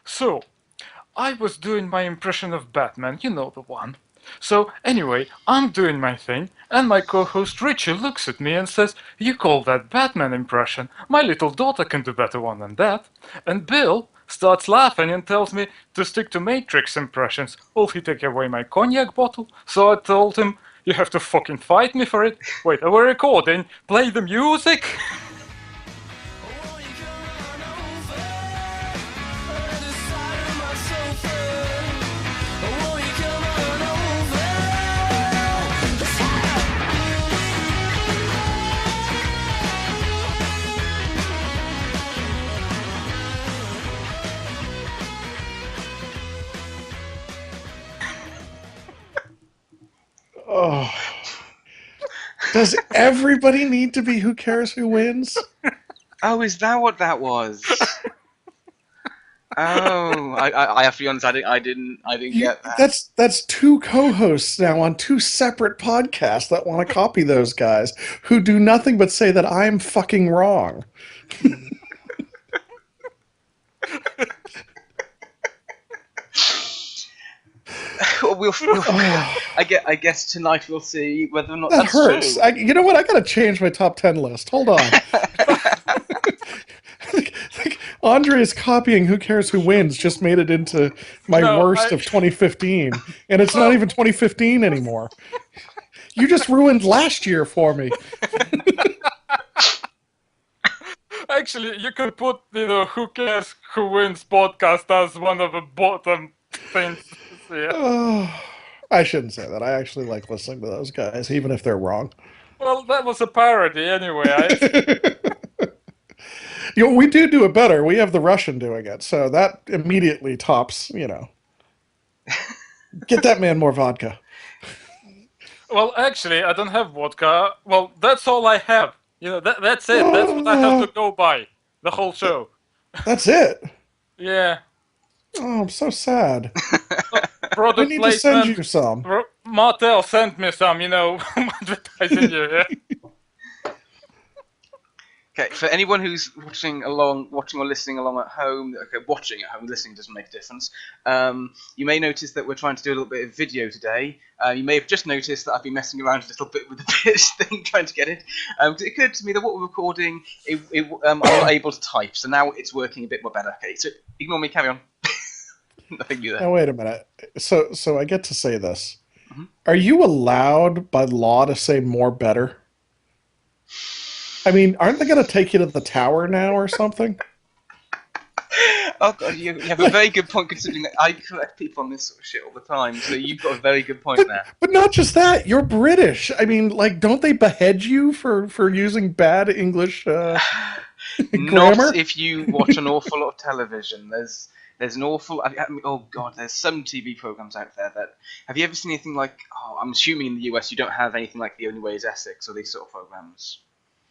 So, I was doing my impression of Batman, you know the one. So, anyway, I'm doing my thing, and my co host Richie looks at me and says, "You call that Batman impression? My little daughter can do better one than that." And Bill starts laughing and tells me to stick to Matrix impressions. Will he take away my cognac bottle? So I told him, "You have to fucking fight me for it." Wait, are we recording? Play the music? Oh. Does everybody need to be Who Cares Who Wins? Oh, is that what that was? Oh, I have to be honest. I didn't get that. That's two co-hosts now on two separate podcasts that want to copy those guys who do nothing but say that I'm fucking wrong. I guess tonight we'll see whether or not That that's hurts. true. You know what? I gotta change my top 10 list. Hold on. Andrey's copying Who Cares Who Wins just made it into my worst of 2015. And it's not even 2015 anymore. You just ruined last year for me. Actually, you could put, Who Cares Who Wins podcast as one of the bottom things. Yeah. Oh, I shouldn't say that. I actually like listening to those guys, even if they're wrong. Well, that was a parody anyway. We do it better. We have the Russian doing it, so that immediately tops, Get that man more vodka. Well, actually, I don't have vodka. Well, that's all I have. That's it. That's what I have to go by the whole show. That's it? Yeah. Oh, I'm so sad. Product we need to send you some. Martel sent me some, advertising you, yeah? Okay, for anyone who's watching or listening along at home, okay, watching at home, listening doesn't make a difference. You may notice that we're trying to do a little bit of video today. You may have just noticed that I've been messing around a little bit with the pitch thing, trying to get it. It occurred to me that what we're recording, I'm not able to type, so now it's working a bit more better. Okay, so ignore me, carry on. Nothing new there. Now, wait a minute. So I get to say this. Mm-hmm. Are you allowed by law to say more better? I mean, aren't they going to take you to the tower now or something? Oh God, you have a very good point considering that I correct people on this sort of shit all the time. So you've got a very good point there. But not just that, you're British. I mean, don't they behead you for using bad English grammar? Not if you watch an awful lot of television. There's an awful. Oh God, there's some TV programs out there that. Have you ever seen anything like? Oh, I'm assuming in the US you don't have anything like The Only Way Is Essex or these sort of programs.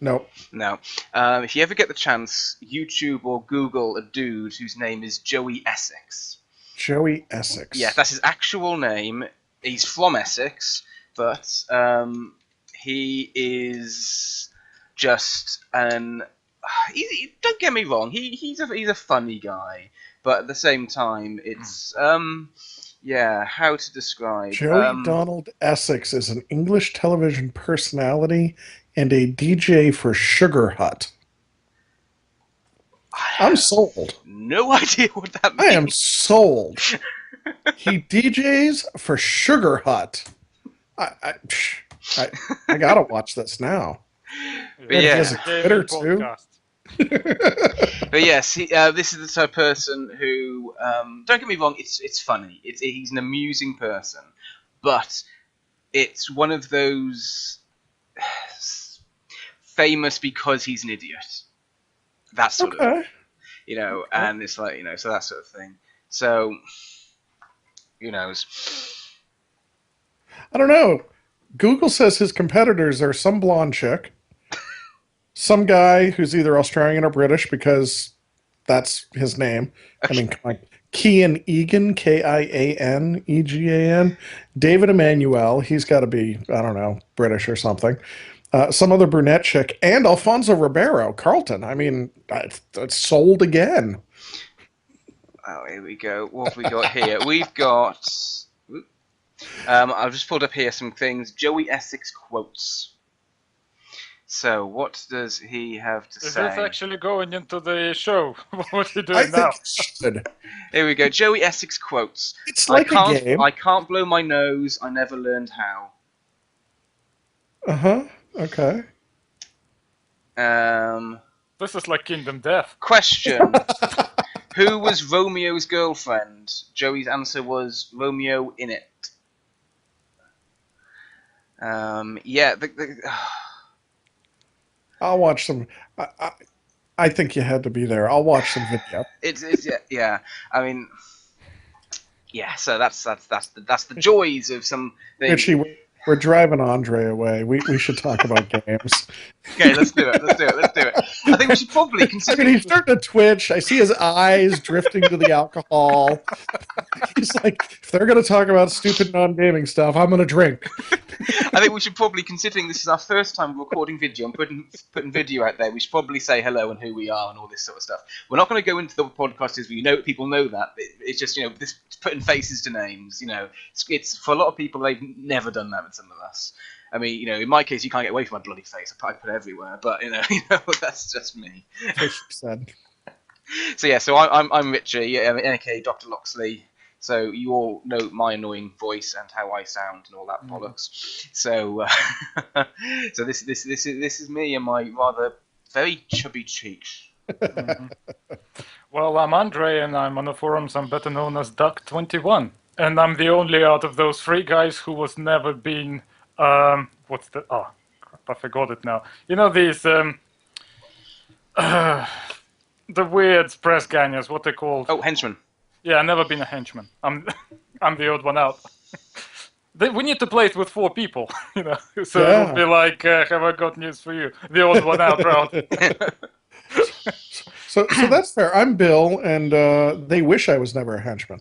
Nope. No. If you ever get the chance, YouTube or Google a dude whose name is Joey Essex. Joey Essex. Yeah, that's his actual name. He's from Essex, but he is just an. Don't get me wrong. He's a funny guy, but at the same time, it's how to describe Joey Donald Essex is an English television personality and a DJ for Sugar Hut. I'm sold. No idea what that means. I am sold. He DJs for Sugar Hut. I gotta watch this now. But yeah, he has a Twitter too. But yes, this is the type of person who, don't get me wrong, it's funny. He's an amusing person, but it's one of those famous because he's an idiot. That sort of, and it's like, so that sort of thing. So, who knows? I don't know. Google says his competitors are some blonde chick, some guy who's either Australian or British because that's his name. I mean, Kian Egan, Kianegan, David Emmanuel, he's got to be, I don't know, British or something. Some other brunette chick, and Alfonso Ribeiro, Carlton. I mean, it's sold again. Oh, here we go. What have we got here? We've got. I've just pulled up here some things. Joey Essex quotes. So, what does he have to Is say? this actually going into the show? What are you I doing now? think it should. Here we go. Joey Essex quotes. It's like a game. I can't blow my nose. I never learned how. Okay. This is like Kingdom Death. Question. Who was Romeo's girlfriend? Joey's answer was Romeo in it. Yeah. I'll watch some. I think you had to be there. I'll watch some video. It's yeah. I mean, yeah. So that's the joys of some things. Richie, we're driving Andrey away. We should talk about games. Okay, let's do it. I think we should probably consider. I mean, he's starting to twitch. I see his eyes drifting to the alcohol. He's like, if they're going to talk about stupid non-gaming stuff, I'm going to drink. I think we should probably, considering this is our first time recording video and putting video out there, we should probably say hello and who we are and all this sort of stuff. We're not going to go into the podcast as people know that. It's just this putting faces to names. It's for a lot of people, they've never done that with some of us. I mean, in my case, you can't get away from my bloody face. I put it everywhere, but that's just me. Said. So yeah, so I'm Richi, aka Dr. Loxley. So you all know my annoying voice and how I sound and all that bollocks. So, so this is me and my rather very chubby cheeks. Well, I'm Andrey, and I'm on the forums. I'm better known as Duck21, and I'm the only out of those three guys who was never been. What's the? Oh, crap, I forgot it now. These the weird press gangers. What they called? Oh, henchman. Yeah, I've never been a henchman. I'm the odd one out. We need to play it with 4 people, So Yeah. it'll be like, have I got news for you? The odd one out round. So that's fair. I'm Bill, and they wish I was never a henchman.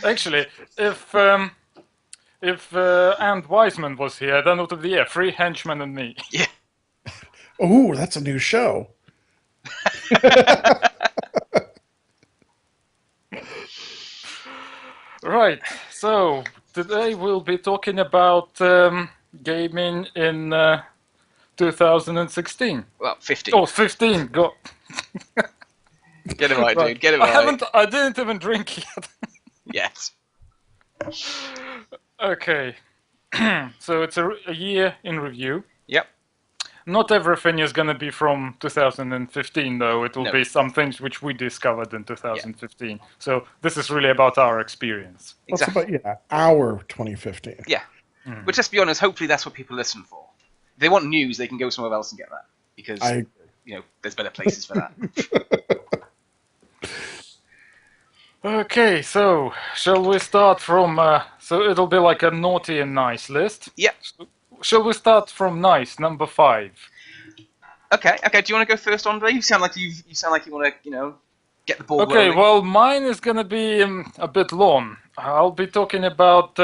Actually, if Ant Wiseman was here, then it would be 3 henchmen and me. Yeah. Oh, that's a new show. Right, so today we'll be talking about gaming in 2016. Well, 15. Oh, 15, go. Get it right, Right. dude. Get it right. I didn't even drink yet. Yes. Okay, so it's a year in review. Yep. Not everything is going to be from 2015, though. It will No. be some things which we discovered in 2015. So this is really about our experience. What's Exactly. about our 2015? Yeah. But let's be honest, hopefully that's what people listen for. If they want news, they can go somewhere else and get that. Because, there's better places for that. Okay, so shall we start from... so it'll be like a naughty and nice list. Yeah. Shall we start from nice, number 5? Okay. Do you want to go first, Andre? You sound like you want to, get the ball Okay, rolling. well, mine is going to be a bit long. I'll be talking about...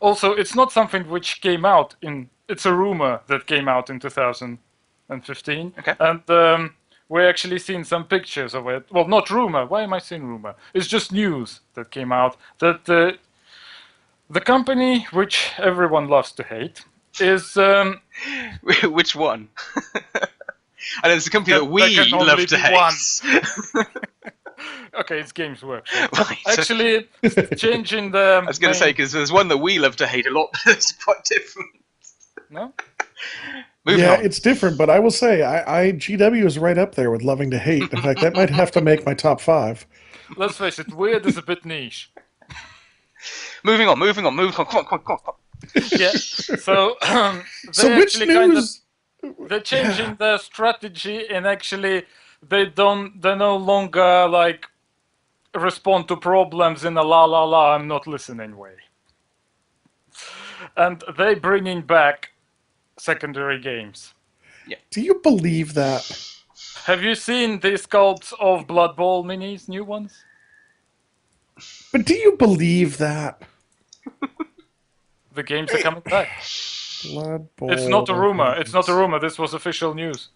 also, it's not something which came out in... It's a rumor that came out in 2015. Okay. And we're actually seeing some pictures of it. Well, not rumor. Why am I saying rumor? It's just news that came out that the company, which everyone loves to hate, is... Which one? I know it's a company that we there can only love be to hate. Okay, it's Games Workshop. Right. Actually, changing the... I was going to say, because there's one that we love to hate a lot, but it's quite different. No? Moving Yeah, on. it's different, but I will say, GW is right up there with loving to hate. In fact, that might have to make my top 5. Let's face it, weird is a bit niche. Moving on. Come on. Yeah. So, So they which actually news? they're changing their strategy, and actually they no longer like respond to problems in a la I'm not listening way. And they bringing back secondary games. Do you believe that? Have you seen the sculpts of Blood Bowl minis, new ones? But do you believe that? The games are coming back. Blood Bowl. It's not a rumor. It's not a rumor. This was official news.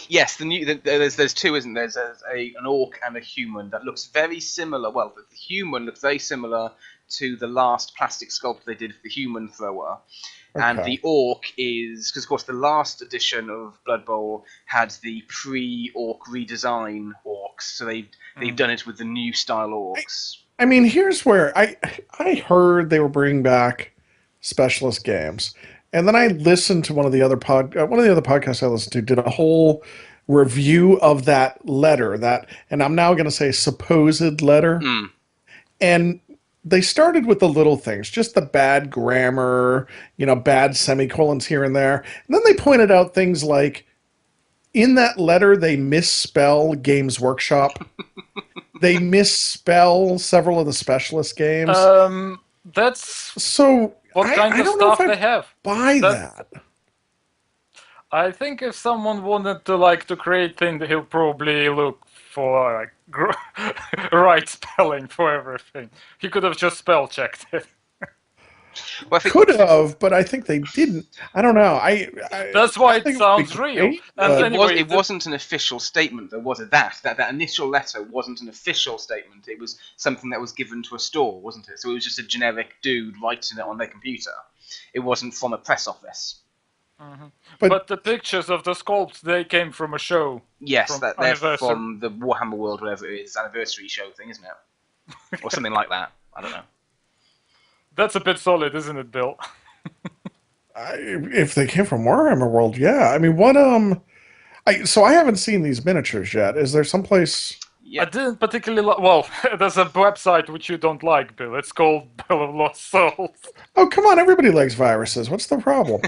Yes, there's two, isn't there? There's an orc and a human that looks very similar. Well, the human looks very similar to the last plastic sculpt they did for the human thrower. And Okay. the orc is because, of course, the last edition of Blood Bowl had the pre-orc redesign orcs, so they've done it with the new style orcs. I mean, here's where I heard they were bringing back specialist games, and then I listened to one of the other podcasts I listened to did a whole review of that letter and I'm now going to say supposed letter, Mm. and they started with the little things, just the bad grammar, bad semicolons here and there, and then they pointed out things like in that letter they misspell Games Workshop. They misspell several of the specialist games. That's So what kind I of don't know if stuff I they have. buy that. I think if someone wanted to create things, he'll probably look for right spelling for everything. He could have just spell checked it. Well, I think Could have, but I think they didn't. I don't know. That's why I it think sounds would be real. great, And but- anyway, it wasn't an official statement, though, was it? That initial letter wasn't an official statement. It was something that was given to a store, wasn't it? So it was just a generic dude writing it on their computer. It wasn't from a press office. but the pictures of the sculpts, they came from a show. Yes, From that they're anniversary. from the Warhammer World, whatever it is, anniversary show thing, isn't it? Or something like that. I don't know. That's a bit solid, isn't it, Bill? if they came from Warhammer World, yeah. I mean, what so I haven't seen these miniatures yet. Is there someplace? Yeah. I didn't particularly like. Well, there's a website which you don't like, Bill. It's called Bell of Lost Souls. Oh, come on! Everybody likes viruses. What's the problem?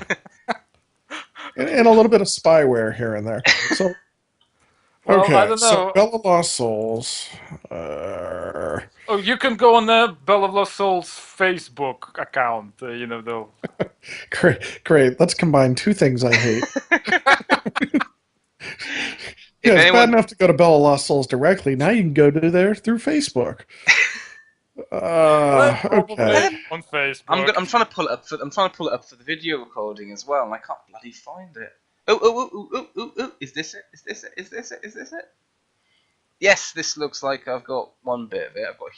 and a little bit of spyware here and there. So, Well, okay. I don't So, know. Bell of Lost Souls. Oh, you can go on the Bell of Lost Souls Facebook account. Though. Great. Let's combine two things I hate. If Yeah, it's anyone- bad enough to go to Bella Lost Souls directly. Now you can go to there through Facebook. Probably Okay. on Facebook. I'm trying to pull it up. I'm trying to pull it up for the video recording as well, and I can't bloody find it. Oh! Is this it? Is this it? Is this it? Is this it? Yes, this looks like I've got one bit of it. I've got.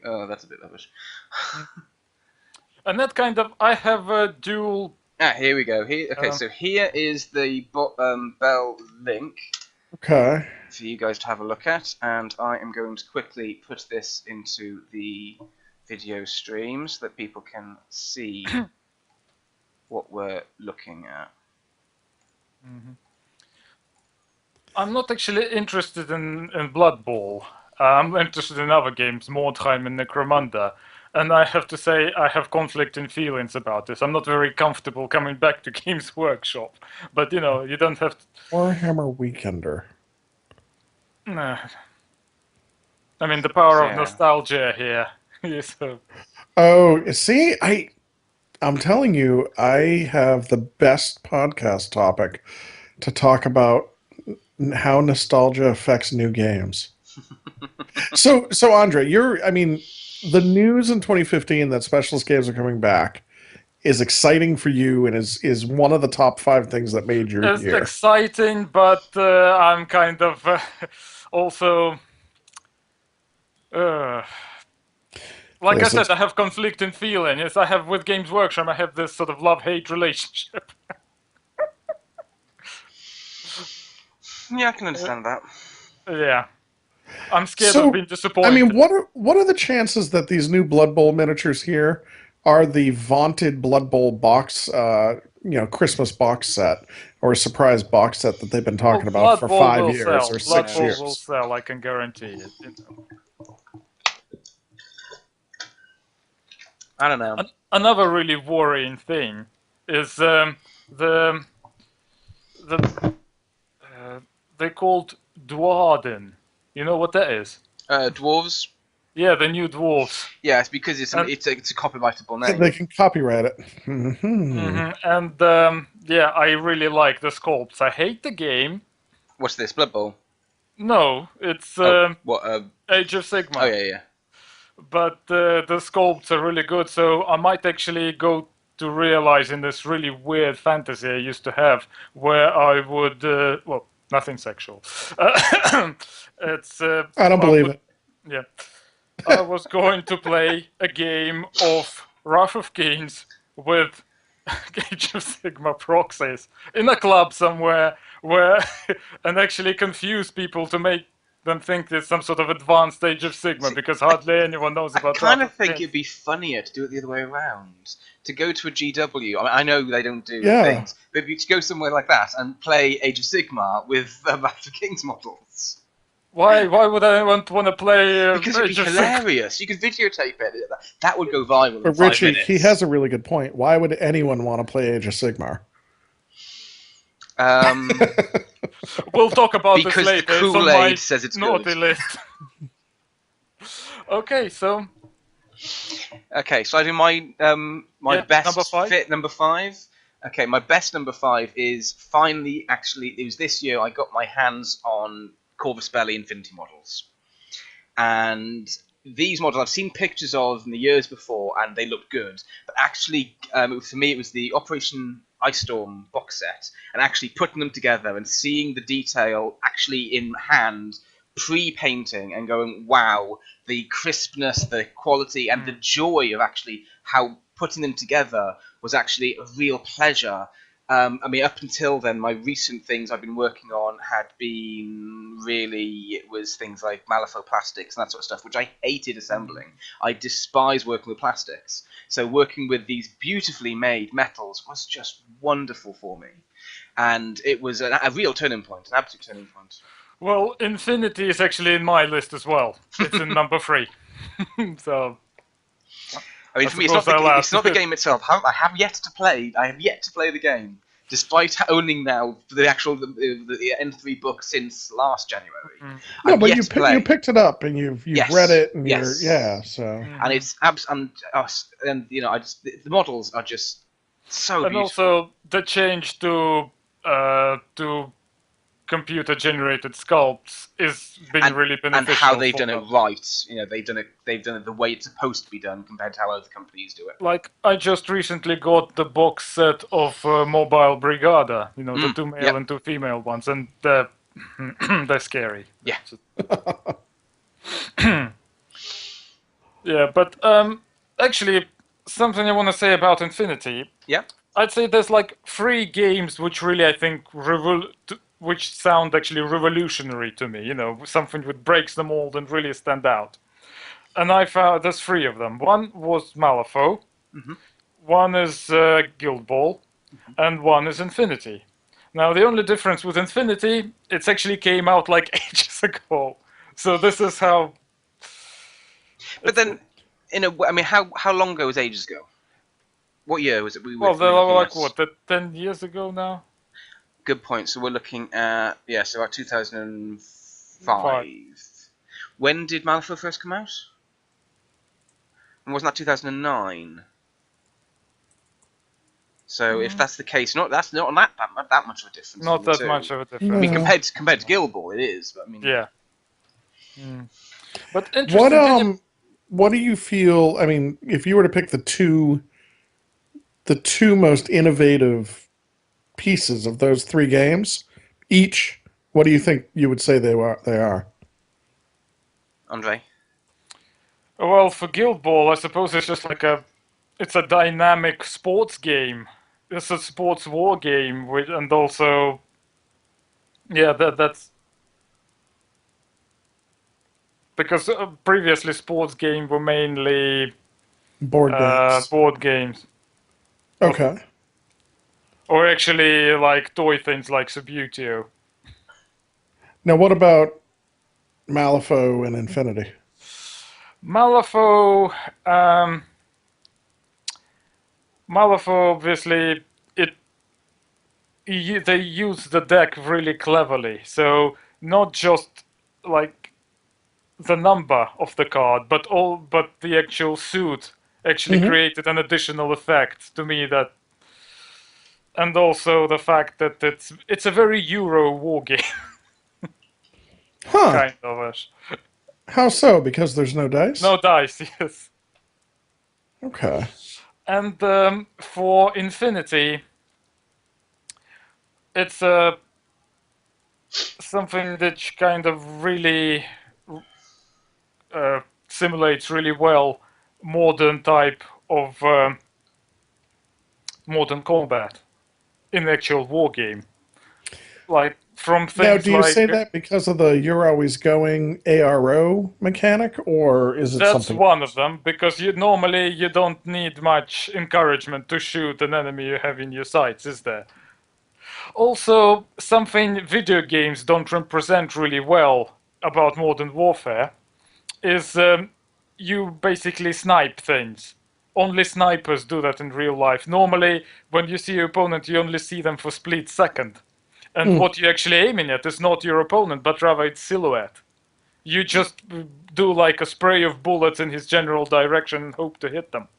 Oh, that's a bit rubbish. And that kind of, I have a dual. Here we go. Okay, so here is the Bell link Okay. for you guys to have a look at, and I am going to quickly put this into the video stream so that people can see what we're looking at. I'm not actually interested in Blood Bowl. I'm interested in other games, Mordheim and Necromunda. And I have to say, I have conflicting feelings about this. I'm not very comfortable coming back to Games Workshop. But, you don't have to... Warhammer Weekender. Nah. I mean, the power of Yeah. nostalgia here. So, Oh, see, I'm telling you, I have the best podcast topic to talk about how nostalgia affects new games. So Andre, the news in 2015 that specialist games are coming back is exciting for you and is one of the top 5 things that made your it's year. exciting, but I'm kind of also... like I Listen. said, I have conflicting feelings. I have with Games Workshop, I have this sort of love-hate relationship. Yeah, I can understand that. Yeah. I'm scared So, of being disappointed. I mean, what are the chances that these new Blood Bowl miniatures here are the vaunted Blood Bowl box, Christmas box set or surprise box set that they've been talking about for 5 years or 6 Blood Bowl years? will sell, I can guarantee it. I don't know. Another really worrying thing is they're called Dwarden. You know what that is? Dwarves. Yeah, the new dwarves. Yeah, it's because it's a copyrightable name. They can copyright it. And yeah, I really like the sculpts. I hate the game. What's this? Blood Bowl. No, it's What? Age of Sigmar. Oh yeah. But the sculpts are really good, so I might actually go to realizing this really weird fantasy I used to have, where I would, nothing sexual. It's I don't believe it. Yeah. I was going to play a game of Wrath of Kings with Age of Sigma proxies in a club somewhere where and actually confuse people to make them think it's some sort of advanced Age of Sigma See, because hardly anyone knows I about kind Wrath of of think Kings. it'd be funnier to do it the other way around. To go to a GW, I mean, I know they don't do Yeah. things, but to go somewhere like that and play Age of Sigma with Wrath of Kings models. Why would anyone want to play Because it'd be Age of Sigma? hilarious. You could videotape it. That would go viral in But 5 Richie, minutes. he has a really good point. Why would anyone want to play Age of Sigmar? We'll talk about Because this the later. It's on my Kool-Aid says it's naughty good. list. Okay, so Okay, so I do my Yeah, best number 5. fit number 5. Okay, my best number 5 is finally it was this year I got my hands on Corvus Belli Infinity models. And these models I've seen pictures of in the years before and they looked good, but actually for me it was the Operation Ice Storm box set, and actually putting them together and seeing the detail actually in hand, pre-painting, and going, wow, the crispness, the quality, and the joy of actually how putting them together was actually a real pleasure. I mean, up until then, my recent things I've been working on had been it was things like Malifaux plastics and that sort of stuff, which I hated assembling. I despise working with plastics. So working with these beautifully made metals was just wonderful for me. And it was a real turning point, an absolute turning point. Well, Infinity is actually in my list as well. It's in number 3. So I mean, I for me, it's suppose not the game itself. I have yet to play the game, despite owning now the actual the N3 book since last January. No, I've but yet you to play. you picked it up and you've Yes, read it and yes. so And it's and you know, the models are just so and beautiful. also the change to computer generated sculpts is been really beneficial. And how they've for done them. it right. You know, they've done it the way it's supposed to be done compared to how other companies do it. Like I just recently got the box set of Mobile Brigada, you know, the 2 male yep. and 2 female ones, and they're they're scary. Yeah. Yeah, but actually, something I want to say about Infinity. Yeah. I'd say there's like 3 games which really I think which sound actually revolutionary to me. You know, something that breaks the mold and really stand out. And I found there's 3 of them. One was Malifaux, one is Guild Ball, and one is Infinity. Now the only difference with Infinity, it's actually came out like ages ago. So this is how. But then, I mean, how long ago was ages ago? What year was it? Well, they were like what, 10 years ago now. Good point. So we're looking at so about 2005. 5. When did Malifaux first come out? And wasn't that 2009? So if that's the case, that's not that much of a difference. Not that two. much of a difference. No. I mean, compared to Guild Ball, it is. But I mean, Yeah. But interesting. What do you feel? I mean, if you were to pick the two most innovative pieces of those 3 games, each, what do you think you would say they are? Andre. Well, for Guild Ball, I suppose it's just like it's a dynamic sports game. It's a sports war game, and also, yeah, that's because previously sports games were mainly Board games. board games, Okay. or actually like toy things like Subutio. Now, what about Malifaux and Infinity? Malifaux, Malifaux, obviously, they use the deck really cleverly. So not just like the number of the card, but the actual suit actually created an additional effect to me and also the fact that it's a very Euro war game. Huh. Kind of ish. How so? Because there's no dice? No dice, yes. Okay. And for Infinity, it's something that kind of really simulates really well modern type of modern combat in actual war game. Like from Now, things do you like say that because of the "you're always going" ARO mechanic, or is it that's something? one of them, because you don't need much encouragement to shoot an enemy you have in your sights, is there? Also, something video games don't represent really well about modern warfare is you basically snipe things. Only snipers do that in real life. Normally, when you see your opponent, you only see them for a split second. And Mm, what you're actually aiming at is not your opponent, but rather its silhouette. You just do like a spray of bullets in his general direction and hope to hit them.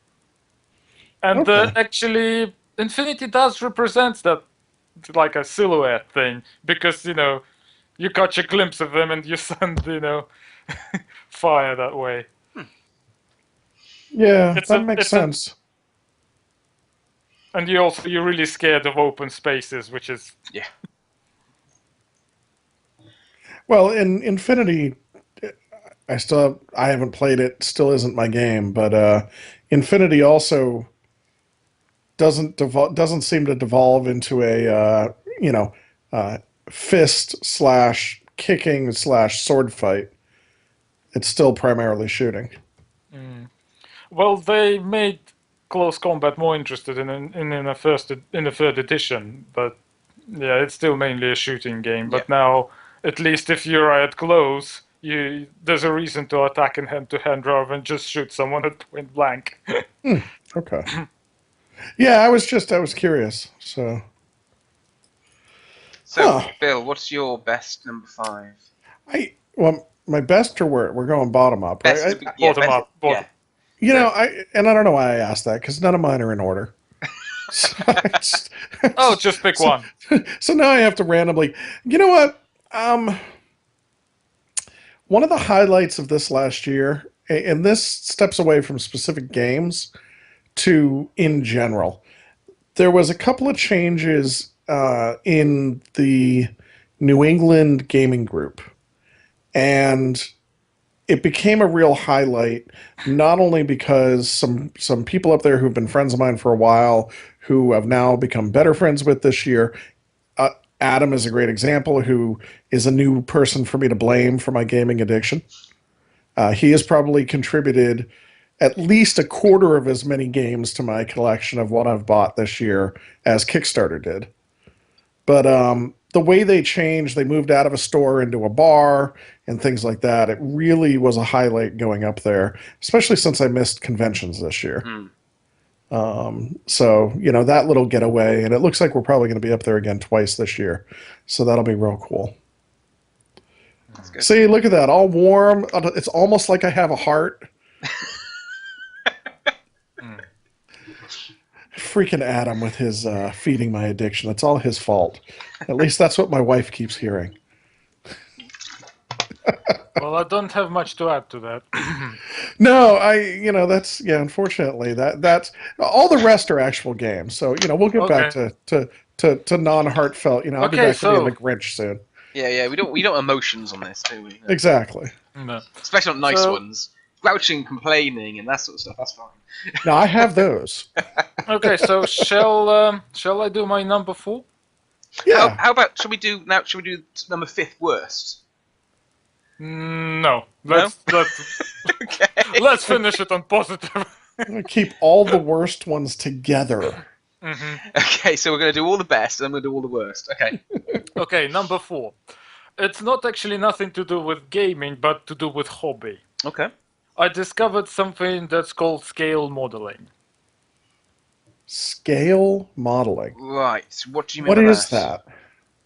And okay. actually, Infinity does represent that like a silhouette thing, because you catch a glimpse of them and you send fire that way. Yeah, It's that a makes it's an sense. and you're really scared of open spaces, which is Yeah. Well, in Infinity, I haven't played it. Still isn't my game, but Infinity also doesn't seem to devolve into a you know uh, fist slash kicking slash sword fight. It's still primarily shooting. well, they made close combat more interested in the third edition, but yeah, it's still mainly a shooting game. Yeah. But now, at least if you're at close, there's a reason to attack in hand to hand rather than just shoot someone at point blank. Hmm, okay. Yeah, I was curious. So, So, huh? Bill, what's your best number 5? Well, my best or we're going bottom up, Best, right? yeah, Bottom best, up, yeah. bottom. So, I don't know why I asked that because none of mine are in order. So, Oh, just pick so, one. so now I have to randomly. You know what? Um, One of the highlights of this last year, and this steps away from specific games to in general, there was a couple of changes in the New England gaming group, and it became a real highlight. Not only because some people up there who've been friends of mine for a while, who I've now become better friends with this year. Uh, Adam is a great example, who is a new person for me to blame for my gaming addiction. He has probably contributed at least a quarter of as many games to my collection of what I've bought this year as Kickstarter did. But the way they changed, they moved out of a store into a bar and things like that. It really was a highlight going up there, especially since I missed conventions this year. hmm, So, that little getaway, and it looks like we're probably going to be up there again twice this year. So that'll be real cool. that's good. See, look at that, all warm. It's almost like I have a heart. Freaking Adam with his feeding my addiction. It's all his fault. At least that's what my wife keeps hearing. Well, I don't have much to add to that. No, that's yeah. Unfortunately, that's all the rest are actual games. So we'll get back Okay. to non heartfelt. I'll be Okay, back to being the so Grinch soon. Yeah, we don't emotions on this, do we? No. Exactly. no. Especially not nice So ones. Grouching, complaining, and that sort of stuff. That's fine. Now I have those. okay, so shall I do my number 4? Yeah. How about should we do number 5th worst? No. No? Okay. Let's finish it on positive. I'm gonna keep all the worst ones together. Okay, so we're gonna do all the best, and then we'll do all the worst. Okay. Okay, number 4. It's not actually nothing to do with gaming, but to do with hobby. Okay. I discovered something that's called scale modeling. Scale modeling. Right. So what do you mean What by is that?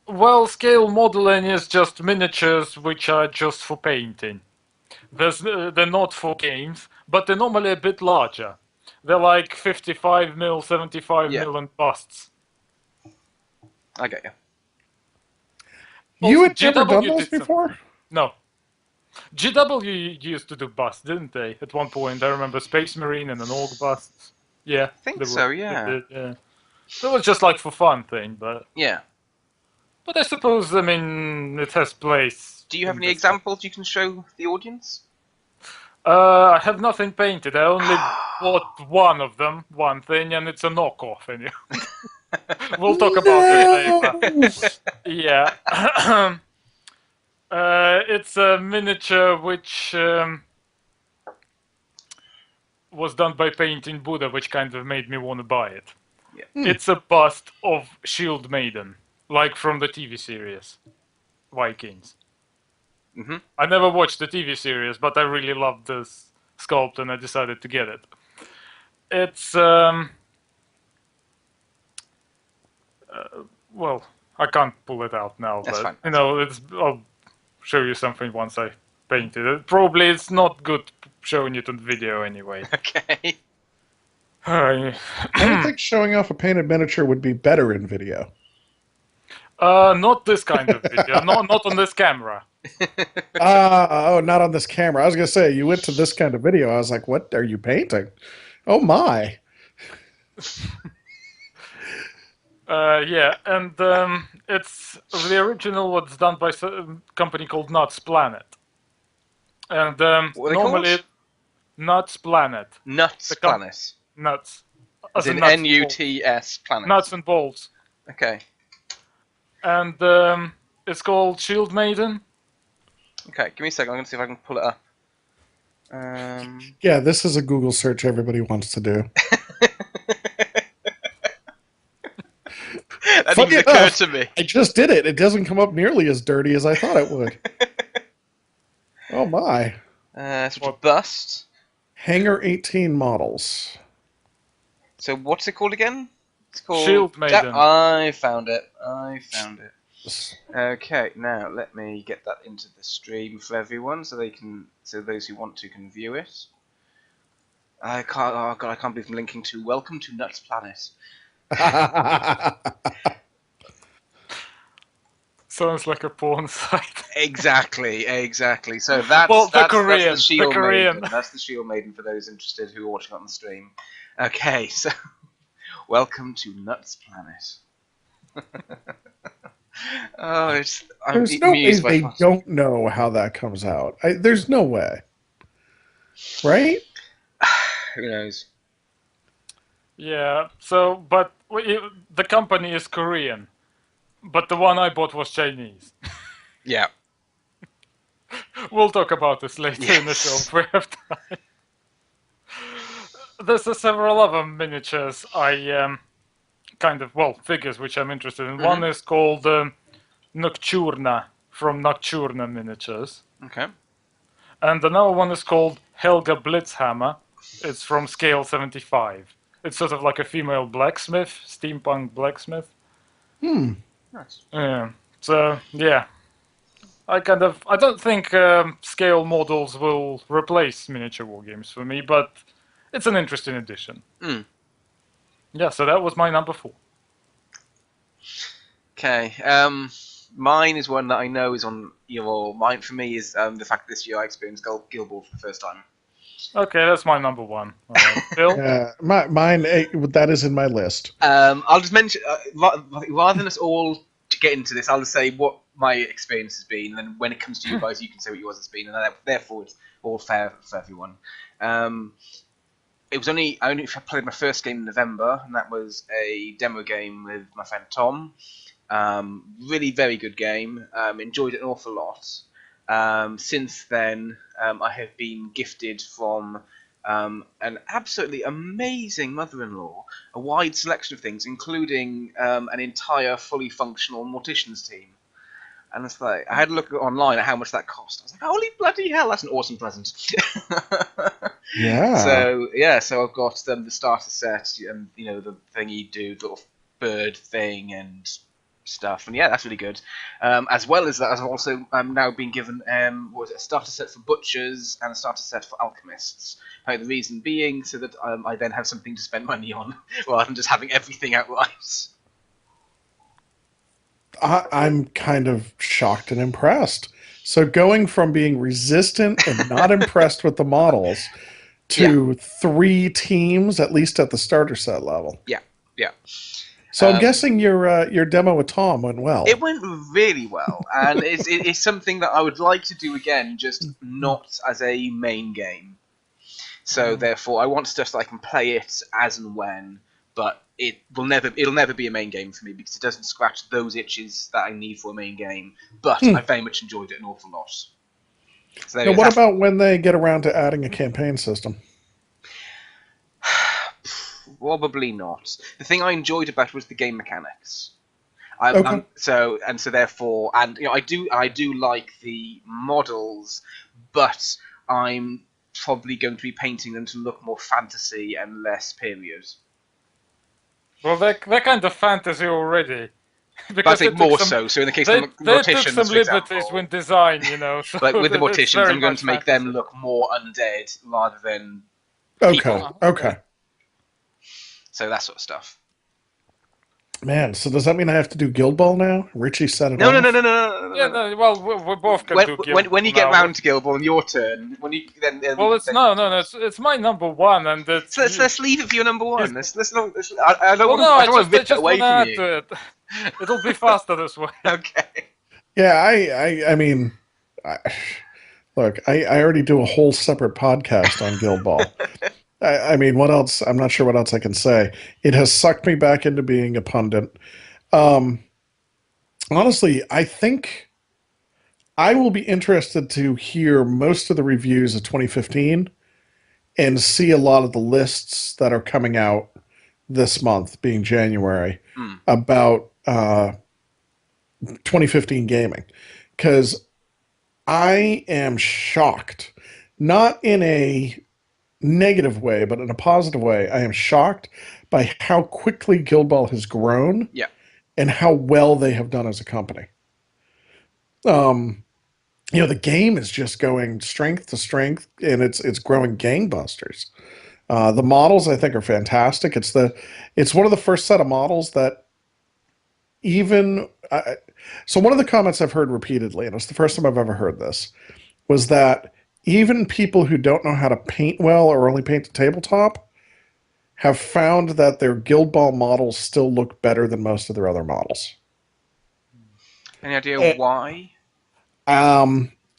Well, scale modeling is just miniatures which are just for painting. They're not for games, but they're normally a bit larger. They're like 55 mil, 75 Yeah. mil and busts. I get you. You Also, had never done GW those did some. before? No. GW used to do busts, didn't they? At one point, I remember Space Marine and an Orc busts. Yeah, I think they so, were. yeah. They did, yeah. It was just like for fun thing, but Yeah. But I suppose, I mean, it has place. Do you have in any this examples you can show the audience? I have nothing painted. I only bought one thing, and it's a knockoff. Anyway. We'll talk about this later. Yeah. It's a miniature which was done by painting Buddha, which kind of made me want to buy it. Yeah. It's a bust of Shield Maiden, like from the TV series Vikings. Mm-hmm. I never watched the TV series, but I really loved this sculpt, and I decided to get it. It's well, I can't pull it out now, That's but fine. it's. I'll show you something once I painted it. Probably it's not good showing it on video anyway. Okay. I would think showing off a painted miniature would be better in video. Not this kind of video. Not on this camera. Oh, not on this camera. I was gonna say you went to this kind of video. I was like, what are you painting? Oh my. Yeah, and it's the original was done by a company called Nuts Planet. And What are they normally called? Nuts Planet. Nuts Planet. Nuts. As in nuts and Nuts Planet. Nuts and bolts. Okay. And it's called Shield Maiden. Okay, give me a second. I'm going to see if I can pull it up. Yeah, this is a Google search everybody wants to do. That Funny didn't occur enough, to me. I just did it. It doesn't come up nearly as dirty as I thought it would. Oh my. It's a bust. Hangar 18 models. So what's it called again? It's called Shield Maiden. I found it. Okay, now let me get that into the stream for everyone, so those who want to can view it. I can't. Oh god, I can't believe I'm linking to Welcome to Nuts Planet. Sounds like a porn site. Exactly. So that's Korean. That's the Shield The Korean. Maiden. That's the Shield Maiden for those interested who are watching on the stream. Okay, so welcome to Nuts Planet. Oh, There's no way they don't know how that comes out. There's no way. Right? Who knows? Yeah, so, but the company is Korean, but the one I bought was Chinese. Yeah. We'll talk about this later in the show if we have time. There's several other miniatures figures which I'm interested in. Mm-hmm. One is called Nocturna from Nocturna Miniatures. Okay. And another one is called Helga Blitzhammer. It's from Scale 75. It's sort of like a female blacksmith, steampunk blacksmith. Nice. Yeah. So, yeah. I don't think scale models will replace miniature wargames for me, but it's an interesting addition. Yeah, so that was my number 4. Okay. Mine is one that I know is on your mind. For me, is the fact that this year I experienced Guild for the first time. Okay, that's my number 1. Bill? Yeah, mine. That is in my list. I'll just mention, rather than us all get into this, I'll just say what my experience has been, and then when it comes to you guys, you can say what yours has been, and therefore it's all fair for everyone. It was I only played my first game in November, and that was a demo game with my friend Tom. Really very good game. Enjoyed it an awful lot. Since then, I have been gifted from an absolutely amazing mother-in-law a wide selection of things, including an entire fully functional mortician's team. And it's like, I had a look online at how much that cost. I was like, holy bloody hell, that's an awesome present. Yeah. So I've got the starter set, and the thing you do, the little bird thing and stuff, and yeah, that's really good. As well as that, I've also now been given a starter set for butchers and a starter set for alchemists. The reason being so that I then have something to spend money on rather than just having everything outright. I'm kind of shocked and impressed. So going from being resistant and not impressed with the models to 3 teams, at least at the starter set level. Yeah. So I'm guessing your demo with Tom went well. It went really well, and it's something that I would like to do again, just not as a main game. So therefore, I want stuff that I can play it as and when, but it'll never be a main game for me because it doesn't scratch those itches that I need for a main game. But I very much enjoyed it an awful lot. So now, what about when they get around to adding a campaign system? Probably not. The thing I enjoyed about it was the game mechanics. So therefore, and I do like the models, but I'm probably going to be painting them to look more fantasy and less period. Well, they're kind of fantasy already. But I think more so. So in the case of the Morticians, they took some liberties with design, So like with the Morticians, I'm going to make fantasy. them look more undead rather than people. Okay. So that sort of stuff. Man, so does that mean I have to do Guild Ball now? Richie said it. No. Yeah, no, well, we both can do Guild when you Ball get now. round to Guild Ball, on your turn. When you then. Well, it's my number one, and it's. So let's leave it for your number one. I don't I want to rip it just away want to from add you. to it. It'll be faster this way. Okay. Yeah, I mean, look, I already do a whole separate podcast on Guild Ball. I mean, what else? I'm not sure what else I can say. It has sucked me back into being a pundit. Honestly, I think I will be interested to hear most of the reviews of 2015 and see a lot of the lists that are coming out this month, being January, about 2015 gaming. Because I am shocked, not in a negative way, but in a positive way. I am shocked by how quickly Guild Ball has grown and how well they have done as a company. The game is just going strength to strength, and it's growing gangbusters. The models, I think, are fantastic. It's one of the first set of models that even so one of the comments I've heard repeatedly, and it's the first time I've ever heard this, was that even people who don't know how to paint well or only paint the tabletop have found that their Guild Ball models still look better than most of their other models. Any idea why?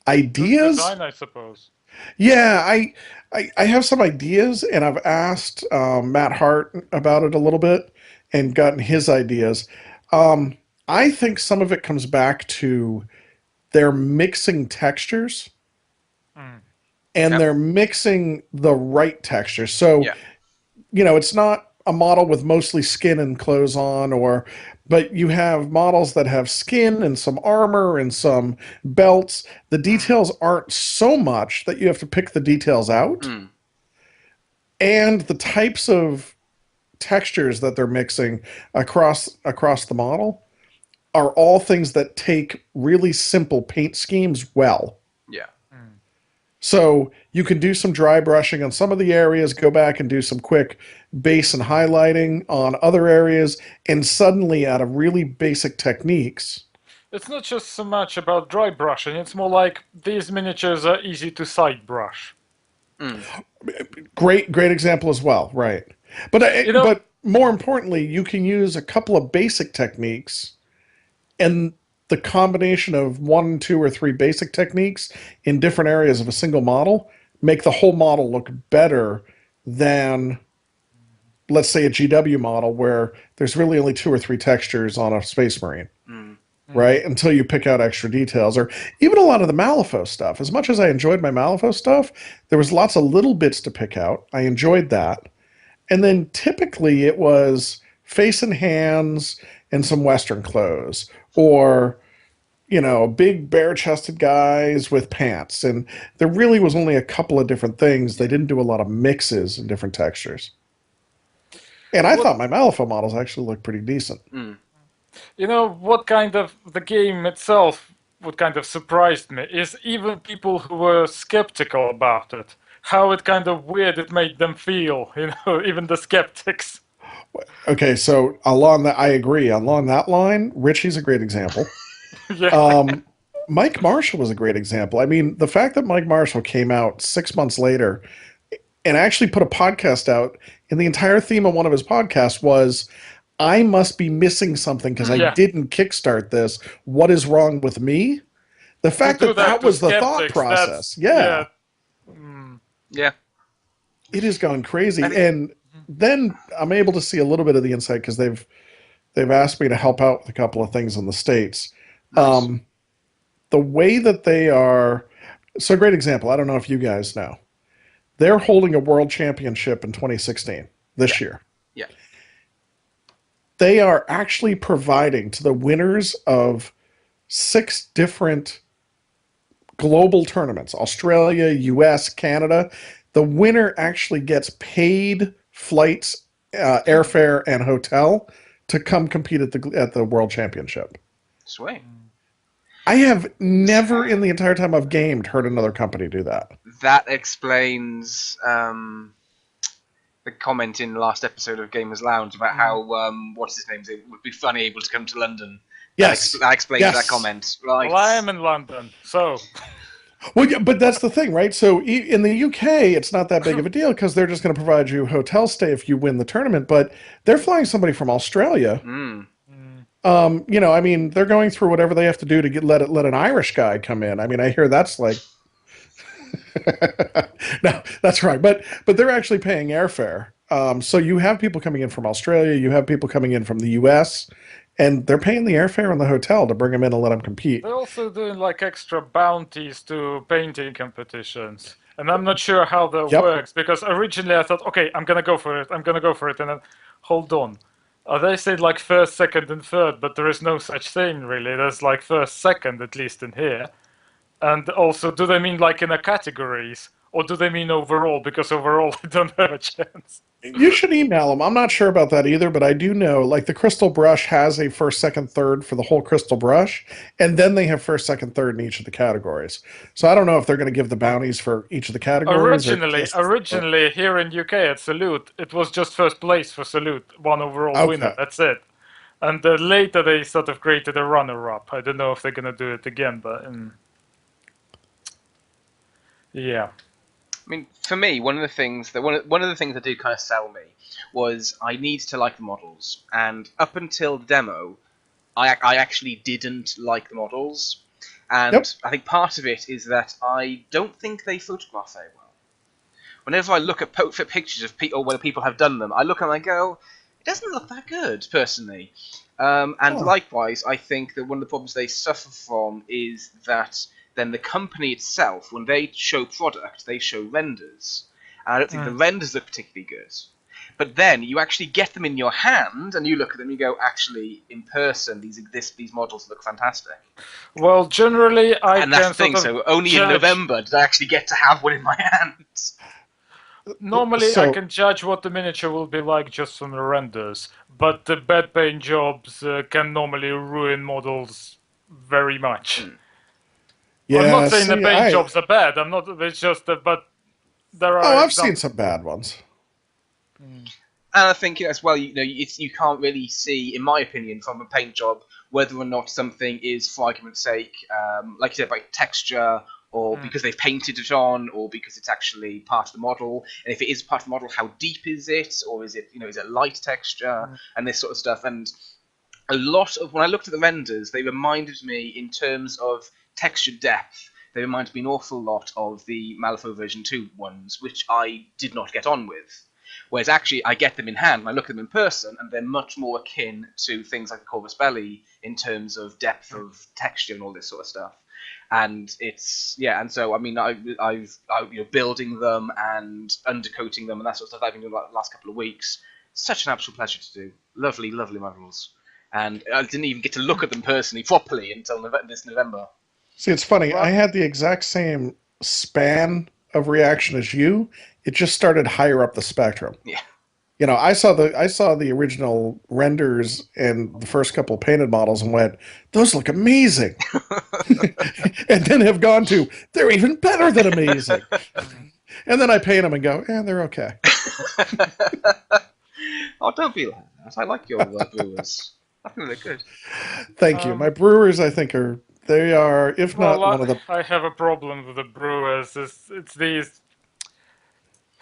Ideas? Design, I suppose. Yeah, I have some ideas, and I've asked Matt Hart about it a little bit and gotten his ideas. I think some of it comes back to they're mixing textures, and they're mixing the right textures. So, it's not a model with mostly skin and clothes on, but you have models that have skin and some armor and some belts. The details aren't so much that you have to pick the details out. And the types of textures that they're mixing across the model are all things that take really simple paint schemes well. Yeah. So you can do some dry brushing on some of the areas, go back and do some quick base and highlighting on other areas, and suddenly out of really basic techniques. It's not just so much about dry brushing, it's more like these miniatures are easy to side brush. Great example as well, right? But but more importantly, you can use a couple of basic techniques, and the combination of 1, 2, or 3 basic techniques in different areas of a single model make the whole model look better than, let's say, a GW model where there's really only 2 or 3 textures on a Space Marine, right? Until you pick out extra details. Or even a lot of the Malifaux stuff. As much as I enjoyed my Malifaux stuff, there was lots of little bits to pick out. I enjoyed that. And then typically it was face and hands and some Western clothes, or big bare-chested guys with pants. And there really was only a couple of different things. They didn't do a lot of mixes in different textures. And I thought my Malifaux models actually looked pretty decent. The game itself, what kind of surprised me is even people who were skeptical about it, how it kind of weird it made them feel, even the skeptics. Okay, so along that, I agree. Along that line, Richie's a great example. Mike Marshall was a great example. I mean, the fact that Mike Marshall came out 6 months later and actually put a podcast out, and the entire theme of one of his podcasts was, I must be missing something because I Yeah. didn't kickstart this. What is wrong with me? The To fact do that that that to was the thought skeptics, process, that's yeah. yeah, Yeah. it has gone I crazy. think. And then I'm able to see a little bit of the insight because they've asked me to help out with a couple of things in the States. Nice. The way that they are, so a great example. I don't know if you guys know. They're holding a world championship in 2016 Yeah. this year. Yeah. They are actually providing to the winners of 6 different global tournaments: Australia, US, Canada. The winner actually gets paid flights, airfare, and hotel to come compete at the world championship. Sweet. I have never in the entire time I've gamed heard another company do that. That explains the comment in the last episode of Gamers Lounge about how what's his name? It would be funny able to come to London. Yes. That explains that Yes. comment, right? Well, I am in London, so Well, yeah, but that's the thing, right? So in the UK, it's not that big of a deal because they're just going to provide you hotel stay if you win the tournament. But they're flying somebody from Australia. Mm. I mean, they're going through whatever they have to do to let an Irish guy come in. I mean, I hear that's like, no, that's right. But they're actually paying airfare. So you have people coming in from Australia, you have people coming in from the US, and they're paying the airfare and the hotel to bring them in and let them compete. they're also doing like extra bounties to painting competitions. And I'm not sure how that Yep. works because originally I thought, okay, I'm gonna go for it, and then hold on. They said like first, second, and third, but there is no such thing really. There's like first, second, at least in here. And also, do they mean like in the categories, or do they mean overall? Because overall, I don't have a chance. You should email them. I'm not sure about that either, but I do know like the Crystal Brush has a first, second, third for the whole Crystal Brush, and then they have first, second, third in each of the categories. So I don't know if they're going to give the bounties for each of the categories or just Originally here in UK at Salute, it was just first place for Salute, one overall winner. Okay. That's it. And later they sort of created a runner-up. I don't know if they're gonna do it again, but yeah. I mean, for me, one of the things that did kind of sell me was I need to like the models, and up until the demo, I actually didn't like the models, and Yep. I think part of it is that I don't think they photograph very well. Whenever I look at pictures of people, or when people have done them, I look and I go, it doesn't look that good, personally. And Oh. likewise, I think that one of the problems they suffer from is that then the company itself, when they show product, they show renders. And I don't think the renders look particularly good. But then you actually get them in your hand, and you look at them, and you go, actually, in person, these models look fantastic. Well, generally I And that's can the thing. sort of So only in judge. November did I actually get to have one in my hands. Normally, I So- can judge what the miniature will be like just from the renders, but the bad paint jobs can normally ruin models very much. I'm not Yeah, saying the see, paint jobs are bad. I'm not. It's just that, but there are I've seen examples. some bad ones. And I think as well, you can't really see, in my opinion, from a paint job, whether or not something is, for argument's sake, like you said, by texture, or because they've painted it on, or because it's actually part of the model. And if it is part of the model, how deep is it, or is it light texture, and this sort of stuff. And a lot of, when I looked at the renders, they reminded me, in terms of texture depth, they reminded me an awful lot of the Malifaux version 2 ones, which I did not get on with. Whereas actually, I get them in hand, and I look at them in person, and they're much more akin to things like the Corvus Belli in terms of depth of texture and all this sort of stuff. And and so I mean, I've building them and undercoating them and that sort of stuff I've been doing the last couple of weeks. Such an absolute pleasure to do. Lovely, lovely models. And I didn't even get to look at them personally properly until this November. See, it's funny. I had the exact same span of reaction as you. It just started higher up the spectrum. Yeah. I saw the original renders and the first couple of painted models and went, those look amazing. And then have gone to, they're even better than amazing. And then I paint them and go, they're okay. Oh, don't be like that. I like your brewers. I think they're good. Thank you. My brewers, I think, they are, if not one of the. I have a problem with the brewers. It's these.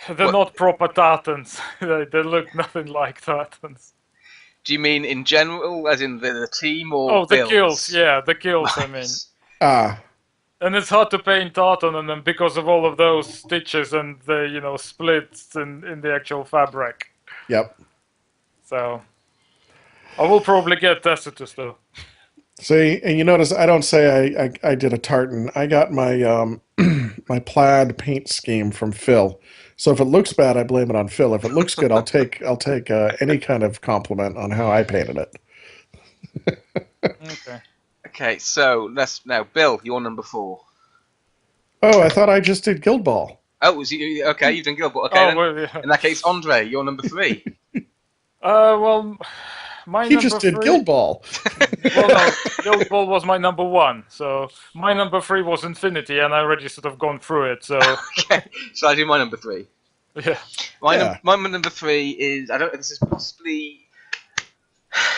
They're not proper tartans. They look nothing like tartans. Do you mean in general, as in the team, or Oh, the builds? kills, yeah, the kills, I mean. Ah, And it's hard to paint art on them because of all of those stitches and the, splits in the actual fabric. yep. So, I will probably get Tacitus, though. See, and you notice I don't say I did a tartan. I got my my plaid paint scheme from Phil. So if it looks bad, I blame it on Phil. If it looks good, I'll take any kind of compliment on how I painted it. Okay. Okay, so let's now, Bill, you're number 4. Oh, I thought I just did Guild Ball. Oh, okay? You've done Guild Ball. Okay, Oh, then. well, yeah. In that case, Andrey, you're number 3. Well, my He number just did 3... Guild Ball. Well, no, Guild Ball was my number 1, so my number 3 was Infinity, and I already sort of gone through it, so... Okay, so I do my number 3. Yeah. My number 3 is, I don't know, this is possibly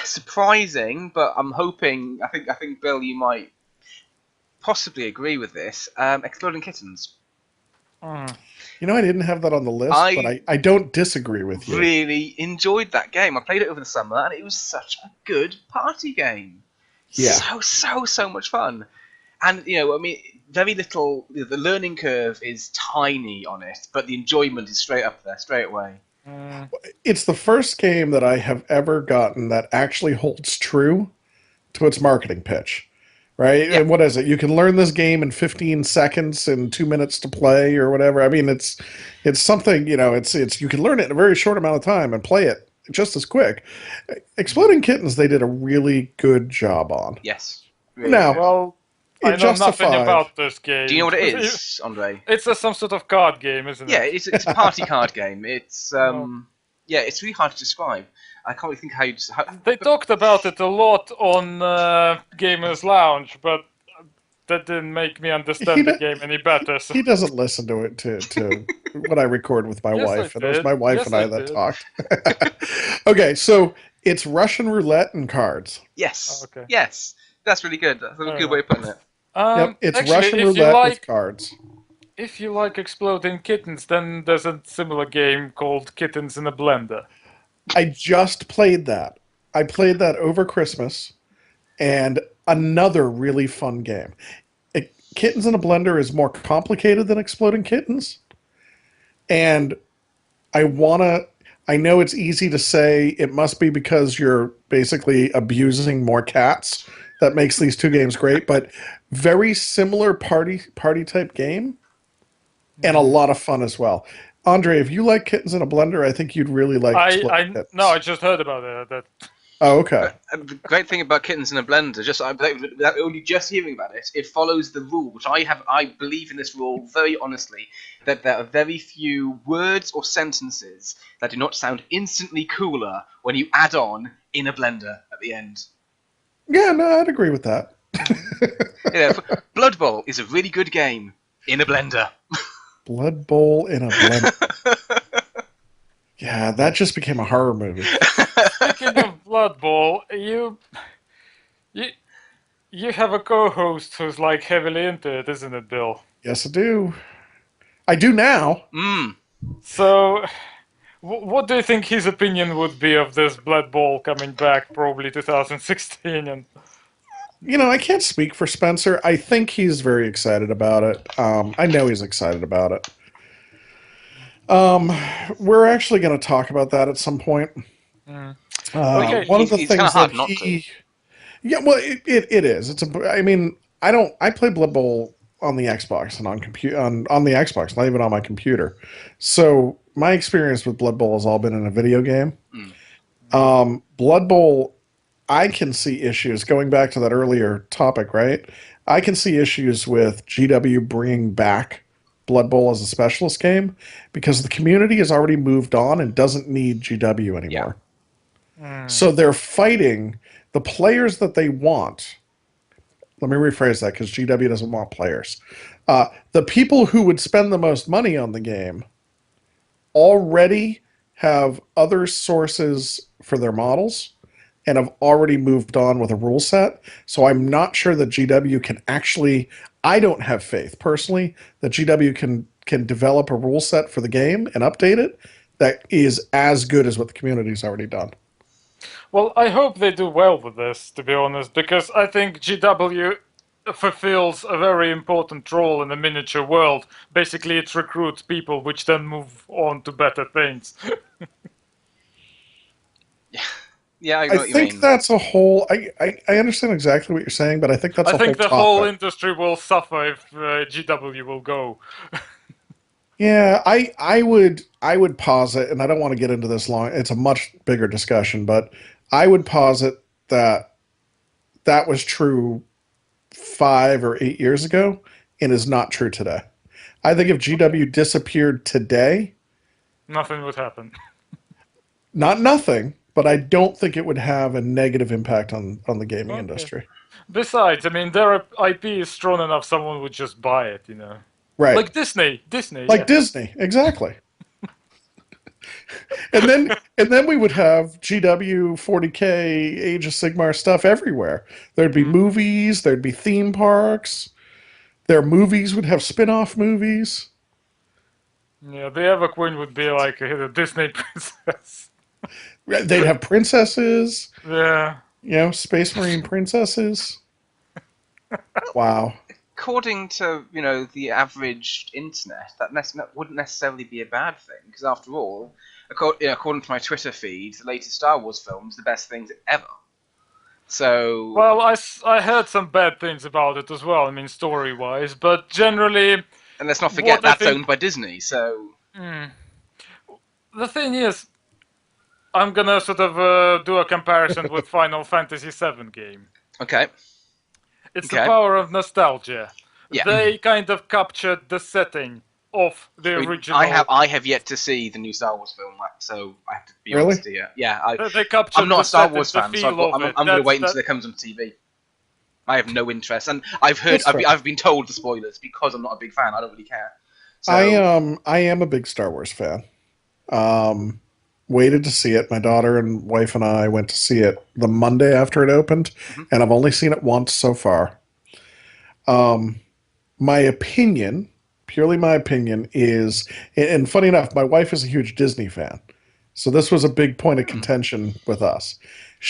surprising, but I'm hoping, I think Bill, you might possibly agree with this. Exploding Kittens. You know, I didn't have that on the list, but I don't disagree with you. Really enjoyed that game. I played it over the summer, and it was such a good party game. Yeah. So much fun. And, I mean, very little, the learning curve is tiny on it, but the enjoyment is straight up there, straight away. It's the first game that I have ever gotten that actually holds true to its marketing pitch. Right? Yeah. And what is it? You can learn this game in 15 seconds and 2 minutes to play or whatever. I mean, it's something, it's you can learn it in a very short amount of time and play it just as quick. Exploding Kittens, they did a really good job on. Yes. Really Now, good. Well, I know nothing about this game. Do you know what it is, Andrey? It's some sort of card game, isn't it? Yeah, it's a party card game. It's yeah, it's really hard to describe. I can't really think how you. They talked about it a lot on Gamers Lounge, but that didn't make me understand the game any better. So. He doesn't listen to it to what I record with my wife. And it was my wife and I that talked. Okay, so it's Russian roulette and cards. Yes. Okay. Yes. That's really good. That's a good way of putting it. Yep, it's actually, Russian roulette with cards. If you like Exploding Kittens, then there's a similar game called Kittens in a Blender. I just played that. I played that over Christmas, and another really fun game. Kittens in a Blender is more complicated than Exploding Kittens, and I know it's easy to say it must be because you're basically abusing more cats that makes these two games great, but very similar party type game, and a lot of fun as well. Andrey, if you like Kittens in a Blender, I think you'd really like Exploding Kittens. No, I just heard about it. Oh, okay. The great thing about Kittens in a Blender, without only just hearing about it, it follows the rule, which I believe in this rule very honestly, that there are very few words or sentences that do not sound instantly cooler when you add on in a blender at the end. Yeah, no, I'd agree with that. Blood Bowl is a really good game in a blender. Blood Bowl in a blender. Yeah, that just became a horror movie. Speaking of Blood Bowl, you have a co-host who's like heavily into it, isn't it, Bill? Yes, I do. I do now. So, what do you think his opinion would be of this Blood Bowl coming back, probably 2016? And I can't speak for Spencer. I think he's very excited about it. I know he's excited about it. We're actually going to talk about that at some point. Okay. One of the things that he... Yeah, well, it is. I play Blood Bowl on the Xbox and on the Xbox, not even on my computer. So my experience with Blood Bowl has all been in a video game. Blood Bowl, I can see issues, going back to that earlier topic, right? I can see issues with GW bringing back Blood Bowl as a specialist game because the community has already moved on and doesn't need GW anymore. Yeah. So they're fighting the players that they want. Let me rephrase that because GW doesn't want players. The people who would spend the most money on the game already have other sources for their models and have already moved on with a rule set. So I'm not sure that GW can actually... I don't have faith, personally, that GW can develop a rule set for the game and update it that is as good as what the community's already done. Well, I hope they do well with this, to be honest, because I think GW fulfills a very important role in the miniature world. Basically, it recruits people which then move on to better things. Yeah, I I know what you think mean. that's a whole. I understand exactly what you're saying, but I think that's I a whole think the whole topic. industry will suffer if GW will go. Yeah, I would posit, and I don't want to get into this long. It's a much bigger discussion, but I would posit that that was true 5 or 8 years ago, and is not true today. I think if GW disappeared today, Nothing would happen. not nothing, but I don't think it would have a negative impact on the gaming Okay. industry. Besides, I mean, their IP is strong enough, someone would just buy it, you know. Right. Like Disney. Disney, Like yeah. Disney, exactly. And then we would have GW 40K Age of Sigmar stuff everywhere. There'd be movies, there'd be theme parks. Their movies would have spin-off movies. Yeah, the Ever Queen would be like a Disney princess. They'd have princesses, Yeah. Space Marine princesses. Wow. According to the average internet, that wouldn't necessarily be a bad thing, because after all, according to my Twitter feed, the latest Star Wars film is the best thing ever. So, Well, I heard some bad things about it as well, I mean, story-wise, but generally, and let's not forget what I that's think... owned by Disney. So, The thing is, I'm gonna sort of do a comparison with Final Fantasy VII game. okay, It's the okay, power of nostalgia. yeah. They kind of captured the setting of the I mean, original. I have yet to see the new Star Wars film, so I have to be Really? honest here. Yeah, They captured I'm not the a Star setting, Wars the fan, so feel of I'm it. going to wait until That, it comes on TV. I have no interest, and I've heard, That's fair. I've been told the spoilers because I'm not a big fan. I don't really care. So, I am a big Star Wars fan. Waited to see it. My daughter and wife and I went to see it the Monday after it opened, Mhm. and I've only seen it once so far. My opinion, purely my opinion, is, and funny enough, my wife is a huge Disney fan, so this was a big point of contention with us.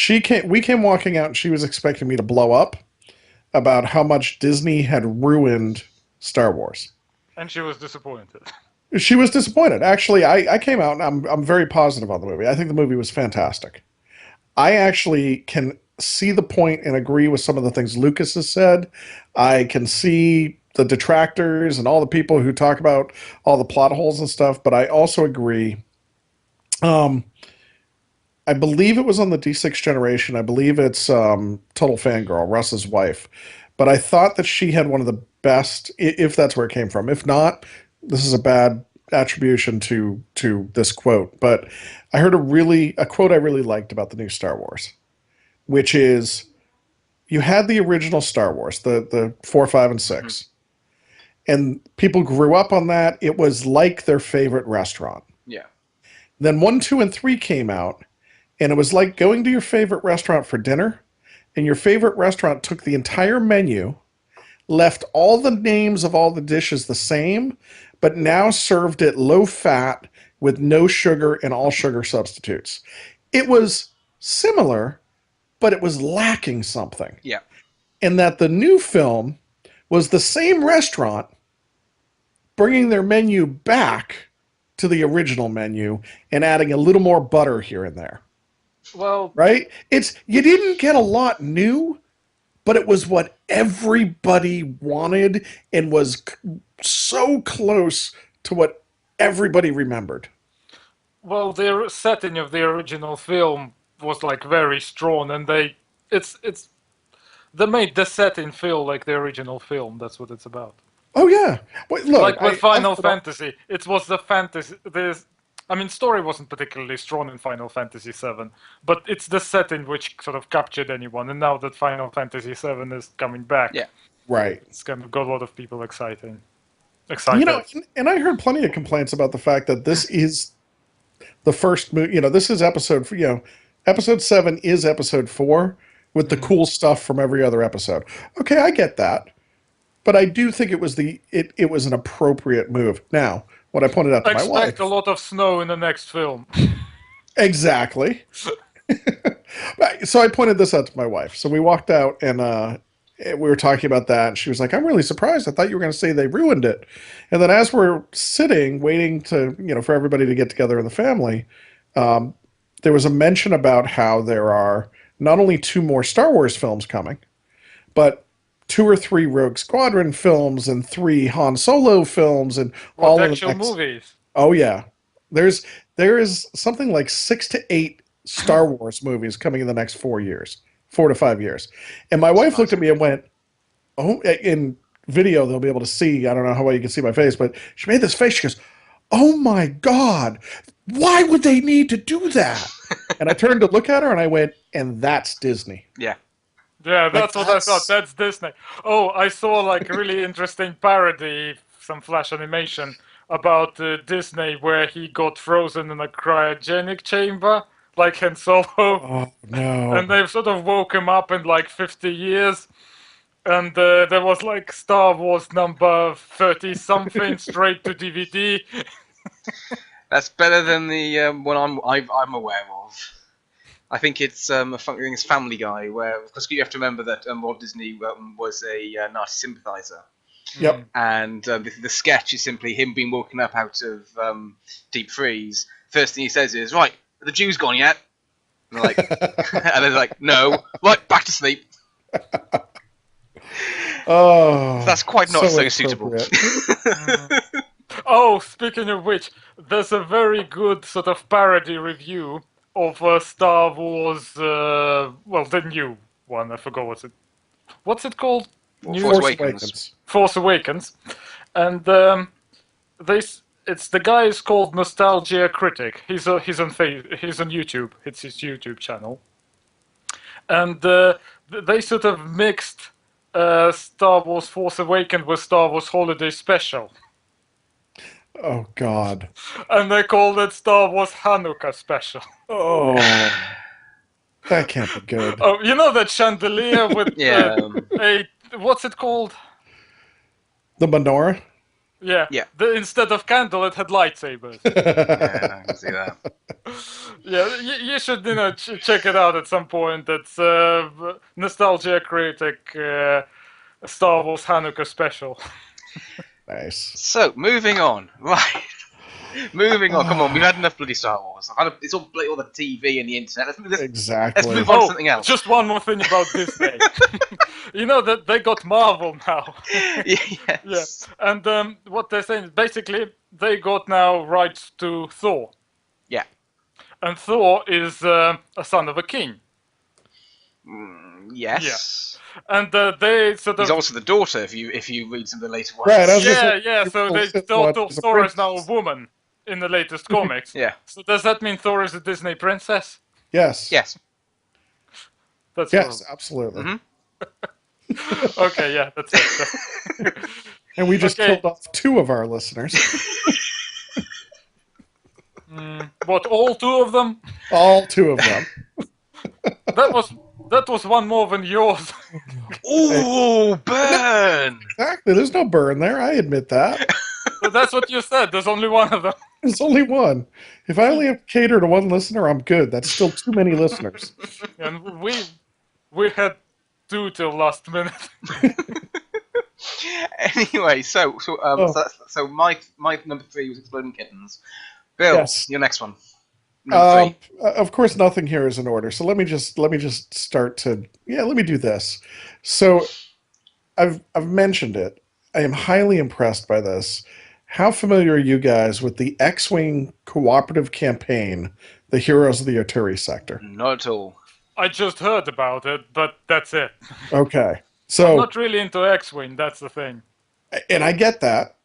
We came walking out, and she was expecting me to blow up about how much Disney had ruined Star Wars. and she was disappointed. She was disappointed. Actually, I came out and I'm very positive on the movie. I think the movie was fantastic. I actually can see the point and agree with some of the things Lucas has said. I can see the detractors and all the people who talk about all the plot holes and stuff, but I also agree. Um, I believe it was on the D6 generation. I believe it's Total Fangirl, Russ's wife. But I thought that she had one of the best, if that's where it came from. If not, this is a bad attribution to this quote. But I heard a quote I really liked about the new Star Wars, which is, you had the original Star Wars, the 4, 5, and 6, and people grew up on that. It was like their favorite restaurant. yeah, Then 1, 2, and 3 came out, and it was like going to your favorite restaurant for dinner, and your favorite restaurant took the entire menu, left all the names of all the dishes the same, but now served it low fat with no sugar and all sugar substitutes. It was similar, but it was lacking something. yeah. And that the new film was the same restaurant bringing their menu back to the original menu and adding a little more butter here and there. Well, Right? You didn't get a lot new, but it was what everybody wanted and was so close to what everybody remembered. well, the setting of the original film was like very strong, and they made the setting feel like the original film. That's what it's about. Oh yeah. Wait, look, Like with I Final Fantasy, it was the fantasy. I mean, story wasn't particularly strong in Final Fantasy VII, but it's the setting which sort of captured anyone. And now that Final Fantasy VII is coming back, Yeah. right. it's kind of got a lot of people excited. And I heard plenty of complaints about the fact that this is the first movie. This is episode 7 is episode 4 with the cool stuff from every other episode. Okay, I get that, but I do think it was it was an appropriate move. Now, what I pointed out to my wife, Expect a lot of snow in the next film. exactly. So I pointed this out to my wife. So we walked out and we were talking about that, and she was like, "I'm really surprised. I thought you were going to say they ruined it." And then as we're sitting, waiting to for everybody to get together in the family, um, there was a mention about how there are not only 2 more Star Wars films coming, but 2 or 3 Rogue Squadron films and 3 Han Solo films and What all in the actual next. movies? Oh yeah, there's there is something like 6 to 8 Star Wars movies coming in the next 4 years, 4 to 5 years. And my wife looked at me and went, "Oh," in video they'll be able to see. I don't know how well you can see my face, but she made this face. She goes, "Oh my God, why would they need to do that?" And I turned to look at her and I went, "And that's Disney." Yeah. Yeah, that's what I thought. that's- That's Disney. Oh, I saw like a really interesting parody, some flash animation about Disney where he got frozen in a cryogenic chamber, like Han Solo, Oh no. and they've sort of woke him up in like 50 years. And there was like Star Wars number 30 something straight to DVD. That's better than the one I'm aware of. I think it's it's Family Guy, where because you have to remember that Walt Disney was a Nazi sympathizer, Yep. and the sketch is simply him being woken up out of deep freeze. First thing he says is, "Right, are the Jews gone yet?" And they're like, and they're like, "No, right, back to sleep." Oh, That's quite not so suitable. inappropriate. Oh, speaking of which, there's a very good sort of parody review of Star Wars. Well, the new one. I forgot what's it called? New Force Force Awakens. Awakens. Force Awakens, and it's the guy is called Nostalgia Critic. He's on he's on YouTube. It's his YouTube channel, and they sort of mixed Star Wars Force Awakens with Star Wars Holiday Special, Oh God. and they called it Star Wars Hanukkah Special. Oh, that can't be good. Oh, you know that chandelier with Yeah. a what's it called? The menorah. Yeah. Yeah. Instead of candle, it had lightsabers. Yeah, I can see that. Yeah, you should check it out at some point. It's Nostalgia Critic Star Wars Hanukkah Special. Nice. So moving on, right? Moving on. Come on, we've had enough bloody Star Wars. It's all the TV and the internet. Exactly. Let's move on to something else. Just one more thing about Disney. You know that they got Marvel now. Yes. Yeah, and what they're saying is basically they got now rights to Thor. Yeah. And Thor is a son of a king. Yes. And they sort He's of also the daughter if you read some of the later ones. Right, I was gonna yeah. say, So they what, thought he's a Thor is now a princess. woman in the latest comics. Yeah. So does that mean Thor is a Disney princess? Yes. Yes. That's Yes, absolutely. Mhm. Okay, yeah, that's it. And we just Okay. killed off 2 of our listeners. What, all 2 of them? All 2 of them. That was one more than yours. Ooh, burn! Exactly. There's no burn there. I admit that. So that's what you said. There's only one of them. There's only one. If I only have to cater to one listener, I'm good. That's still too many listeners. And we had 2 till last minute. Anyway, so my number 3 was Exploding Kittens. Bill, Yes. your next one. Number 3. Of course, nothing here is in order. So let me just start to let me do this. So I've mentioned it. I am highly impressed by this. How familiar are you guys with the X-Wing cooperative campaign, the Heroes of the Oturi Sector? Not at all. I just heard about it, but that's it. Okay. I'm So not really into X-Wing, that's the thing. and I get that,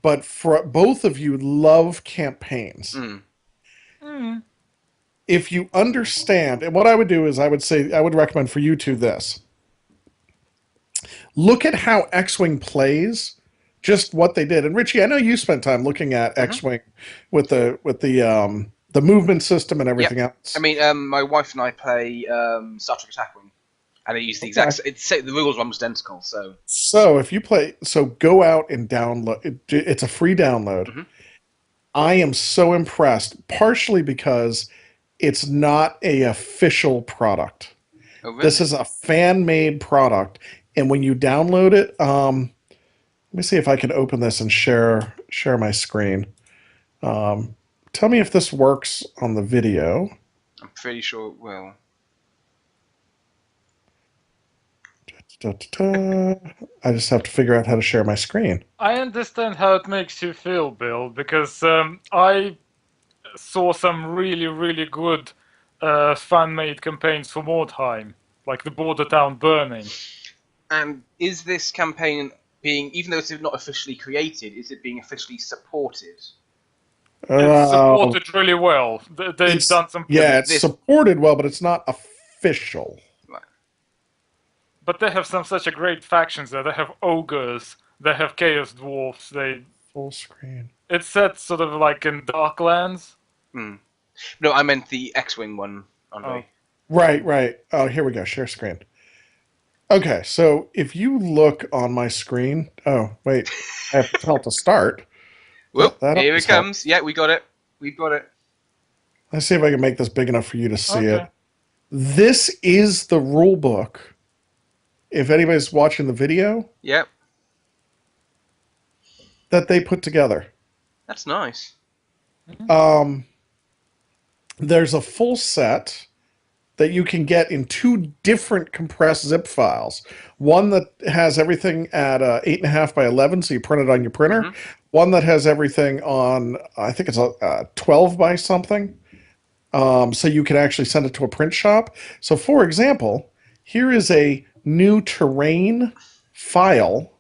but for both of you love campaigns. If you understand, and what I would do is I would recommend for you two this. Look at how X-Wing plays, just what they did. And Richie, I know you spent time looking at X-Wing with the movement system and everything else. I mean, my wife and I play Star Trek Attack Wing, and it used the exact. The rules are almost identical. So if you play, go out and download. It's a free download. I am so impressed, partially because it's not a official product. Oh, really? This is a fan-made product, and when you download it, let me see if I can open this and share my screen. Tell me if this works on the video. I'm pretty sure it will. I just have to figure out how to share my screen. I understand how it makes you feel, Bill, because I saw some really, really good fan-made campaigns for Mordheim, like the Border Town Burning. And is this campaign being, even though it's not officially created, is it being officially supported? It's Uh, supported really well. They've done some yeah, it's This- supported well, but it's not official. Right. But they have such a great factions there. They have ogres, they have chaos dwarfs. Full screen. It's set sort of like in Darklands. No, I meant the X-Wing one, Andre. Right. Oh, here we go. Share screen. Okay, so if you look on my screen, oh wait, I have to tell it to start. Whoop, That here always it comes. Yeah, we got it. We've got it. Let's see if I can make this big enough for you to see Okay. it. This is the rule book. If anybody's watching the video, Yep, that they put together. that's nice. There's a full set that you can get in two different compressed zip files. One that has everything at 8.5 by 11, so you print it on your printer. Mhm. One that has everything on, I think it's a 12 by something, so you can actually send it to a print shop. So, for example, here is a new terrain file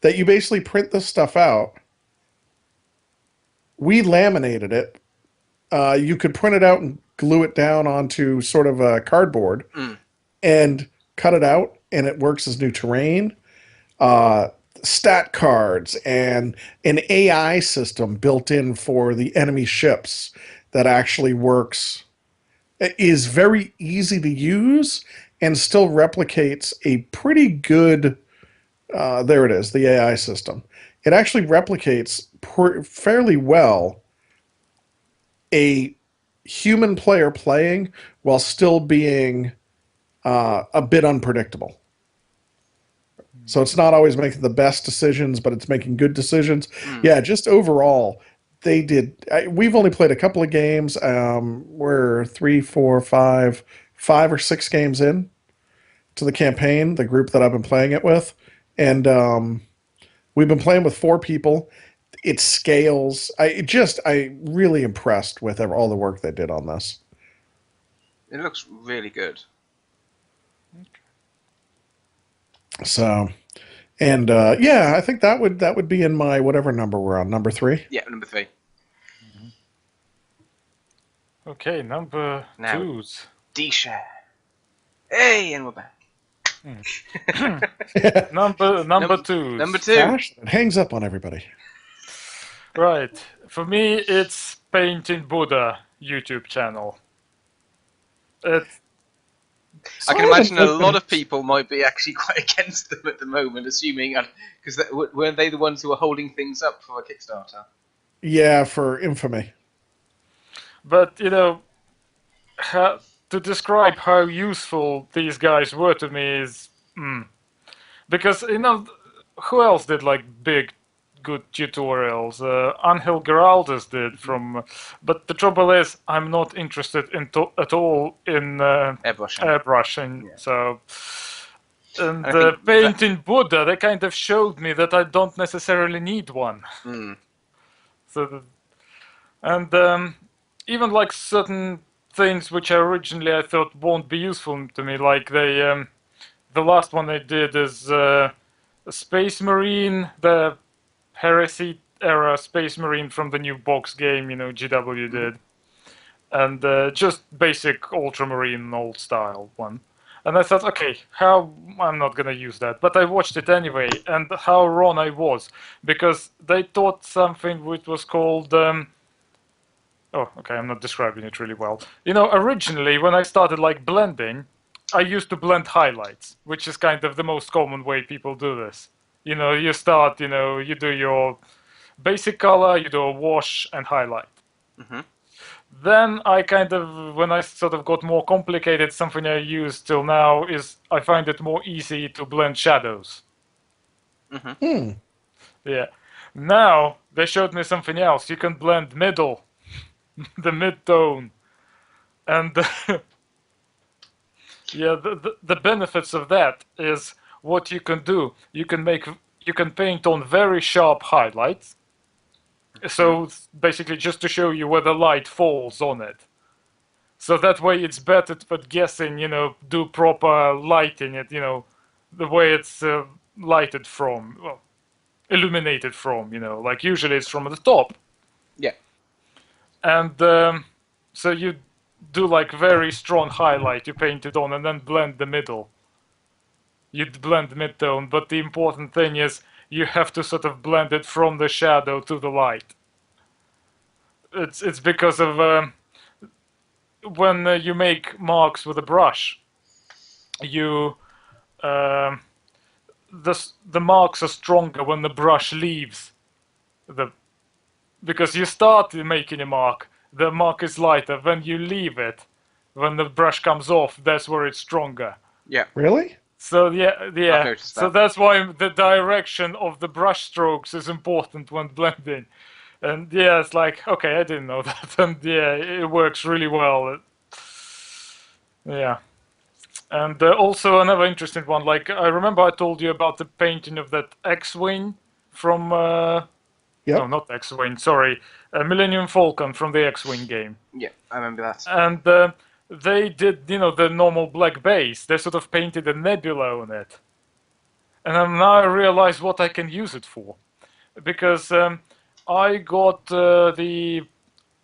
that you basically print this stuff out. We laminated it. You could print it out and glue it down onto sort of a cardboard and cut it out, and it works as new terrain. Stat cards and an AI system built in for the enemy ships that actually works. It is very easy to use and still replicates a pretty good. There it is, the AI system. It actually replicates fairly well a human player playing while still being a bit unpredictable. So it's not always making the best decisions, but it's making good decisions. Yeah, just overall, they did. We've only played a couple of games. We're 3, 4, 5, 5 or 6 games in to the campaign, the group that I've been playing it with. And we've been playing with 4 people. It scales. I really impressed with all the work they did on this. It looks really good. So, and yeah, I think that would be in my whatever number we're on, number 3. Yeah, number 3. Okay, number Now. 2s. D-share. Hey, and we're back. Number 2s. Number 2. Gosh, it hangs up on everybody. Right. For me, it's Painting Buddha YouTube channel. I can imagine a lot of people might be actually quite against them at the moment, assuming because weren't they the ones who were holding things up for a Kickstarter? Yeah, for infamy. But you know, to describe how useful these guys were to me is because you know who else did like big good tutorials? Angel Giraldes did from, but the trouble is I'm not interested at all in airbrushing. Yeah. So, and I think painting Buddha, they kind of showed me that I don't necessarily need one. So, and even like certain things which originally I thought won't be useful to me, like the last one they did is a Space Marine, the Heresy era Space Marine from the new box game, you know, GW did. And just basic Ultramarine old style one. And I thought, okay, how I'm not gonna use that, but I watched it anyway, and how wrong I was, because they taught something which was called oh, okay, I'm not describing it really well. You know, originally when I started like blending, I used to blend highlights, which is kind of the most common way people do this. You know, you start, you know, you do your basic color, you do a wash and highlight. Then I kind of, when I sort of got more complicated, something I use till now is I find it more easy to blend shadows. Hmm. Hmm. Yeah. Now they showed me something else. You can blend middle, the mid-tone, and yeah, the benefits of that is what you can do. You can paint on very sharp highlights. So basically, just to show you where the light falls on it. So that way, it's better at guessing. Do proper lighting. The way it's lighted from, well, illuminated from. Like usually it's from the top. Yeah. And so you do like very strong highlight. You paint it on and then blend the middle. You'd blend mid-tone, but the important thing is you have to sort of blend it from the shadow to the light. It's because of when you make marks with a brush, you um the marks are stronger when the brush leaves the because you start making a mark, the mark is lighter. When you leave it, when the brush comes off, that's where it's stronger. Yeah. Really? So yeah, I've yeah. noticed So that. that's why the direction of the brush strokes is important when blending. And yeah, it's like, okay, I didn't know that, and yeah, it works really well. Yeah. And also another interesting one, like I remember I told you about the painting of that X-wing from no, Yep. not X-wing, sorry, Millennium Falcon from the X-wing game. Yeah, I remember that. And they did, the normal black base. They sort of painted a nebula on it. And now I realize what I can use it for, because I got the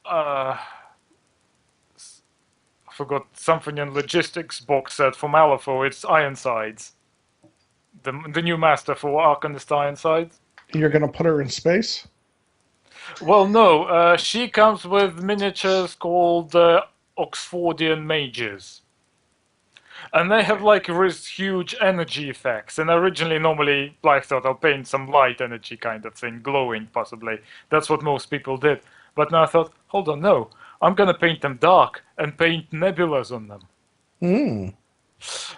uh, I forgot something in logistics box set from Malifaux. It's Ironsides, the new master for Arcanist Ironsides. You're gonna put her in space? Well, no, she comes with miniatures called Oxfordian mages. And they have Okay. like huge energy effects. And originally, normally, I thought I'll paint some light energy kind of thing, glowing possibly. That's what most people did. But now I thought, hold on, no, I'm gonna paint them dark and paint nebulas on them. Hmm.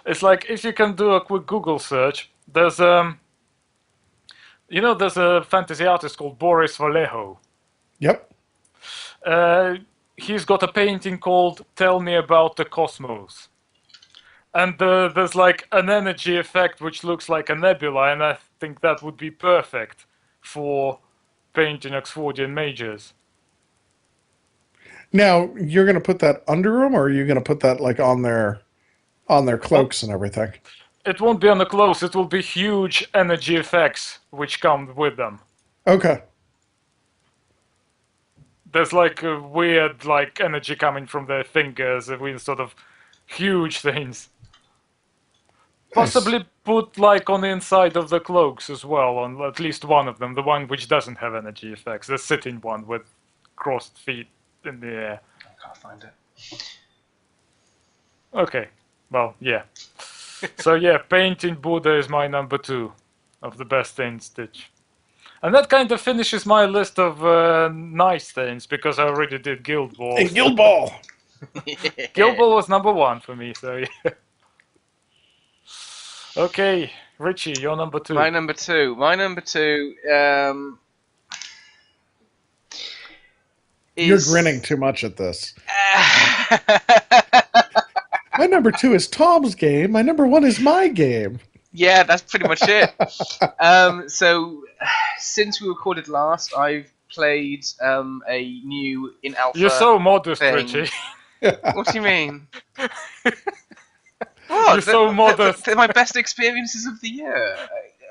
It's like if you can do a quick Google search, there's a fantasy artist called Boris Vallejo. Yep. Uh, he's got a painting called "Tell Me About the Cosmos." And there's like an energy effect which looks like a nebula, and I think that would be perfect for painting Oxfordian mages. Now you're gonna put that under them, or are you gonna put that like on their Well, cloaks and everything? it won't be on the clothes, it will be huge energy effects which come with them. Okay. There's like a weird like energy coming from their fingers with sort of huge things. Nice. Possibly put like on the inside of the cloaks as well, on at least one of them, the one which doesn't have energy effects, the sitting one with crossed feet in the air. I can't find it. Okay, well, yeah. So yeah, painting Buddha is my number 2 of the best things Stitch. And that kind of finishes my list of nice things because I already did Guild Ball. And Guild Ball. Guild Ball was number 1 for me, so yeah. Okay, Richie, your number 2. My number two. You're Is grinning too much at this. My number 2 is Tom's game. My number 1 is my game. Yeah, that's pretty much it. So since we recorded last, I've played a new in alpha. You're so modest, thing. Richie. What do you mean? What? You're so modest. They're my best experiences of the year.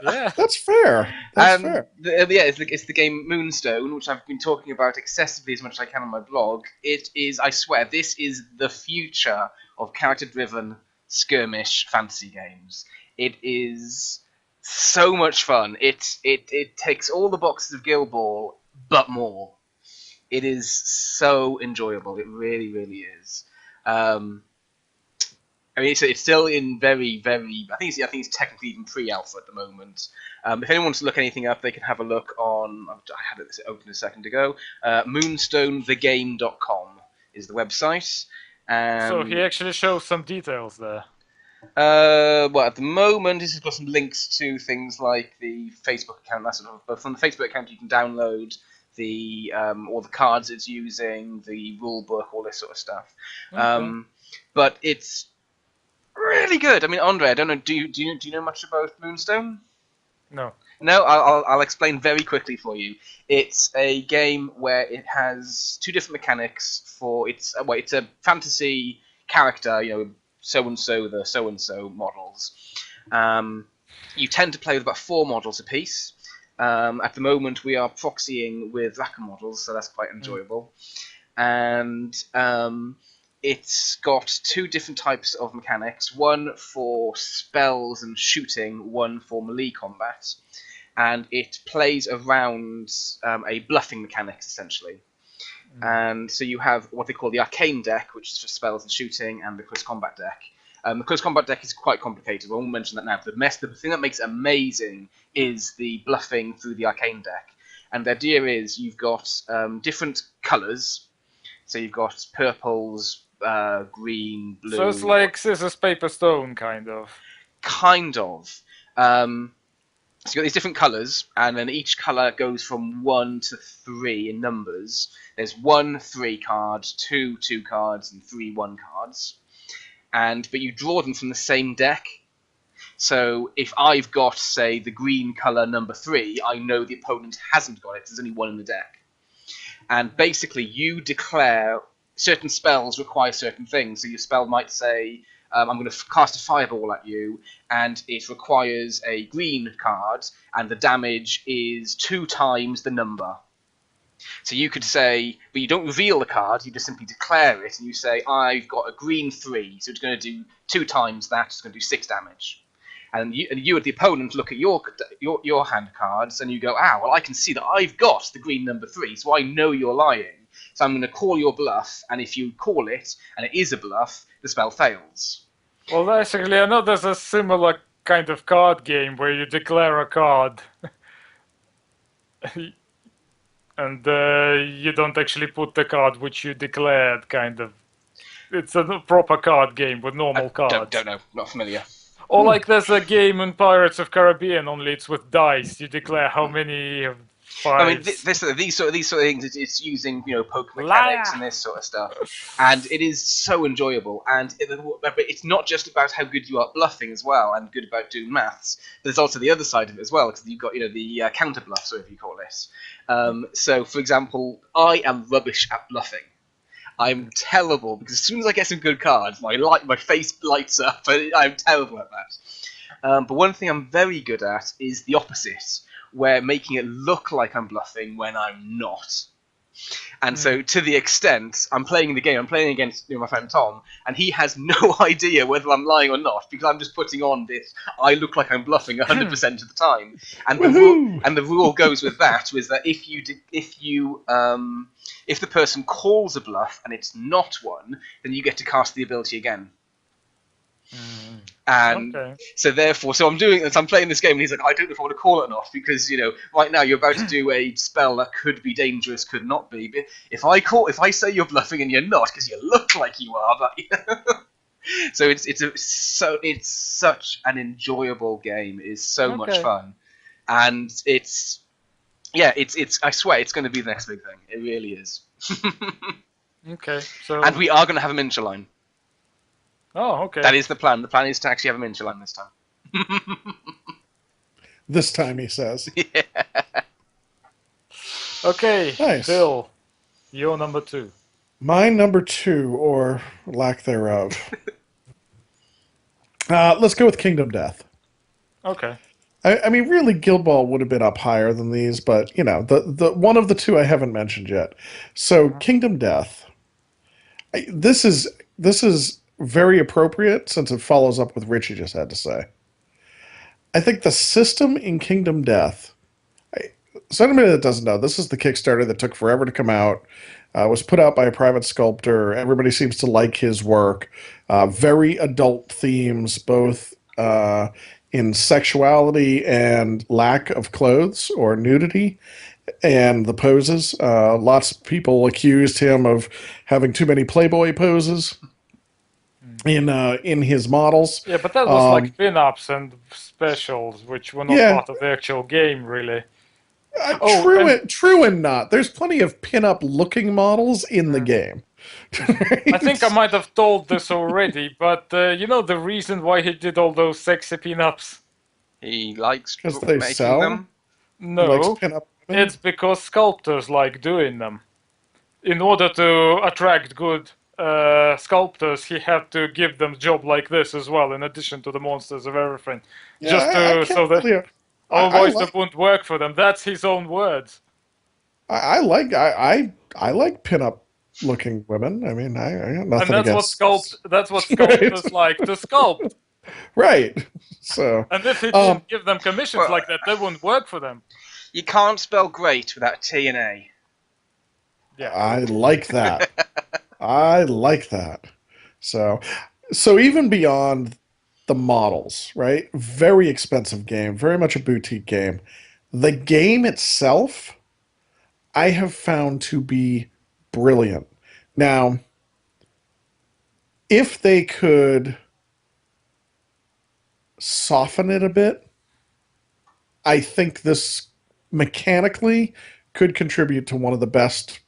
Yeah. That's fair. That's fair. Yeah, it's the game Moonstone, which I've been talking about excessively as much as I can on my blog. It is, I swear, this is the future of character-driven skirmish fantasy games. It is so much fun. It ticks all the boxes of Guild Ball, but more. It is so enjoyable. It really, really is. I mean, it's still in very, very. I think it's technically even pre-alpha at the moment. If anyone wants to look anything up, they can have a look on. I had it open a second ago. Moonstonethegame.com is the website. And So he actually shows some details there. well, at the moment, this has got some links to things like the Facebook account, that sort of. But from the Facebook account, you can download the all the cards it's using, the rule book, all this sort of stuff. Okay. But it's really good. I mean, Andre, I don't know. Do you know much about Moonstone? No. No, I'll explain very quickly for you. It's a game where it has two different mechanics for it's a fantasy character, so and so models. You tend to play with about 4 models apiece. At the moment, we are proxying with Raka models, so that's quite enjoyable. And it's got 2 different types of mechanics: one for spells and shooting, one for melee combat. And it plays around a bluffing mechanic, essentially. And so you have what they call the arcane deck, which is for spells and shooting, and the close combat deck. The close combat deck is quite complicated. I won't mention that now. The thing that makes it amazing is the bluffing through the arcane deck. And the idea is you've got different colours. So you've got purples, green, blue. So it's like scissors, paper, stone, kind of. Kind of. So you've got these different colours, and then each colour goes from 1 to 3 in numbers. There's 1 3 card, 2 2 cards, and 3 1 cards. But you draw them from the same deck. So if I've got, say, the green colour number 3, I know the opponent hasn't got it. There's only 1 in the deck. And basically, you declare certain spells require certain things. So your spell might say, I'm going to cast a fireball at you, and it requires a green card, and the damage is 2 times the number. So you could say, but you don't reveal the card, you just simply declare it, and you say, I've got a green 3, so it's going to do 2 times that, it's going to do 6 damage. And you and the opponent look at your hand cards, and you go, well, I can see that I've got the green number 3, so I know you're lying. So I'm going to call your bluff, and if you call it, and it is a bluff, the spell fails. Well, basically, I know there's a similar kind of card game where you declare a card. And you don't actually put the card which you declared, kind of. It's a proper card game with normal cards. Don't know, not familiar. Or like there's a game in Pirates of Caribbean, only it's with dice. You declare how many fives. I mean, these sort of things. It's using poker mechanics and this sort of stuff, and it is so enjoyable. And it's not just about how good you are at bluffing as well, and good about doing maths. There's also the other side of it as well, because you've got the counter bluffs, whatever you call it. So, for example, I am rubbish at bluffing. I'm terrible, because as soon as I get some good cards, my face lights up, and I'm terrible at that. But one thing I'm very good at is the opposite, where making it look like I'm bluffing when I'm not. And so, to the extent, I'm playing the game, I'm playing against my friend Tom, and he has no idea whether I'm lying or not, because I'm just putting on this, I look like I'm bluffing 100% of the time. And the rule goes with that, is that if the person calls a bluff and it's not one, then you get to cast the ability again. And so therefore, I'm doing this. I'm playing this game, and he's like, I don't know if I want to call it or not, because right now you're about to do a spell that could be dangerous, could not be. But if I say you're bluffing and you're not, because you look like you are, but so it's such an enjoyable game. It's so much fun, and it's I swear it's going to be the next big thing. It really is. And we are going to have a miniature line. Oh, okay. That is the plan. The plan is to actually have a miniature line this time. This time, he says. Yeah. Okay, nice. Phil, you're number 2. My number 2, or lack thereof. Let's go with Kingdom Death. Okay. I mean, really, Guild Ball would have been up higher than these, but the one of the 2 I haven't mentioned yet. So, Kingdom Death. This is very appropriate, since it follows up with Richi just had to say. I think the system in Kingdom Death. So anybody that doesn't know, this is the Kickstarter that took forever to come out. Was put out by a private sculptor. Everybody seems to like his work. Very adult themes, both in sexuality and lack of clothes or nudity and the poses. Lots of people accused him of having too many Playboy poses in his models. Yeah, but that was like Um, pin-ups and specials, which were not yeah, part of the actual game, really. Oh, true and and true and not. There's plenty of pin-up looking models in the game. I think I Right? might have told this already, but you know the reason why he did all those sexy pin-ups? He likes Because they making sell. them. He likes No, pin-up women. it's because sculptors like doing them. In order to attract good sculptors, he had to give them job like this as well, in addition to the monsters of everything, Yeah, just I to can't so that really. I otherwise like that wouldn't work for them. That's his own words, I like pin-up looking women. I mean, I got and nothing against. that's what Right, sculptors like to sculpt. right. So, And if he um, didn't give them commissions Well, like that, that wouldn't work for them. you can't spell great without T and A. Yeah. I like that. I like that. So, so even beyond the models, right? Very expensive game, very much a boutique game. The game itself, I have found to be brilliant. Now, if they could soften it a bit, I think this mechanically could contribute to one of the best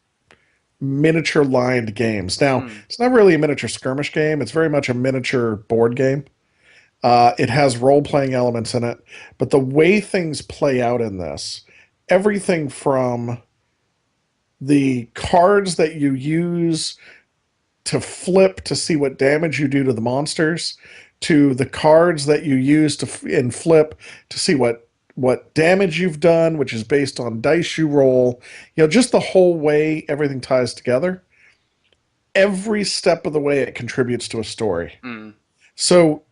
miniature lined games. Now, Mm. it's not really a miniature skirmish game, it's very much a miniature board game. It has role playing elements in it, but the way things play out in this, everything from the cards that you use to flip to see what damage you do to the monsters, to the cards that you use and flip to see what damage you've done, which is based on dice you roll. You know, just the whole way everything ties together. Every step of the way, it contributes to a story. Mm. So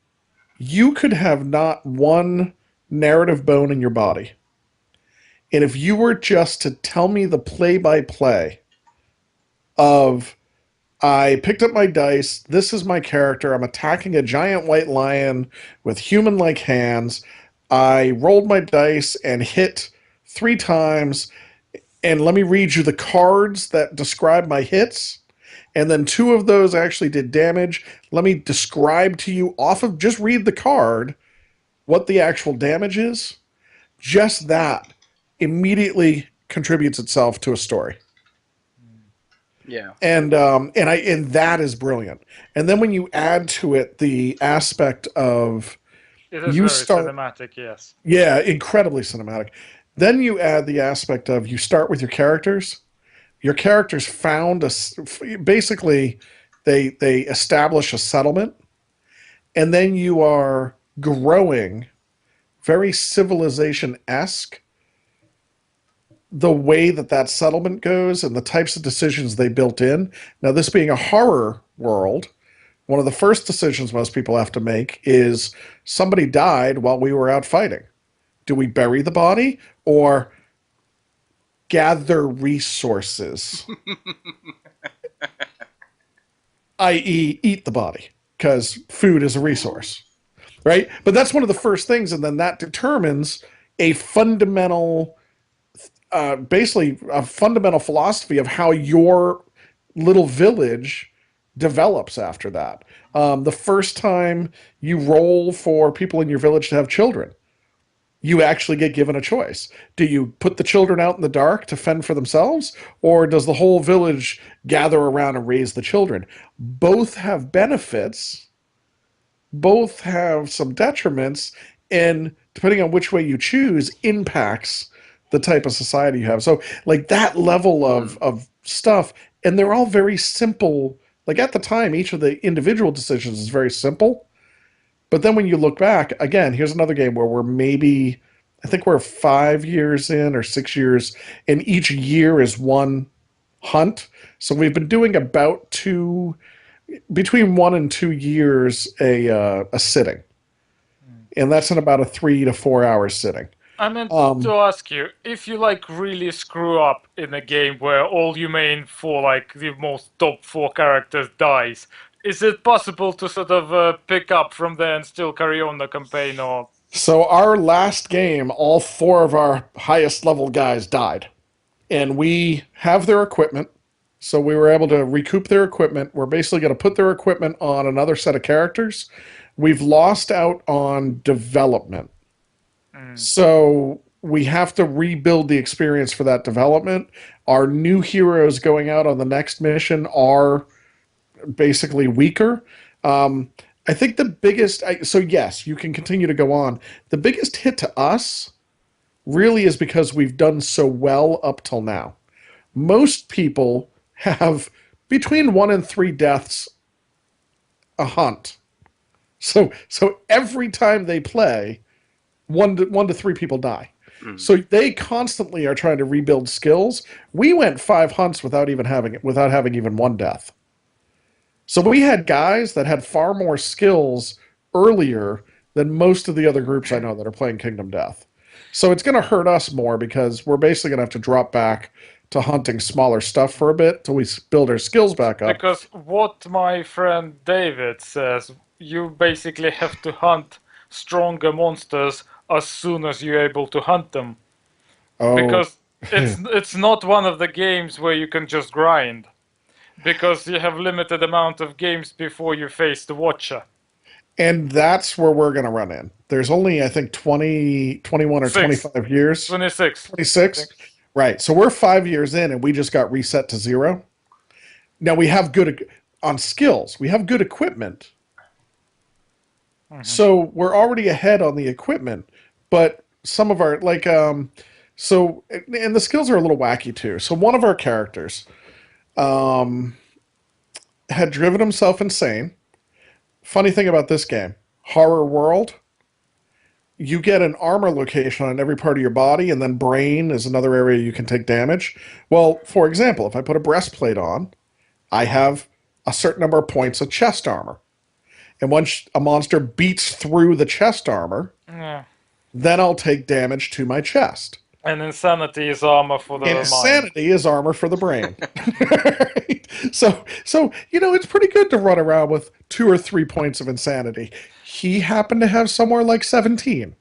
you could have not one narrative bone in your body. And if you were just to tell me the play by play of I picked up my dice, this is my character, I'm attacking a giant white lion with human like hands, I rolled my dice and hit 3 times, and let me read you the cards that describe my hits. And then 2 of those actually did damage. Let me describe to you off of just read the card what the actual damage is, just that immediately contributes itself to a story. Yeah. And that is brilliant. And then when you add to it the aspect of It is you very start, cinematic, yes. yeah, incredibly cinematic. Then you add the aspect of you start with your characters. Your characters found basically they establish a settlement, and then you are growing very civilization esque the way that that settlement goes and the types of decisions they built in. Now, this being a horror world, one of the first decisions most people have to make is somebody died while we were out fighting. Do we bury the body or gather resources, i.e., eat the body? Because food is a resource, right? But that's one of the first things, and then that determines a fundamental basically a fundamental philosophy of how your little village develops after that. The first time you roll for people in your village to have children, you actually get given a choice. Do you put the children out in the dark to fend for themselves, or does the whole village gather around and raise the children? Both have benefits, both have some detriments, and depending on which way you choose, impacts the type of society you have. So, like that level of stuff, and they're all very simple. Like at the time, each of the individual decisions is very simple. But then when you look back, again, here's another game where we're maybe, I think we're 5 years in or 6 years, and each year is one hunt. So we've been doing about between 1 and 2 years a sitting, and that's in about a 3 to 4 hour sitting. I meant to Um, ask you, if you like really screw up in a game where all you main for like the most top 4 characters dies, is it possible to sort of pick up from there and still carry on the campaign or So our last game, all four of our highest level guys died. And we have their equipment. So we were able to recoup their equipment. We're basically going to put their equipment on another set of characters. We've lost out on development. Mm. So we have to rebuild the experience for that development. Our new heroes going out on the next mission are basically weaker. Um, I think the biggest, so yes, you can continue to go on. The biggest hit to us really is because we've done so well up till now. Most people have between 1 and 3 deaths a hunt. So every time they play, 1 to 3 people die. Mm. So they constantly are trying to rebuild skills. We went 5 hunts without having even 1 death. So we had guys that had far more skills earlier than most of the other groups I know that are playing Kingdom Death. So it's going to hurt us more because we're basically going to have to drop back to hunting smaller stuff for a bit till we build our skills back up. Because what my friend David says, you basically have to hunt stronger monsters as soon as you're able to hunt them. Oh, Because it's not one of the games where you can just grind. Because you have limited amount of games before you face the Watcher. and that's where we're going to run in. There's only, I think, 20, 21, or Six. 25 years. 26. 26? Right. So we're 5 years in and we just got reset to 0. Now we have good on skills. We have good equipment. So we're already ahead on the equipment, but some of our so and the skills are a little wacky too. So one of our characters um had driven himself insane. Funny thing about this game, Horror World, you get an armor location on every part of your body, and then brain is another area you can take damage. Well, for example, if I put a breastplate on, I have a certain number of points of chest armor. And once a monster beats through the chest armor, Yeah. then I'll take damage to my chest. And insanity is armor for the mind. Insanity is armor for the brain. Right? So it's pretty good to run around with 2 or 3 points of insanity. He happened to have somewhere like 17.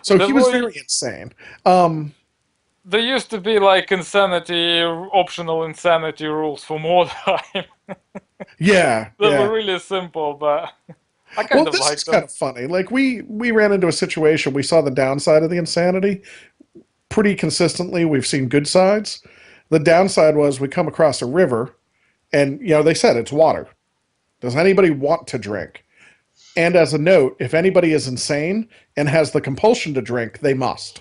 So he was very insane. There used to be like optional insanity rules for Mordheim. Yeah. They were really simple, but I kind of This liked is them. kind of funny. Like we ran into a situation, we saw the downside of the insanity. Pretty consistently, we've seen good sides. The downside was we come across a river, and they said it's water. Does anybody want to drink? And as a note, if anybody is insane and has the compulsion to drink, they must.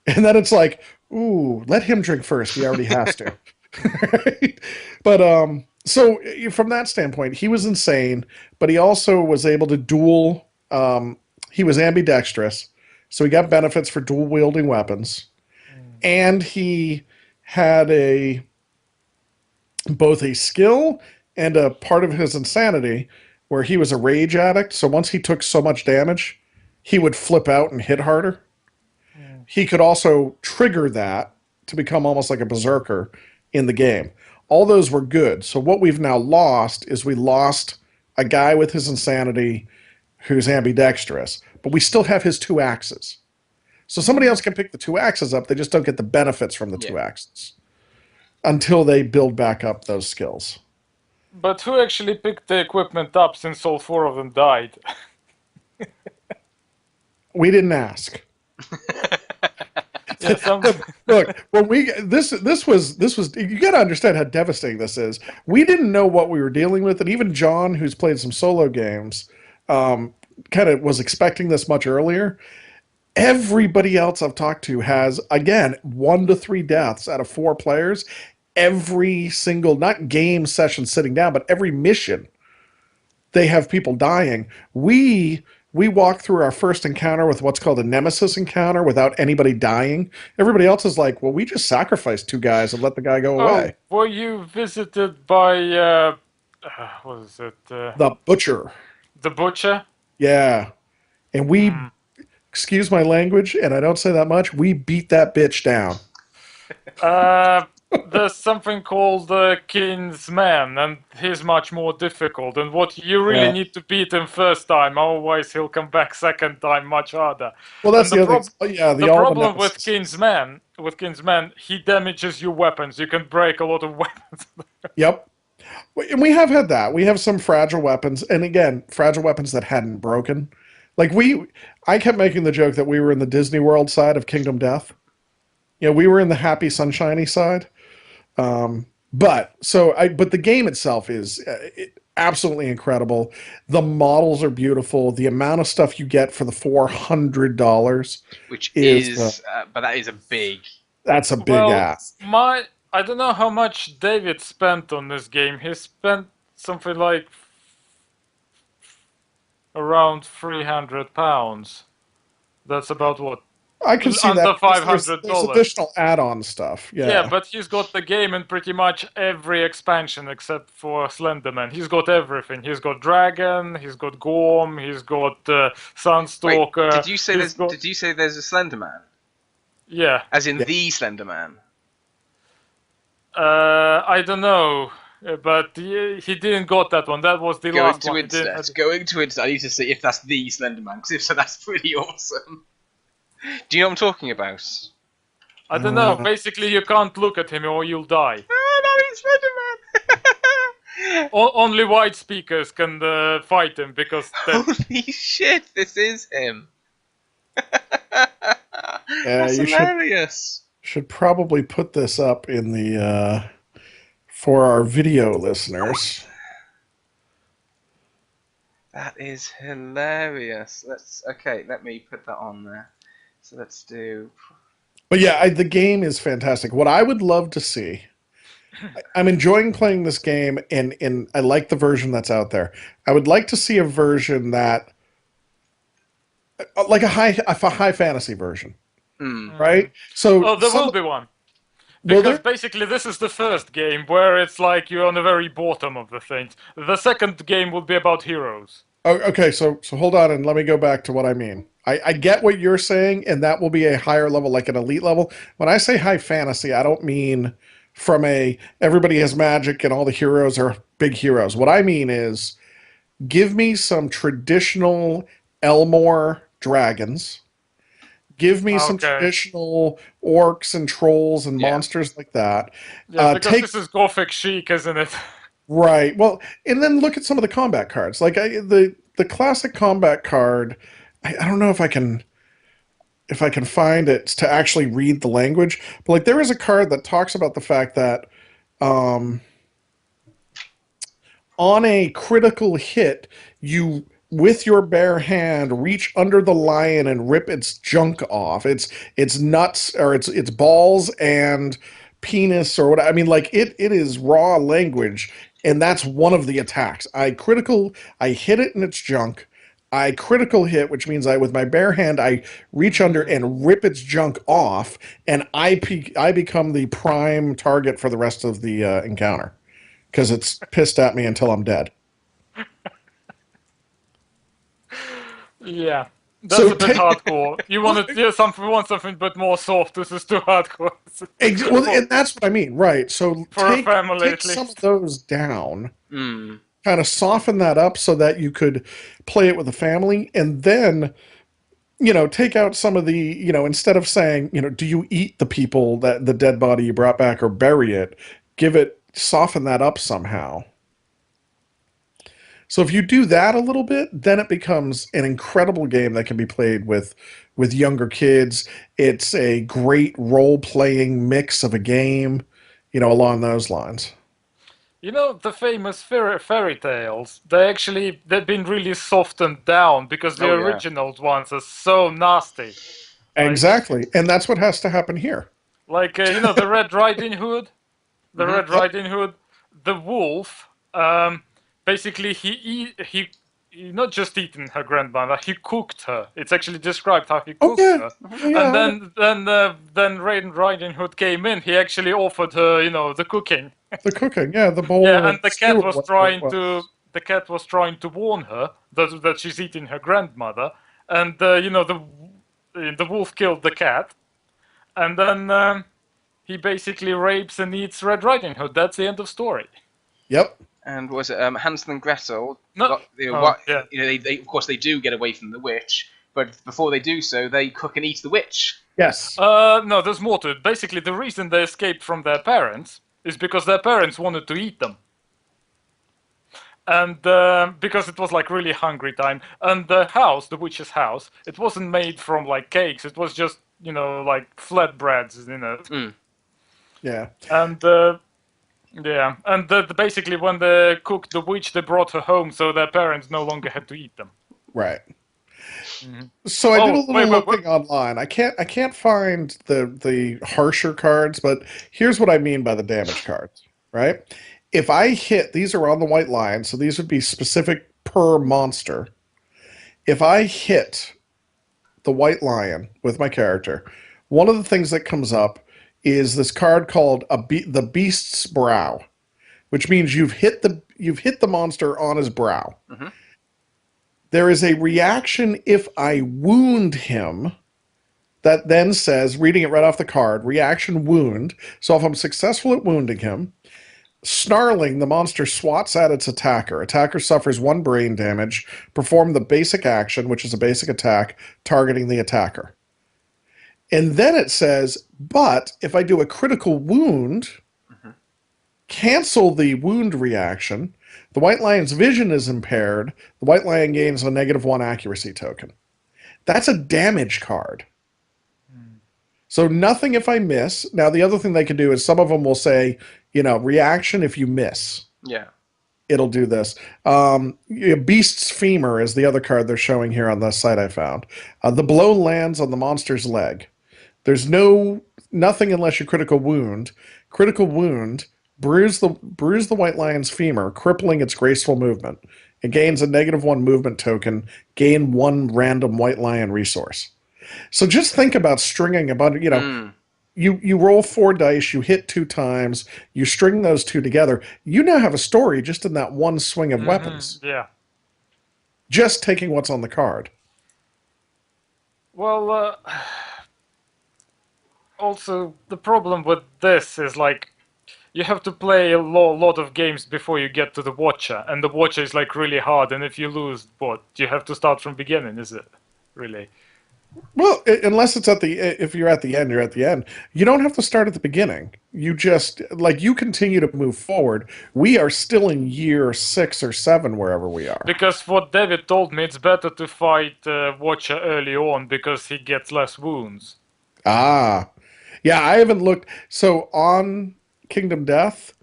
And then it's like, ooh, let him drink first. He already has to. Right? But so from that standpoint, he was insane, but he also was able to dual. He was ambidextrous, so he got benefits for dual wielding weapons, and he had both a skill and a part of his insanity where he was a rage addict. So once he took so much damage, he would flip out and hit harder. He could also trigger that to become almost like a berserker in the game. All those were good. So what we've now lost is we lost a guy with his insanity who's ambidextrous, but we still have his 2 axes. So somebody else can pick the 2 axes up. They just don't get the benefits from the 2 axes until they build back up those skills. But who actually picked the equipment up since all 4 of them died? We didn't ask. Look, when this was you got to understand how devastating this is. We didn't know what we were dealing with, and even John, who's played some solo games, kind of was expecting this much earlier. Everybody else I've talked to has, again, 1 to 3 deaths out of 4 players. Every single, not game session sitting down, but every mission, they have people dying. We walk through our first encounter with what's called a nemesis encounter without anybody dying. Everybody else is like, well, we just sacrificed 2 guys and let the guy go away. Were you visited by, what is it? The Butcher. The Butcher? Yeah. And we, excuse my language, and I don't say that much, we beat that bitch down. there's something called King's Man, and he's much more difficult. And what you really Yeah. need to beat him first time, otherwise he'll come back second time much harder. Well, And that's the other thing. Oh, yeah, the all the problem with nemesis. King's Man, he damages your weapons. You can break a lot of weapons. Yep. And we have had that. We have some fragile weapons, and again, fragile weapons that hadn't broken. Like I kept making the joke that we were in the Disney World side of Kingdom Death. We were in the happy, sunshiny side. But the game itself is absolutely incredible. The models are beautiful. The amount of stuff you get for the $400 Which is is, but that is a big. that's a big Well, ask. I don't know how much David spent on this game. He spent something like around £300. That's about what? I can see Under that because five there's hundred there's dollars. additional add-on stuff. Yeah, Yeah. but he's got the game in pretty much every expansion except for Slenderman. He's got everything. He's got Dragon, he's got Gorm, he's got Wait, Sunstalker. did you say He's there's? got Did you say there's a Slender Man? yeah. As in Yeah. the Slender Man? I don't know, but he didn't got that one. That was the Going last to one. He didn't. internet. Going to internet. I need to see if that's the Slender Man. Because if so, that's pretty awesome. Do you know what I'm talking about? I don't know. Uh, Basically, you can't look at him or you'll die. Oh, no, it's Slender Man. Only white speakers can fight him because Holy shit! This is him. yeah, That's you hilarious. should probably put this up in the for our video listeners. That is hilarious. Let me put that on there. So let's do. But yeah, the game is fantastic. What I would love to see, I'm enjoying playing this game, and I like the version that's out there. I would like to see a version that, like a high fantasy version, Mm. right? So Oh, there will be one. will Because there? basically this is the first game where it's like you're on the very bottom of the things. The second game will be about heroes. Oh, okay, so hold on and let me go back to what I mean. I get what you're saying, and that will be a higher level, like an elite level. When I say high fantasy, I don't mean from a everybody has magic and all the heroes are big heroes. What I mean is give me some traditional Elmore dragons. Give me some Okay. traditional orcs and trolls and Yeah. monsters like that. Yeah, because Take this is Gothic chic, isn't it? Right. Well, and then look at some of the combat cards. Like the classic combat card. I don't know if I can find it to actually read the language, but like there is a card that talks about the fact that um, on a critical hit, you with your bare hand reach under the lion and rip its junk off. Its nuts or its balls and penis or what I mean like it is raw language, and that's one of the attacks. I hit it in its junk. I critical hit, which means I with my bare hand I reach under and rip its junk off, and I become the prime target for the rest of the encounter because it's pissed at me until I'm dead. Yeah. That's So a bit take hardcore. You want to do something, want something a bit more soft. This is too hardcore. well, and that's what I mean, right? So For a family, take at some of least. those down, Mm. kind of soften that up so that you could play it with a family, and then take out some of the instead of saying do you eat the people that the dead body you brought back or bury it, soften that up somehow. So if you do that a little bit, then it becomes an incredible game that can be played with younger kids. It's a great role playing mix of a game, along those lines. You know the famous fairy tales. They've been really softened down because the Oh yeah. original ones are so nasty. Like Exactly, and that's what has to happen here. the Red Riding Hood. The Mhm. Red Yep. Riding Hood, the wolf. Basically, he not just eaten her grandmother. He cooked her. It's actually described how he Oh cooked yeah, her. oh, And yeah. then Red Riding Hood came in. He actually offered her, the cooking. The cooking, yeah, the bowl Yeah, and of stew or whatever it was. the cat was trying to warn her that she's eating her grandmother, and the wolf killed the cat, and then he basically rapes and eats Red Riding Hood. That's the end of story. Yep. And was it Hansel and Gretel? No. Oh, yeah. They of course they do get away from the witch, but before they do so, they cook and eat the witch. Yes. No, there's more to it. Basically, the reason they escaped from their parents is because their parents wanted to eat them. And because it was like really hungry time. And the house, the witch's house, it wasn't made from like cakes. It was just, like flatbreads, Yeah. And yeah, and basically when they cooked the witch, they brought her home, so their parents no longer had to eat them. Right. Mm-hmm. So I did a little wait. looking online. I can't find the harsher cards, but here's what I mean by the damage cards, right? If I hit, these are on the white line, so these would be specific per monster. If I hit the white lion with my character, one of the things that comes up is this card called the Beast's Brow, which means you've hit the monster on his brow. Mm-hmm. There is a reaction if I wound him that then says, reading it right off the card, reaction wound. So if I'm successful at wounding him, snarling, the monster swats at its attacker. Attacker suffers 1 brain damage. Perform the basic action, which is a basic attack, targeting the attacker. And then it says, but if I do a critical wound, cancel the wound reaction. The white lion's vision is impaired. The white lion gains a -1 accuracy token. That's a damage card. So nothing if I miss. Now, the other thing they can do is some of them will say, reaction if you miss. Yeah. It'll do this. Beast's Femur is the other card they're showing here on the site I found. The blow lands on the monster's leg. There's nothing unless you critical wound. Critical wound, bruise the white lion's femur, crippling its graceful movement. It gains a -1 movement token, gain 1 random white lion resource. So just think about stringing a bunch, you roll 4 dice, you hit 2 times, you string those 2 together. You now have a story just in that one swing of weapons. Yeah. Just taking what's on the card. Well, also, the problem with this is, like, you have to play a lot of games before you get to the Watcher, and the Watcher is, like, really hard, and if you lose, you have to start from beginning, is it? Really? Well, unless it's if you're at the end, you're at the end. You don't have to start at the beginning. You just, you continue to move forward. We are still in year 6 or 7, wherever we are. Because what David told me, it's better to fight Watcher early on, because he gets less wounds. Ah. Yeah, I haven't looked. So on Kingdom Death,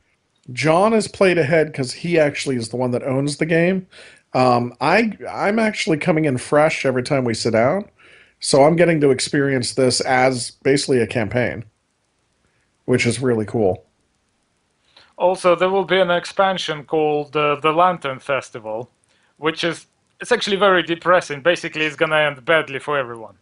John has played ahead because he actually is the one that owns the game. I'm actually coming in fresh every time we sit down. So I'm getting to experience this as basically a campaign, which is really cool. Also, there will be an expansion called the Lantern Festival, which it's actually very depressing. Basically, it's gonna end badly for everyone.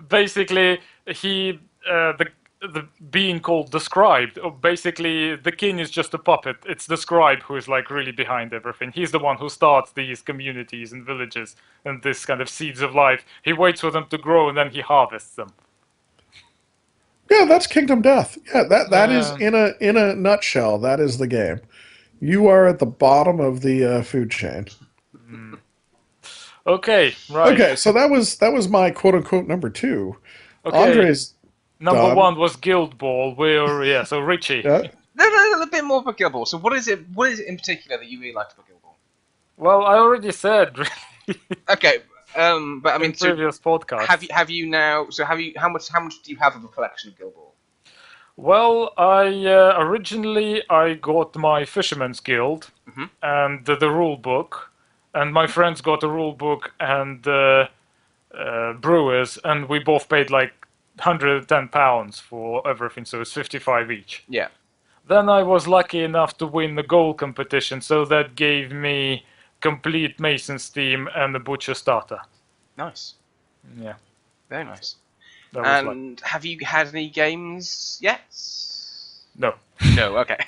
Basically, the being called the scribe, basically the king is just a puppet. It's the scribe who is like really behind everything. He's the one who starts these communities and villages and this kind of seeds of life. He waits for them to grow and then he harvests them. Yeah, that's Kingdom Death. Yeah, that is in a nutshell. That is the game. You are at the bottom of the food chain. Okay, right. Okay, so that was my quote unquote number 2. Okay. Andrey's number done. 1 was Guild Ball. So Richi. Yeah. No, a bit more about Guild Ball. So what is it in particular that you really liked about Guild Ball? Well, I already said. Okay, but I mean, in previous podcast. Have you now? So how much do you have of a collection of Guild Ball? Well, originally I got my Fisherman's Guild and the rule book, and my friends got a rule book and Brewers, and we both paid like £110 for everything, so it's 55 each. Yeah. Then I was lucky enough to win the goal competition, so that gave me complete Mason's team and the Butcher starter. Nice. Yeah. Very nice. And have you had any games yet? No. No, okay.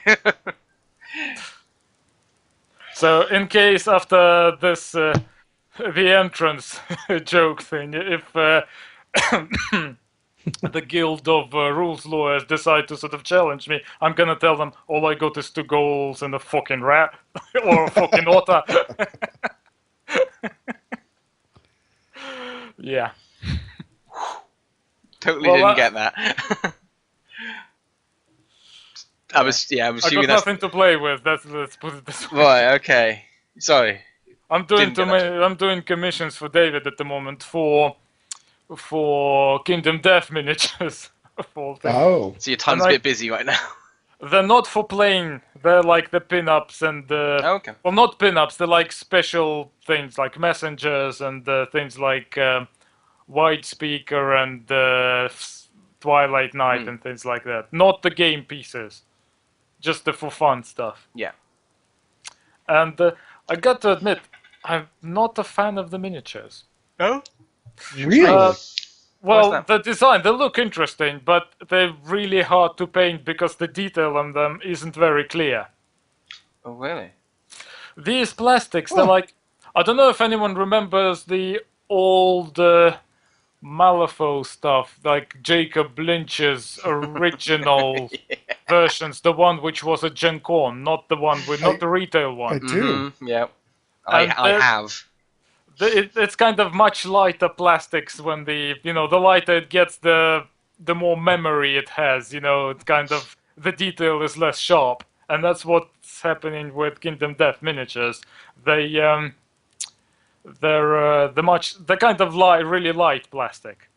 So, in case after this, the entrance joke thing, if the guild of rules lawyers decide to sort of challenge me, I'm gonna tell them all I got is 2 goals and a fucking rat or a fucking otter. Yeah. Totally Well, didn't get that. I'm I assuming got that's nothing to play with. Let's put it this way. right. Okay, sorry. I'm doing Didn't get that. I'm doing commissions for David at the moment for Kingdom Death miniatures of all things. Oh, So your And time's a bit busy right now. they're not for playing. They're like the pin-ups and Okay. well, not pin-ups. They're like special things like messengers and things like Wide Speaker and Twilight Night and things like that. Not the game pieces, just the for fun stuff. Yeah. And I got to admit, I'm not a fan of the miniatures. Oh. really? Well, that? the design, they look interesting, but they're really hard to paint because the detail on them isn't very clear. Oh really? These plastics, they're Oh. like, I don't know if anyone remembers the old Malifaux stuff, like Jacob Lynch's original versions, the one which was a Gen Con, not the one with, not the retail I one. do. Yeah. And I have. It's kind of much lighter plastics when the lighter it gets, the more memory it has. It's kind of, the detail is less sharp, and that's what's happening with Kingdom Death miniatures. They're kind of light, really light plastic,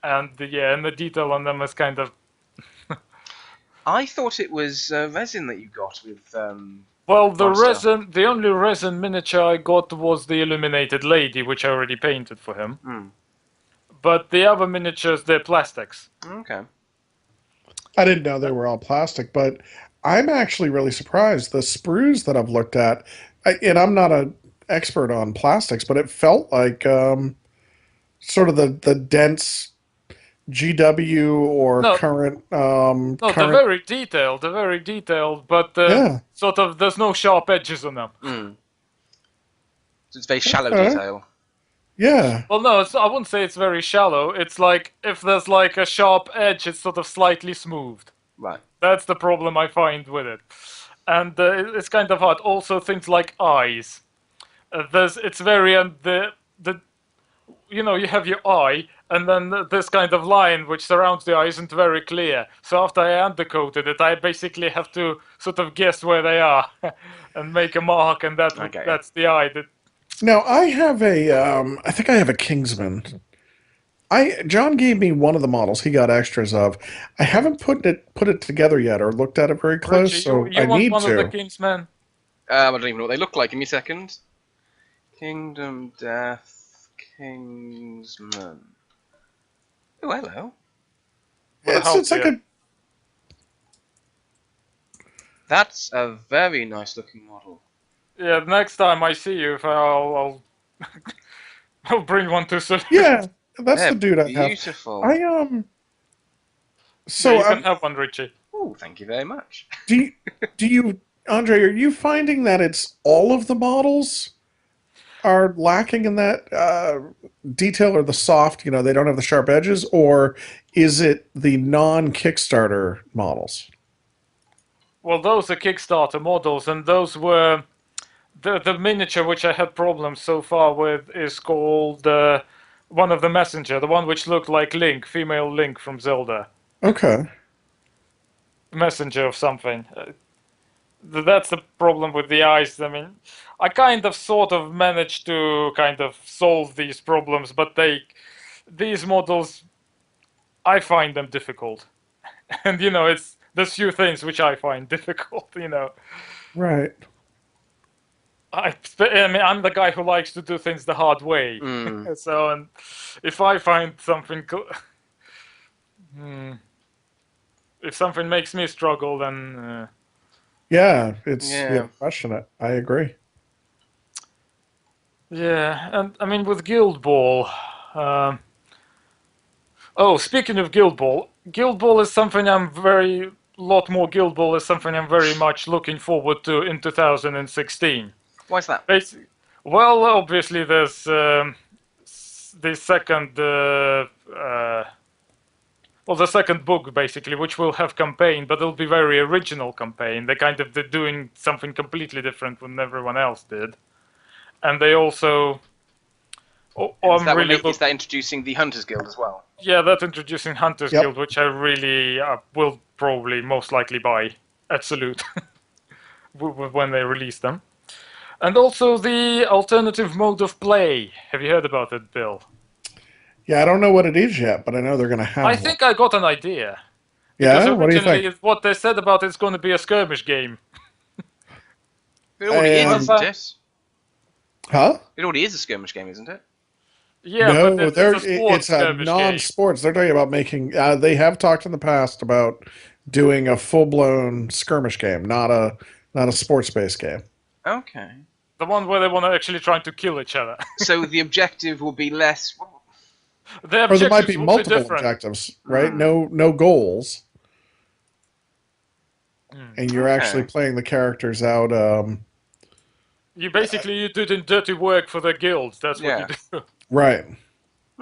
and the detail on them is kind of, I thought it was resin that you got with. well, Monster. the only resin miniature I got was the Illuminated Lady, which I already painted for him. But the other miniatures, they're plastics. Okay. I didn't know they were all plastic, but I'm actually really surprised. The sprues that I've looked at, and I'm not an expert on plastics, but it felt like sort of the dense GW or No. current. No, they're current. very detailed. They're very detailed, but Yeah. sort of there's no sharp edges on them. So it's very shallow Okay. detail. Yeah. Well, no, I wouldn't say it's very shallow. It's like if there's like a sharp edge, it's sort of slightly smoothed. Right. That's the problem I find with it, and it's kind of hard. Also, things like eyes. It's very you have your eye, and then this kind of line which surrounds the eye isn't very clear. So after I undercoated it, I basically have to sort of guess where they are and make a mark, and that's the eye. Now I have I think I have a Kingsman. John gave me one of the models he got extras of. I haven't put it together yet or looked at it very close, Richie, so you I want need one of the to. Kingsmen? I don't even know what they look like. Give me a second. Kingdom Death Kingsman. Oh, hello. It's like a That's a very nice looking model. Yeah, next time I see you, I'll I'll bring one to Celine. yeah. That's They're the dude I have. beautiful. So Yeah, you can have one, Richie. Oh, thank you very much. do you, Andre? Are you finding that it's all of the models are lacking in that detail or the soft? They don't have the sharp edges, or is it the non-Kickstarter models? Well, those are Kickstarter models, and those were the miniature which I had problems so far with is called one of the Messenger, the one which looked like Link, female Link from Zelda. Okay. Messenger of something. That's the problem with the eyes. I mean, I kind of sort of managed to kind of solve these problems, but these models, I find them difficult. And there's few things which I find difficult, Right. I mean, I'm the guy who likes to do things the hard way. So, and if I find something, if something makes me struggle, then Yeah, question it. I agree. yeah. And I mean, with Guild Ball. Oh, speaking of Guild Ball is something lot more Guild Ball is something I'm very much looking forward to in 2016. Why's that? Well, obviously there's the second Well, the second book, basically, which will have campaign, but it'll be very original campaign. They're doing something completely different than everyone else did. And they also... And is I'm that really is that introducing the Hunters Guild as well? Yeah, that's introducing Hunters Yep. Guild, which I really will probably most likely buy at Salute when they release them. And also the alternative mode of play. Have you heard about it, Bill? Yeah, I don't know what it is yet, but I know they're going to have I one. think I got an idea. Because Yeah? What do you originally think? what they said about it's going to be a skirmish game. It already is, And- isn't it? Huh? It already is a skirmish game, isn't it? Yeah, No, but it's a skirmish game. non-sports. They're talking about making. They have talked in the past about doing a full-blown skirmish game, not a sports-based game. Okay. The one where they want to actually try to kill each other. So the objective will be less. The Or objectives there might be will multiple be different. objectives, right? No goals, and you're Okay. actually playing the characters out. You do it in dirty work for the guilds. That's what you do. Right.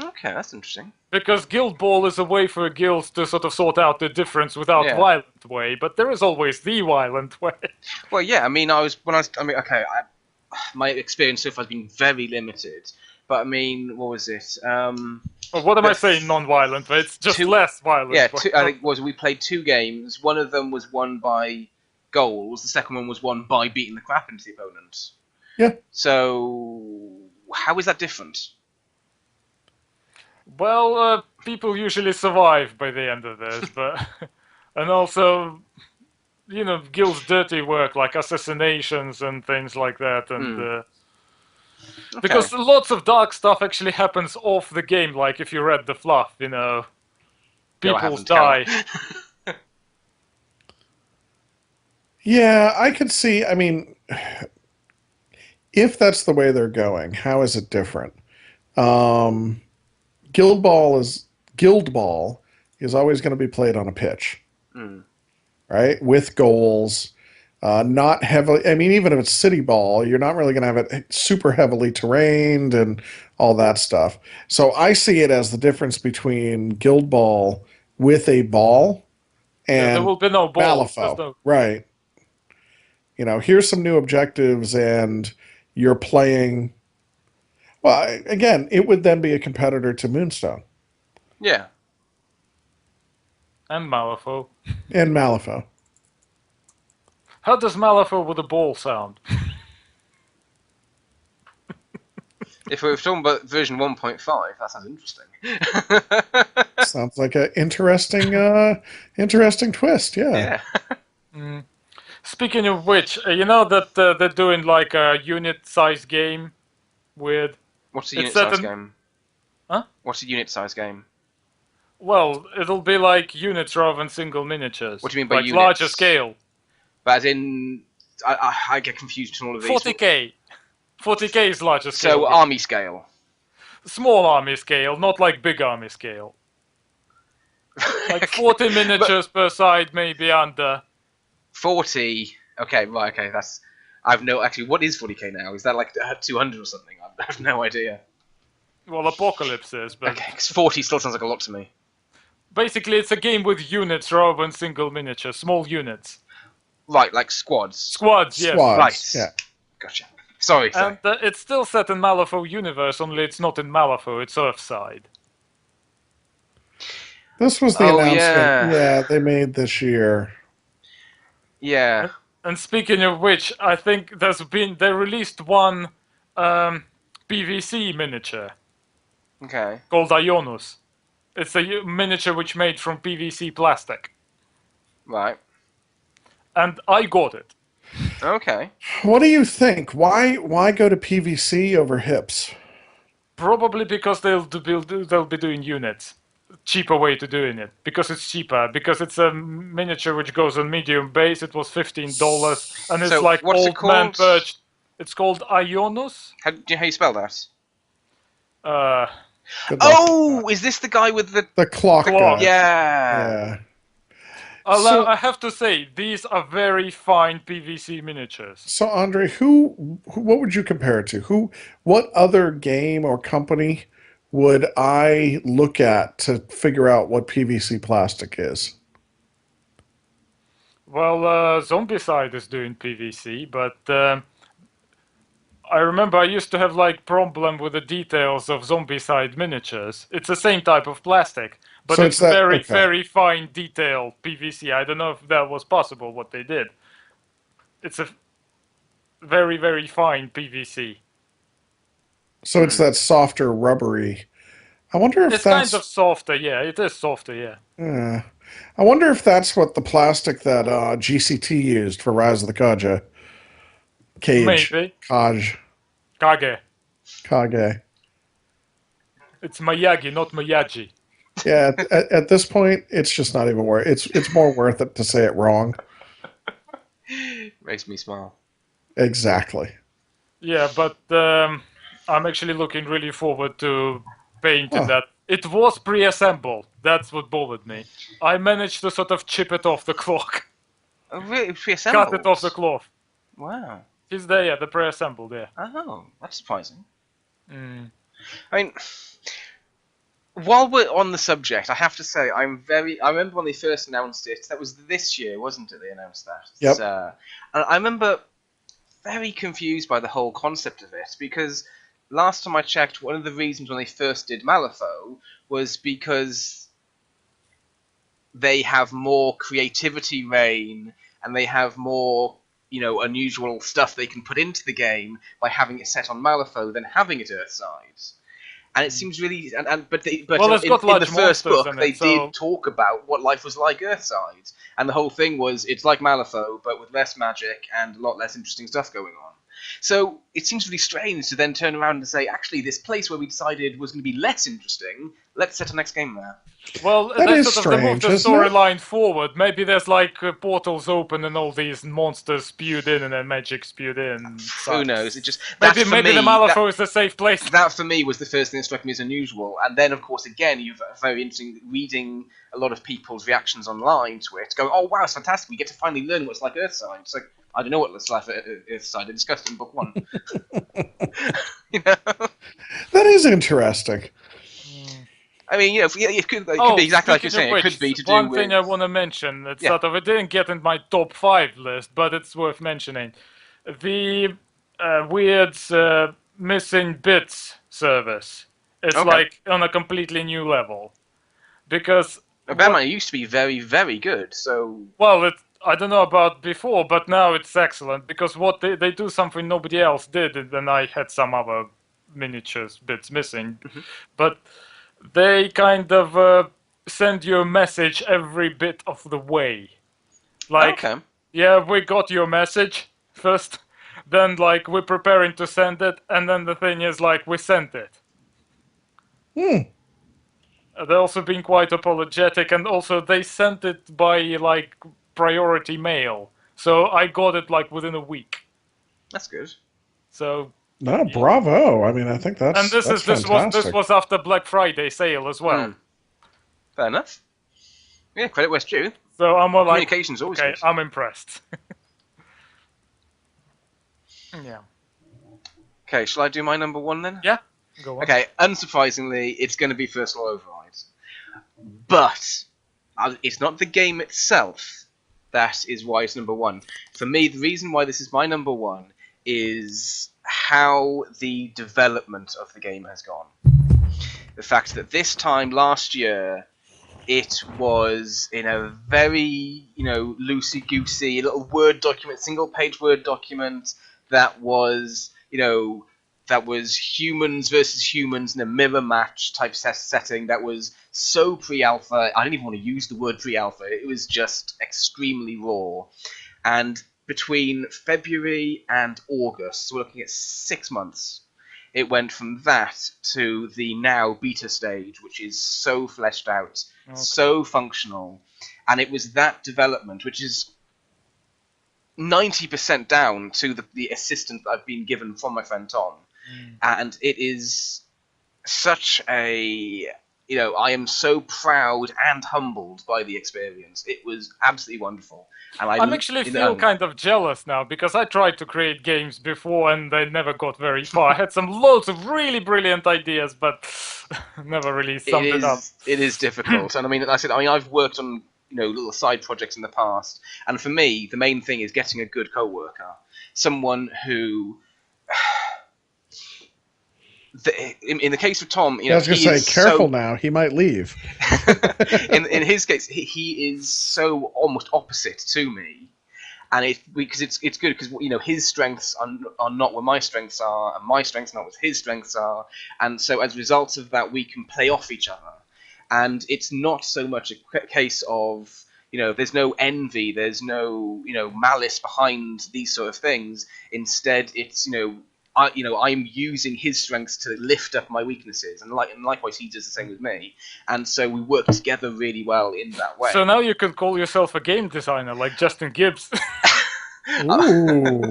Okay, that's interesting. Because Guild Ball is a way for guilds to sort of sort out the difference without violent way, but there is always the violent way. Well, yeah. I mean, okay. My experience so far has been very limited. But I mean, what was it? Well, what am I saying? Non-violent way? It's just less violent. Yeah, way. I think we played 2 games. One of them was won by goals. The second one was won by beating the crap into the opponent. Yeah. So how is that different? Well, people usually survive by the end of this, but and also, guilds' dirty work like assassinations and things like that, and because lots of dark stuff actually happens off the game. Like if you read the fluff, people die. Yeah, I could see. I mean, if that's the way they're going, how is it different? Guild Ball is always going to be played on a pitch, right? With goals, not heavily. I mean, even if it's City Ball, you're not really going to have it super heavily terrained and all that stuff. So I see it as the difference between Guild Ball with a ball and there will be no balls. Malifaux, right? Here's some new objectives, and you're playing. Well, again, it would then be a competitor to Moonstone. Yeah. And Malifaux. And Malifaux. How does Malifaux with a ball sound? If we're talking about version 1.5, that sounds interesting. Sounds like an interesting twist, yeah. Speaking of which, you know that they're doing like a unit-size game with... What's a unit-size game? Huh? What's a unit-size game? Well, it'll be like units rather than single miniatures. What do you mean by like units? Larger scale. But as in... I get confused between all of these. 40k. 40k is larger scale. So army scale. Small army scale, not like big army scale. Like 40 miniatures per side, maybe under. 40. Okay, right. Okay, that's. Actually, what is 40k now? Is that like 200 or something? I have no idea. Well, Apocalypse is, but. Okay, 'cause 40 still sounds like a lot to me. Basically, it's a game with units rather than single miniatures, small units. Right, like squads. Squads, yes. Squads, Right. yeah. Gotcha. Sorry. And it's still set in Malifaux universe, only it's not in Malifaux, it's Earthside. This was the announcement. Yeah. They made this year. Yeah. And speaking of which, I think they released one PVC miniature Okay. called Ionus. It's a miniature which made from PVC plastic. Right. And I got it. Okay. What do you think? Why go to PVC over hips? Probably because they'll be doing units. Cheaper way to doing it. Because it's cheaper. Because it's a miniature which goes on medium base. It was $15. And it's So, like what's it old man called? perched. It's called Ionus. Do you know how you spell that? Good luck. Oh, is this the guy with the... The clock Clock. guy. Yeah. So- I have to say, these are very fine PVC miniatures. So, Andrey, what would you compare it to? What other game or company would I look at to figure out what PVC plastic is? Well, Zombicide is doing PVC, but I remember I used to have like problem with the details of Zombicide miniatures. It's the same type of plastic, but So it's it's that, very, okay. very fine detail PVC. I don't know if that was possible what they did. It's a very, very fine PVC. So it's that softer, rubbery. I wonder if It's kind of that's. softer, yeah. It is softer, yeah. I wonder if that's what the plastic that GCT used for Rise of the Kaja. Cage. Maybe. Kaj. Kage. Kage. It's Miyagi, not Miyagi. Yeah, at this point, it's just not even worth. It's more worth it to say it wrong. Makes me smile. Exactly. Yeah, but I'm actually looking really forward to painting Huh. that. It was pre-assembled. That's what bothered me. I managed to sort of chip it off the clock. Oh, really? Cut Pre-assembled? it off the cloth. Wow. It's there, yeah, the pre-assembled, yeah. Oh, that's surprising. Mm. I mean, while we're on the subject, I have to say I remember when they first announced it. That was this year, wasn't it? They announced that. Yep. And I remember very confused by the whole concept of it because last time I checked, one of the reasons when they first did Malifaux was because they have more creativity reign and they have more, unusual stuff they can put into the game by having it set on Malifaux than having it Earthside. And it seems really, but Well, it's got in the large first monsters book in they it, so... did talk about what life was like Earthside, and the whole thing was it's like Malifaux but with less magic and a lot less interesting stuff going on. So it seems really strange to then turn around and say, actually, this place where we decided was going to be less interesting, let's set our next game there. Well, That they is sort of they moved the strange, isn't it? storyline forward. Maybe there's like portals open and all these monsters spewed in and then magic spewed in. Who knows? It just Maybe for maybe me, the Malifaux is the safe place. that for me was the first thing that struck me as unusual. And then, of course, again, you've very interesting reading a lot of people's reactions online to it, going, "Oh wow, it's fantastic! We get to finally learn what it's like Earthside." It's like I don't know what it's like Earthside. I discussed it in book 1. you know. That is interesting. I mean, it could be exactly like you're saying. Which, It could be to do one with thing I want to mention. It's Yeah. sort of it didn't get in my top 5 list, but it's worth mentioning. The weird missing bits service. It's Okay. like on a completely new level because Batman used to be very, very good. So well, I don't know about before, but now it's excellent because what they do something nobody else did, and then I had some other miniatures bits missing, but they kind of send you a message every bit of the way. Like, okay. yeah, we got your message first, then like we're preparing to send it, and then the thing is like we sent it. They're also being quite apologetic, and also they sent it by like priority mail, so I got it like within a week. That's good. So No, bravo. I mean, I think that's and this fantastic. was after Black Friday sale as well. Fair enough. Yeah, credit where it's due. So I'm more like, Communication's always okay, good. I'm impressed. Yeah. Okay, shall I do my number 1 then? Yeah. Go on. Okay, unsurprisingly, it's going to be First Law Override. But it's not the game itself that is why it's number 1. For me, the reason why this is my number 1 is how the development of the game has gone. The fact that this time last year, it was in a very, loosey-goosey little Word document, single-page Word document that was, that was humans versus humans in a mirror match type setting that was so pre-alpha. I don't even want to use the word pre-alpha. It was just extremely raw. And between February and August, so we're looking at 6 months, it went from that to the now beta stage, which is so fleshed out, so functional. And it was that development, which is 90% down to the assistance that I've been given from my friend Tom. And it is such a I am so proud and humbled by the experience. It was absolutely wonderful, and I'm actually feel kind of jealous now because I tried to create games before and they never got very far. I had some loads of really brilliant ideas, but never really summed it up. It is difficult, and like I said, I've worked on little side projects in the past, and for me, the main thing is getting a good coworker, someone who. In the case of Tom, I was going to say, careful now, he might leave. in his case, he is so almost opposite to me, and it's good because his strengths are not where my strengths are, and my strengths are not where his strengths are, and so as a result of that, we can play off each other, and it's not so much a case of there's no envy, there's no malice behind these sort of things. Instead, it's I'm using his strengths to lift up my weaknesses, and likewise he does the same with me, and so we work together really well in that way. So now you can call yourself a game designer, like Justin Gibbs. Ooh.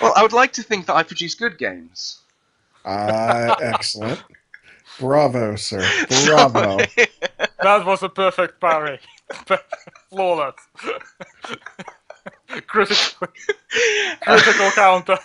Well, I would like to think that I produce good games. Excellent. Bravo, sir. Bravo. That was a perfect parry. Flawless. Critical counter.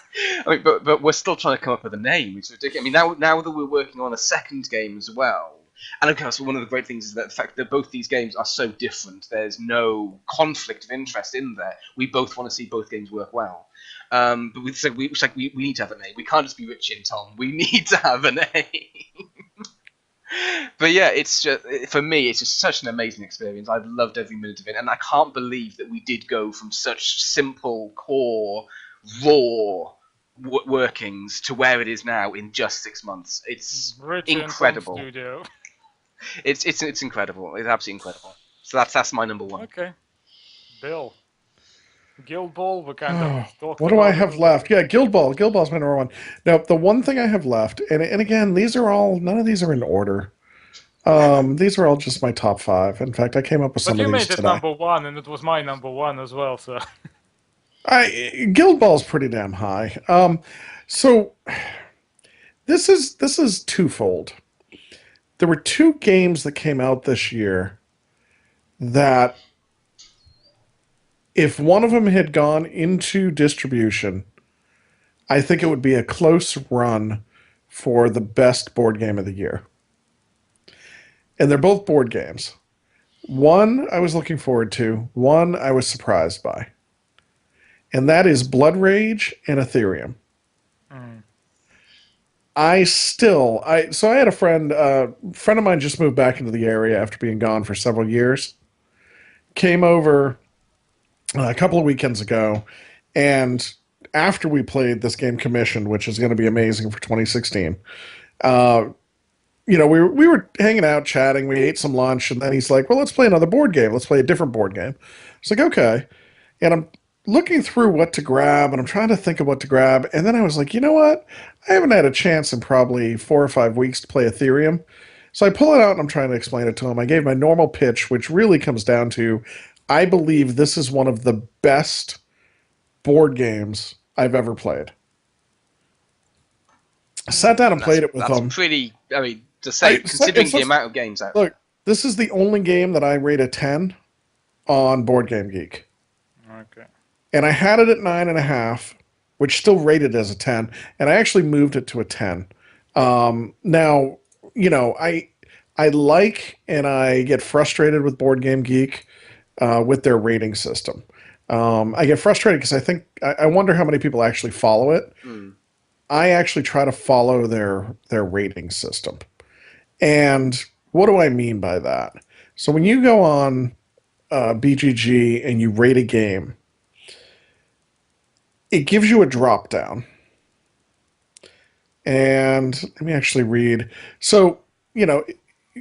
But we're still trying to come up with a name. It's ridiculous. Now that we're working on a second game as well, and of course, one of the great things is that the fact that both these games are so different. There's no conflict of interest in there. We both want to see both games work well. But we need to have a name. We can't just be Richi and Tom. We need to have a name. But yeah, it's just for me, it's just such an amazing experience. I've loved every minute of it, and I can't believe that we did go from such simple, core, raw workings to where it is now in just 6 months. It's Richi incredible. Studio. It's incredible. It's absolutely incredible. So that's my number one. Okay, Bill. Guild Ball, we kind of talked what do I have left? Yeah, Guild Ball. Guild Ball's my number one. Now, the one thing I have left, and again, none of these are in order. These are all just my top 5. In fact, I came up with some of these today. But you made it number 1, and it was my number 1 as well, so... Guild Ball's pretty damn high. So, this is twofold. There were 2 games that came out this year that... if one of them had gone into distribution, I think it would be a close run for the best board game of the year. And they're both board games. One I was looking forward to, one I was surprised by. And that is Blood Rage and Ethereum. So I had a friend of mine just moved back into the area after being gone for several years. Came over a couple of weekends ago, and after we played this game Commissioned, which is going to be amazing for 2016, we were hanging out, chatting, we ate some lunch, and then he's like, well, let's play another board game. Let's play a different board game. It's like, okay. And I'm looking through what to grab, and I'm trying to think of what to grab, and then I was like, you know what? I haven't had a chance in probably 4 or 5 weeks to play Ethereum. So I pull it out, and I'm trying to explain it to him. I gave my normal pitch, which really comes down to, I believe this is one of the best board games I've ever played. I sat down and played it with them. That's pretty, considering the amount of games out there. Look, this is the only game that I rate a 10 on Board Game Geek. Okay. And I had it at 9.5, which still rated as a 10, and I actually moved it to a 10. Now, I like and I get frustrated with Board Game Geek with their rating system. I get frustrated because I wonder how many people actually follow it. I actually try to follow their rating system. And what do I mean by that? So when you go on BGG and you rate a game, it gives you a drop down. And let me actually read. So, it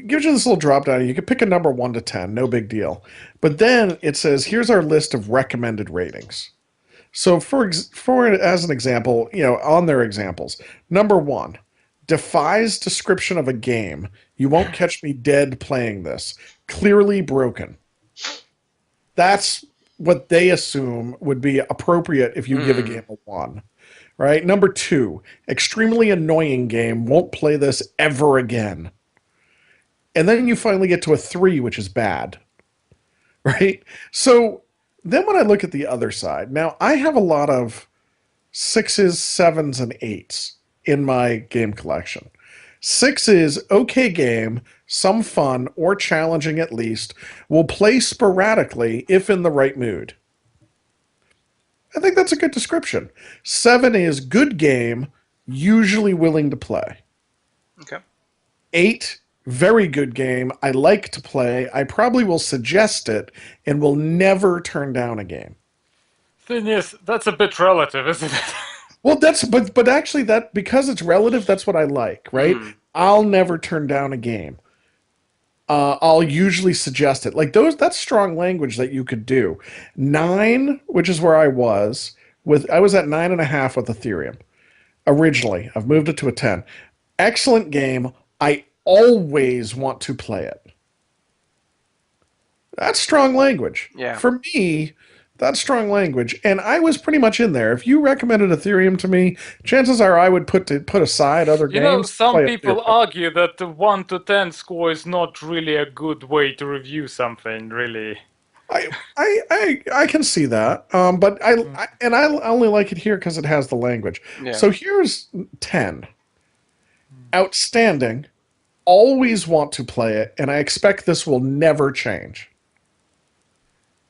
gives you this little drop down. You can pick a number 1 to 10, no big deal. But then it says, here's our list of recommended ratings. So for as an example, on their examples, number 1, defies description of a game. You won't catch me dead playing this. Clearly broken. That's what they assume would be appropriate if you give a game a 1. Right? Number 2, extremely annoying game. Won't play this ever again. and then you finally get to a 3, which is bad, right? So then when I look at the other side, now I have a lot of 6s, 7s, and 8s in my game collection. 6 is okay game, some fun or challenging at least, will play sporadically if in the right mood. I think that's a good description. 7 is good game, usually willing to play. Okay. 8, very good game. I like to play. I probably will suggest it and will never turn down a game. Thing is, that's a bit relative, isn't it? Well, but actually that because it's relative, that's what I like, right? I'll never turn down a game. I'll usually suggest it. Like that's strong language that you could do. 9, which is where I was I was at 9.5 with Ethereum originally. I've moved it to a 10. Excellent game. I always want to play it. That's strong language. Yeah. For me, that's strong language. And I was pretty much in there. If you recommended Ethereum to me, chances are I would put aside other You know, games. some people argue that the 1 to 10 score is not really a good way to review something, really. I can see that. But I only like it here because it has the language. Yeah. So here's 10. Outstanding. Always want to play it, and I expect this will never change.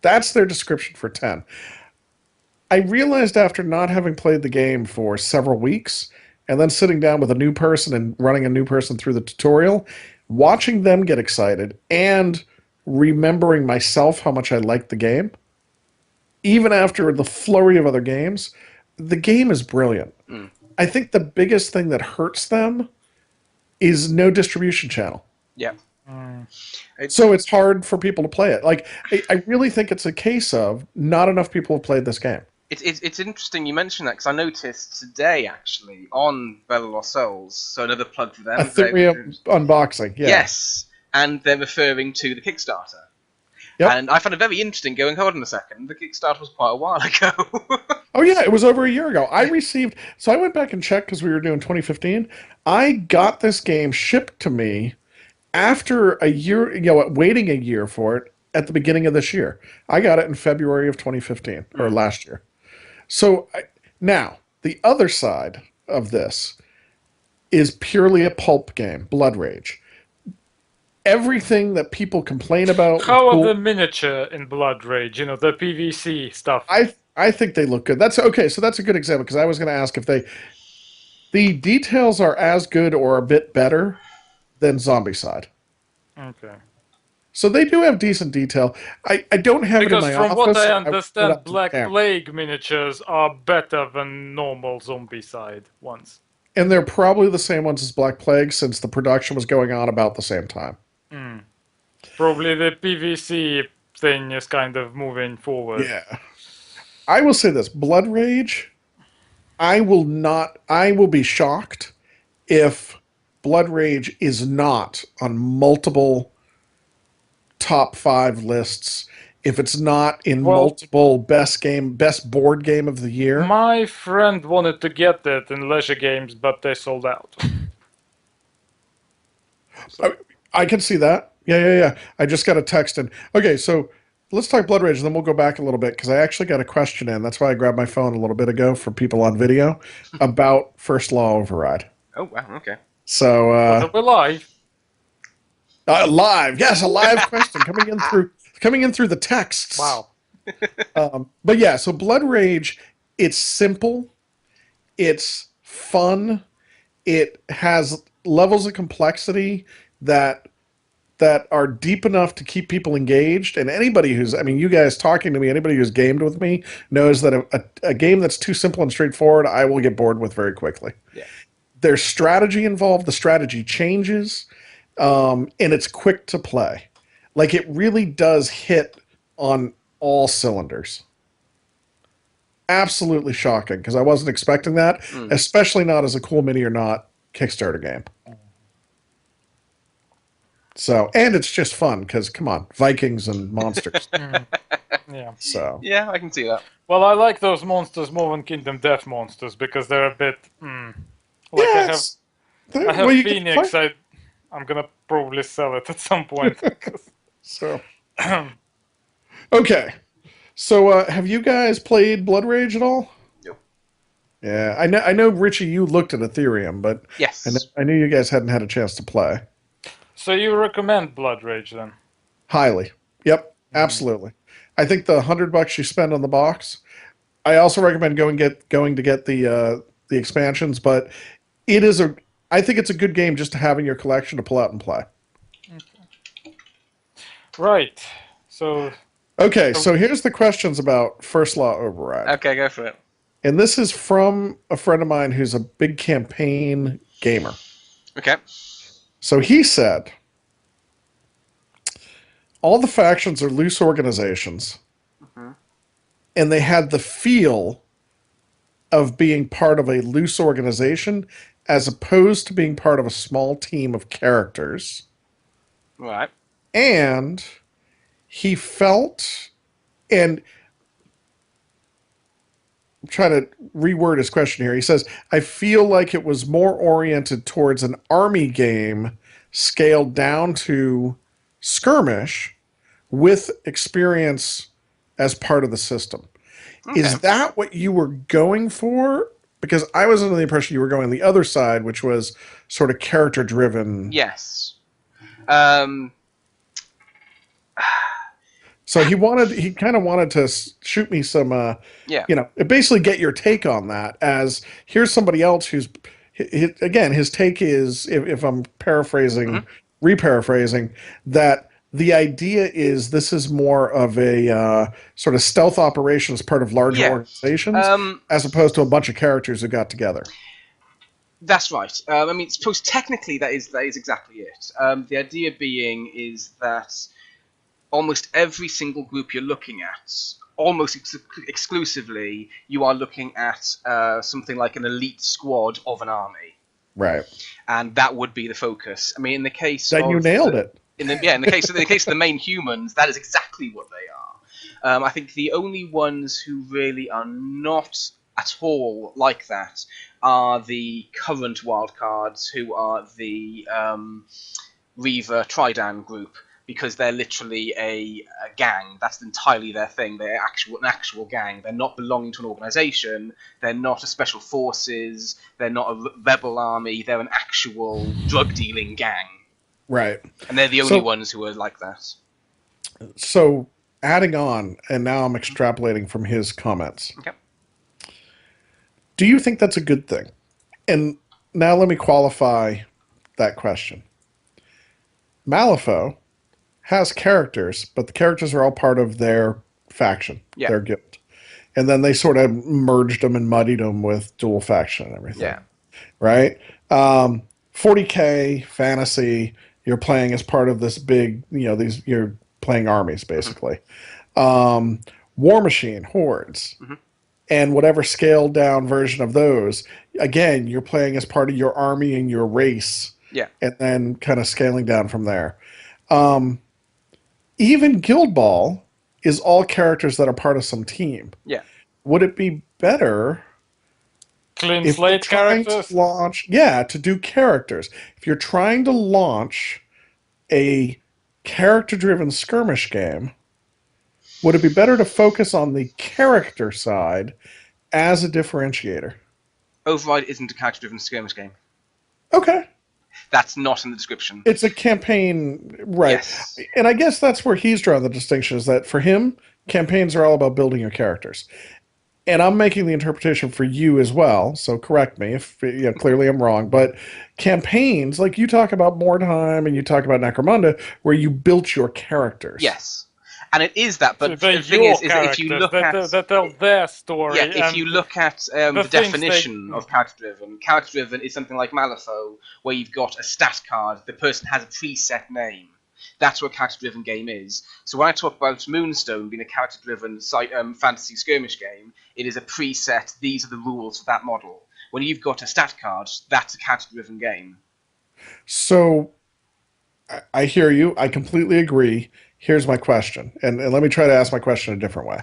That's their description for 10. I realized after not having played the game for several weeks, and then sitting down with a new person and running a new person through the tutorial, watching them get excited, and remembering myself how much I liked the game, even after the flurry of other games, the game is brilliant. I think the biggest thing that hurts them is no distribution channel. Yeah. So it's hard for people to play it. Like, I really think it's a case of not enough people have played this game. It's interesting you mentioned that because I noticed today actually on Bell of Lost Souls, so another plug for them. Ethereum unboxing, yeah. Yes, and they're referring to the Kickstarter. Yep. And I found it very interesting going, hold on a second, the Kickstarter was quite a while ago. Oh yeah, it was over a year ago. I went back and checked because we were doing 2015. I got this game shipped to me after a year, waiting a year for it at the beginning of this year. I got it in February of 2015, or last year. So now, the other side of this is purely a pulp game, Blood Rage. Everything that people complain about. How are the miniature in Blood Rage? You know, the PVC stuff. I think they look good. That's okay. So that's a good example because I was going to ask if the details are as good or a bit better than Zombicide. Okay. So they do have decent detail. I don't have it in my office. Because from what I understand, I Black Plague miniatures are better than normal Zombicide ones. And they're probably the same ones as Black Plague since the production was going on about the same time. Probably the PVC thing is kind of moving forward. Yeah. I will say this, Blood Rage, I will be shocked if Blood Rage is not on multiple top 5 lists, if it's not in multiple best board game of the year. My friend wanted to get it in Leisure Games, but they sold out. I can see that. Yeah. I just got a text in. Okay, so let's talk Blood Rage, and then we'll go back a little bit, because I actually got a question in. That's why I grabbed my phone a little bit ago from people on video about First Law Override. Oh, wow, okay. So, we're live. Live, yes, a live question coming in through the texts. Wow. But yeah, so Blood Rage, it's simple, it's fun, it has levels of complexity that are deep enough to keep people engaged. And anybody you guys talking to me, anybody who's gamed with me knows that a game that's too simple and straightforward, I will get bored with very quickly. Yeah. There's strategy involved. The strategy changes, and it's quick to play. Like, it really does hit on all cylinders. Absolutely shocking, because I wasn't expecting that, especially not as a Cool Mini or Not Kickstarter game. So, and it's just fun because, come on, Vikings and monsters. Yeah. So. Yeah, I can see that. Well, I like those monsters more than Kingdom Death monsters because they're a bit. Like Yeah, I have Phoenix. I'm gonna probably sell it at some point. So, okay. So, have you guys played Blood Rage at all? Nope. Yeah, I know, Richie, you looked at Ethereum, but Yes. I knew you guys hadn't had a chance to play. So you recommend Blood Rage then? Highly. Yep, absolutely. I think the $100 you spend on the box. I also recommend going to get the expansions, but it is a. I think it's a good game just to have in your collection to pull out and play. Right. So Okay, so here's the questions about First Law Override. Okay, go for it. And this is from a friend of mine who's a big campaign gamer. Okay. So he said, all the factions are loose organizations, and they had the feel of being part of a loose organization as opposed to being part of a small team of characters. Right. And he felt, and I'm trying to reword his question here. He says, I feel like it was more oriented towards an army game scaled down to skirmish with experience as part of the system. Okay. Is that what you were going for? Because I was under the impression you were going the other side, which was sort of character driven. Yes. So he kind of wanted to shoot me some, Yeah. basically get your take on that. As here's somebody else who's, again, his take is, if I'm paraphrasing, reparaphrasing, that the idea is this is more of a sort of stealth operation as part of larger Yeah. organizations, as opposed to a bunch of characters who got together. That's right. I mean, suppose technically that is exactly it. The idea being is that almost every single group you're looking at, almost exclusively, you are looking at something like an elite squad of an army, Right. and that would be the focus. I mean, in the case Then of you nailed it. in the case of the main humans, that is exactly what they are. I think the only ones who really are not at all like that are the current wildcards, who are the Reaver Tridan group, because they're literally a gang. That's entirely their thing. They're an actual gang. They're not belonging to an organization. They're not a special forces. They're not a rebel army. They're an actual drug dealing gang. Right. And they're the only ones who are like that. So adding on, and now I'm extrapolating from his comments. Okay. Do you think that's a good thing? And now let me qualify that question. Malifaux has characters, but the characters are all part of their faction, their guild. And then they sort of merged them and muddied them with dual faction and everything. Yeah. Right? 40K fantasy, you're playing as part of this big, you're playing armies, basically. War Machine, Hordes. And whatever scaled down version of those, again, you're playing as part of your army and your race. Yeah. And then kind of scaling down from there. Even Guild Ball is all characters that are part of some team. Yeah. Would it be better clean if you're slate trying characters? to launch, to do characters? If you're trying to launch a character-driven skirmish game, would it be better to focus on the character side as a differentiator? Override isn't a character-driven skirmish game. Okay. That's not in the description. It's a campaign, right. Yes. And I guess that's where he's drawn the distinction, is that for him, campaigns are all about building your characters. And I'm making the interpretation for you as well, so correct me if clearly I'm wrong. But campaigns, like you talk about Mordheim and you talk about Necromunda, where you built your characters. Yes. And it is that, but So the thing is that if you look that tell their story. if you look at the definition of character-driven is something like Malifaux, where you've got a stat card, the person has a preset name. That's what a character-driven game is. So when I talk about Moonstone being a character-driven fantasy skirmish game, it is a preset, these are the rules for that model. When you've got a stat card, that's a character-driven game. So, I hear you. I completely agree. Here's my question, and let me try to ask my question a different way.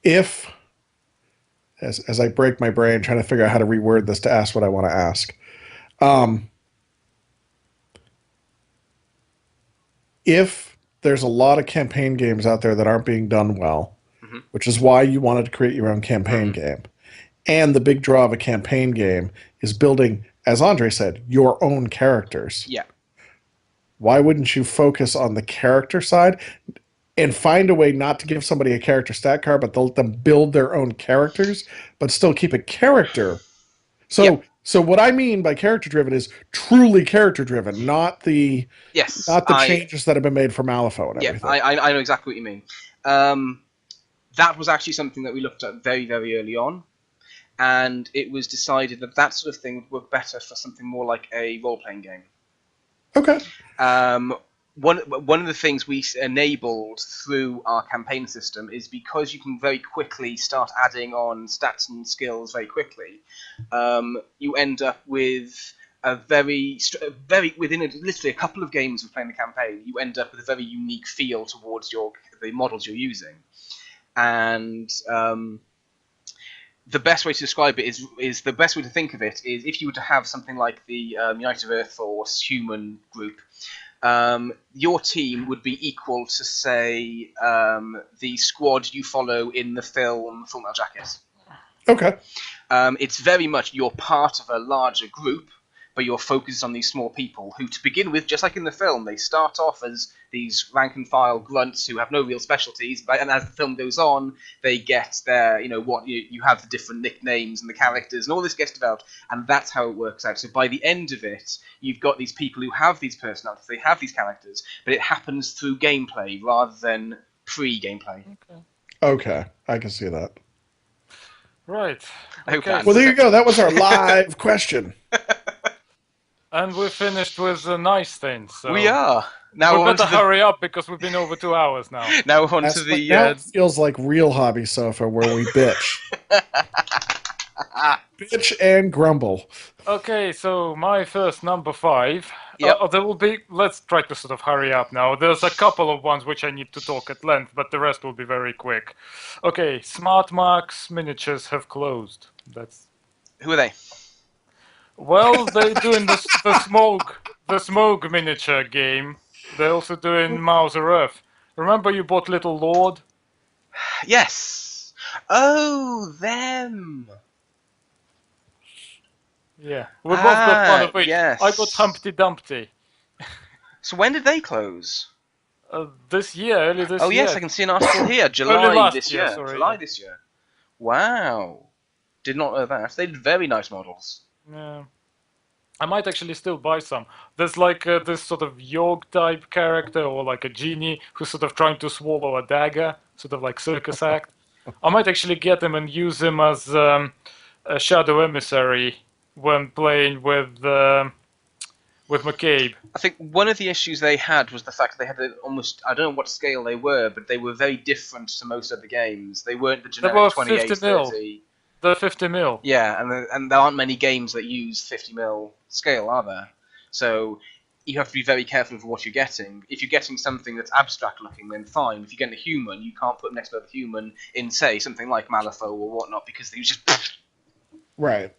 If, as I break my brain trying to figure out how to reword this to ask what I want to ask, Um, if there's a lot of campaign games out there that aren't being done well, Hmm. which is why you wanted to create your own campaign Hmm. game, and the big draw of a campaign game is building, as Andre said, your own characters. Yeah. Why wouldn't you focus on the character side and find a way not to give somebody a character stat card, but to let them build their own characters, but still keep a character? Yep. So what I mean by character driven is truly character driven, Yes. not the changes that have been made for Malifaux and Yeah. everything. I know exactly what you mean. That was actually something that we looked at very, very early on, and it was decided that that sort of thing would work better for something more like a role-playing game. Okay. Um, one of the things we enabled through our campaign system is because you can very quickly start adding on stats and skills very quickly. You end up with a very within literally a couple of games of playing the campaign, you end up with a very unique feel towards the models you're using, and the best way to describe it is the best way to think of it is if you were to have something like the United Earth Force human group. Your team would be equal to, say, the squad you follow in the film Full Metal Jacket. Okay. It's very much you're part of a larger group, but you're focused on these small people who, to begin with, just like in the film, they start off as these rank and file grunts who have no real specialties, but and as the film goes on, they get their, you have the different nicknames and the characters, and all this gets developed, and that's how it works out. So by the end of it, you've got these people who have these personalities, they have these characters, but it happens through gameplay rather than pre-gameplay. Okay. I can see that. Right. I hope Okay. that Well, there you answers go. That was our live question. And we're finished with the nice things. So We are. Now we we're on better to the hurry up because we've been over 2 hours now. now we're on to the Now it feels like real HobbySofa where we bitch. Bitch and grumble. Okay, so my first number 5. Yep. There will be. Let's try to sort of hurry up now. There's a couple of ones which I need to talk at length, but the rest will be very quick. Okay, Smart Marks miniatures have closed. That's Who are they? well, they're doing the smoke miniature game. They're also doing Mauser Earth. Remember you bought Little Lord? Yes. Oh, them. Yeah, we both got one of each. Yes. I got Humpty Dumpty. So when did they close? This year, early this Oh year. yes, I can see an article here. July last this year, year. sorry, July yeah. this year. Wow. Did not know that. They did very nice models. Yeah. I might actually still buy some. There's like this sort of Yogg type character, or like a genie who's sort of trying to swallow a dagger, sort of like circus act. I might actually get him and use him as a shadow emissary when playing with McCabe. I think one of the issues they had was the fact that they had almost, I don't know what scale they were, but they were very different to most other games. They weren't the They generic were 28, 50 mil. 30. The 50 mil. Yeah, and there aren't many games that use 50 mil scale, are there? So you have to be very careful of what you're getting. If you're getting something that's abstract looking, then fine. If you're getting a human, you can't put next to a human in, say, something like Malifaux or whatnot, because they just... Right.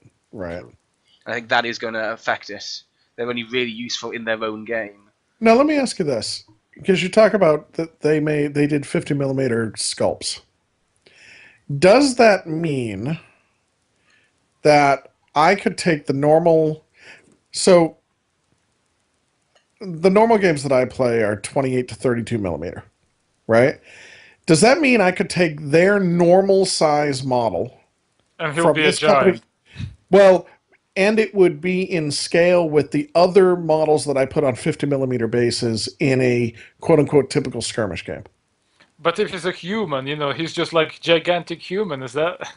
I think that is going to affect it. They're only really useful in their own game. Now let me ask you this, because you talk about that they did 50 millimeter sculpts. Does that mean that I could take the normal? So the normal games that I play are 28 to 32 millimeter, right? Does that mean I could take their normal size model And he'll from be a this company? giant. Well, and it would be in scale with the other models that I put on 50 millimeter bases in a quote unquote typical skirmish game. But if he's a human, he's just like gigantic human. Is that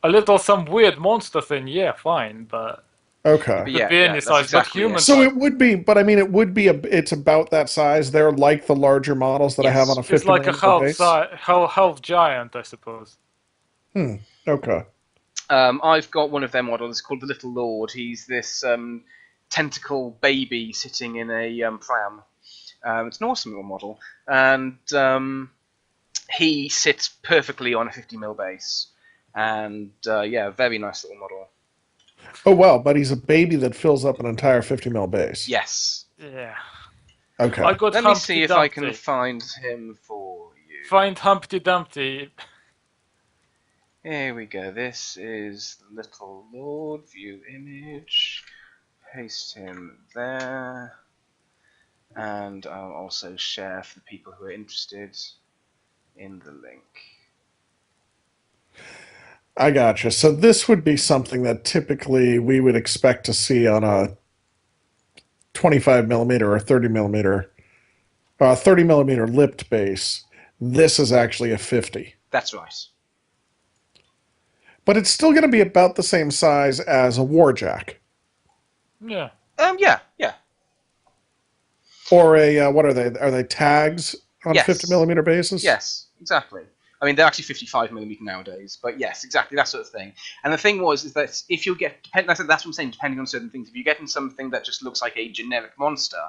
a little some weird monster thing? Yeah, fine, but Okay. But could yeah, be any that's size. exactly But human it. So size. it would be, but I mean, it would be it's about that size. They're like the larger models that I have Yes. on a It's 50 like a millimeter base. half giant, I suppose. Okay. I've got one of their models. It's called the Little Lord. He's this tentacle baby sitting in a pram. It's an awesome little model, and he sits perfectly on a 50 mil base. And yeah, very nice little model. Oh, well, but he's a baby that fills up an entire 50 mil base. Yes. Yeah. Okay. I got Let me Humpty see if Dumpty. I can find him for you. Find Humpty Dumpty. Here we go. This is the Little Lord. View image. Paste him there. And I'll also share for the people who are interested in the link. I gotcha. So this would be something that typically we would expect to see on a 25 millimeter or 30 millimeter, 30 millimeter lipped base. This is actually a 50. That's right. But it's still going to be about the same size as a Warjack. Yeah. Yeah. Or a, what are they? Are they tags on Yes. 50 millimeter bases? Yes, exactly. I mean, they're actually 55mm nowadays, but yes, exactly that sort of thing. And the thing is that if you get, that's what I'm saying, depending on certain things, if you're getting something that just looks like a generic monster,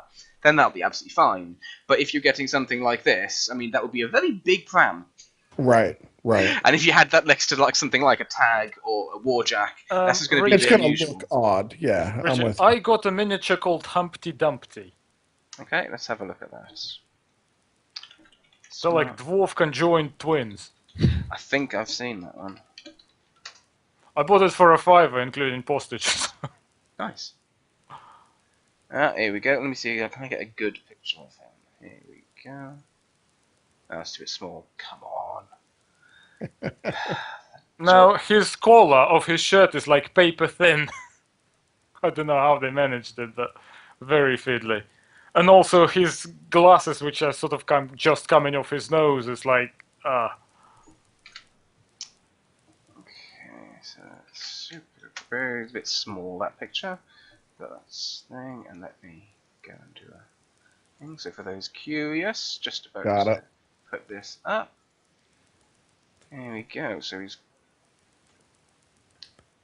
then that'll be absolutely fine. But if you're getting something like this, I mean, that would be a very big pram. Right. And if you had that next to like something like a tag or a Warjack, that's just going to be a It's bit going to unusual. look odd. Yeah, I'm Richard, with you. I got a miniature called Humpty Dumpty. Okay, let's have a look at that. They're like dwarf conjoined twins. I think I've seen that one. I bought it for $5, including postage. Nice. Here we go. Let me see. Can I get a good picture of him? Here we go. Oh, that's too small. Come on. Now, his collar of his shirt is like paper thin. I don't know how they managed it, but very fiddly. And also his glasses, which are sort of just coming off his nose, is like, Okay, so super very bit small that picture. That's thing, and let me go and do a thing. So for those curious, just about Got to it. put this up. There we go. So he's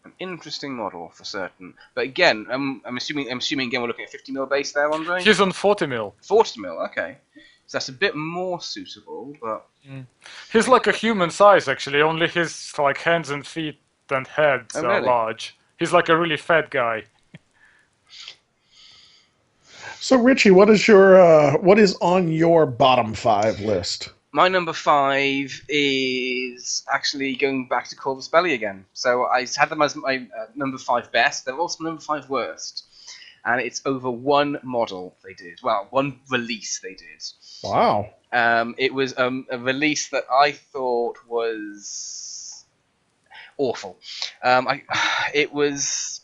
an interesting model for certain. But again, I'm assuming again we're looking at 50mm base there, Andre. he's on 40mm. 40mm, okay. So that's a bit more suitable, but He's like a human size, actually, only his like hands and feet and head Oh, are really? large. He's like a really fat guy. So, Richie, what is on your bottom 5 list? my number 5 is actually going back to Corvus Belli again. So I had them as my number 5 best. They're also number 5 worst. And it's over one model they did. Well, one release they did. Wow. It was a release that I thought was awful. It was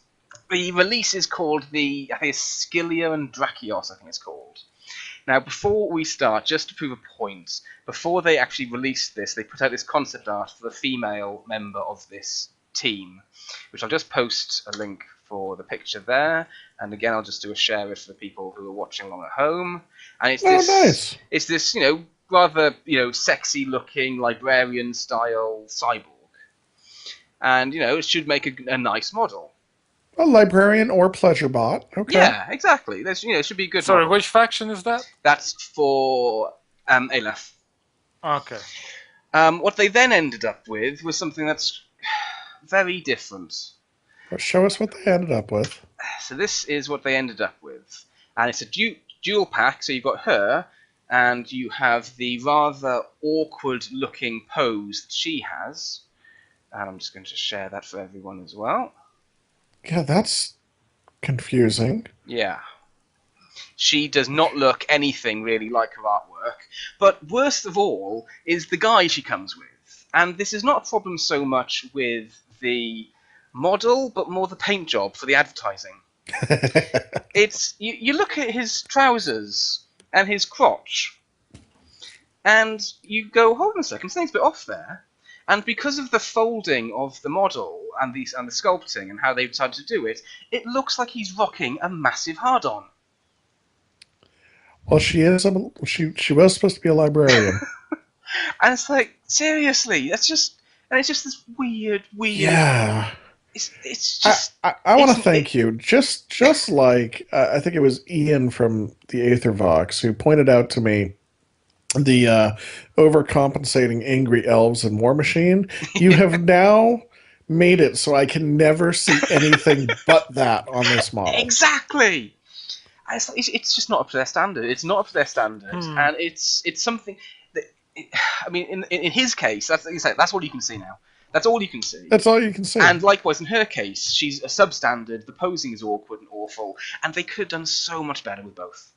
the release is called I think it's Scylla and Drakios. I think it's called. Now, before we start, just to prove a point, before they actually released this, they put out this concept art for the female member of this team, which I'll just post a link for the picture there. And again, I'll just do a share it for the people who are watching along at home. And it's this, nice. it's this, rather, sexy-looking librarian-style cyborg, and it should make a nice model. A librarian or pleasure bot. Okay. Yeah, exactly. There's, it should be a good. Sorry, model. which faction is that? That's for Aleph. Okay. What they then ended up with was something that's very different. Well, show us what they ended up with. So this is what they ended up with, and it's a dual pack. So you've got her, and you have the rather awkward-looking pose that she has. And I'm just going to share that for everyone as well. Yeah, that's confusing. Yeah. She does not look anything really like her artwork. But worst of all is the guy she comes with. And this is not a problem so much with the model, but more the paint job for the advertising. It's you look at his trousers and his crotch, and you go, hold on a second, something's a bit off there. And because of the folding of the model and the sculpting and how they've decided to do it, it looks like he's rocking a massive hard-on. Well, she was supposed to be a librarian. And it's like, seriously, it's just this weird. Yeah. It's just. I want to thank you. Just like I think it was Ian from the Aethervox who pointed out to me the overcompensating angry elves in War Machine. You have now made it so I can never see anything but that on this model. Exactly. It's just not up to their standard. It's not up to their standard, Hmm. and it's something that I mean, in his case, that's all you can see now. That's all you can see. That's all you can see. And likewise, in her case, she's a substandard. The posing is awkward and awful, and they could have done so much better with both.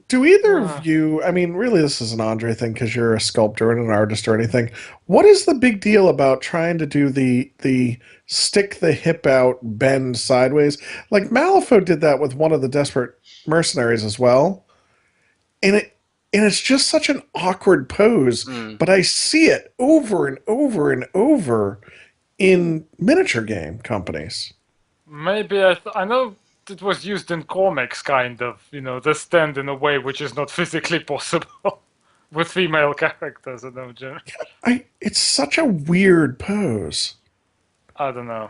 Do either of you, I mean, really, this is an Andre thing because you're a sculptor and an artist or anything. What is the big deal about trying to do the stick the hip out, bend sideways? Like Malifaux did that with one of the Desperate Mercenaries as well, and it's just such an awkward pose. But I see it over and over and over in miniature game companies. Maybe I know it was used in comics, kind of. The stand in a way which is not physically possible with female characters. I don't know. It's such a weird pose. I don't know.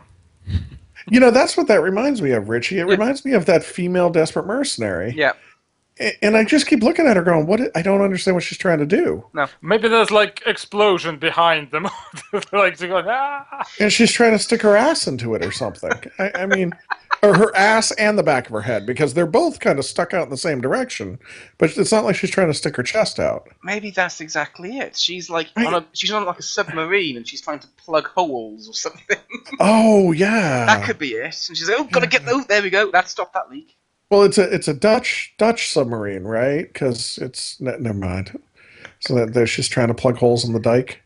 That's what that reminds me of, Richie. It reminds me of that female Desperate Mercenary. Yeah. And I just keep looking at her going, I don't understand what she's trying to do. No. Maybe there's like explosion behind them. Like to go, ah! And she's trying to stick her ass into it or something. I mean, or her ass and the back of her head, because they're both kind of stuck out in the same direction. But it's not like she's trying to stick her chest out. Maybe that's exactly it. She's like she's on like a submarine and she's trying to plug holes or something. Oh, yeah. That could be it. And she's like, gotta get those. There we go. That stopped that leak. Well, it's a Dutch submarine, right? Because it's never mind. So that she's trying to plug holes in the dike.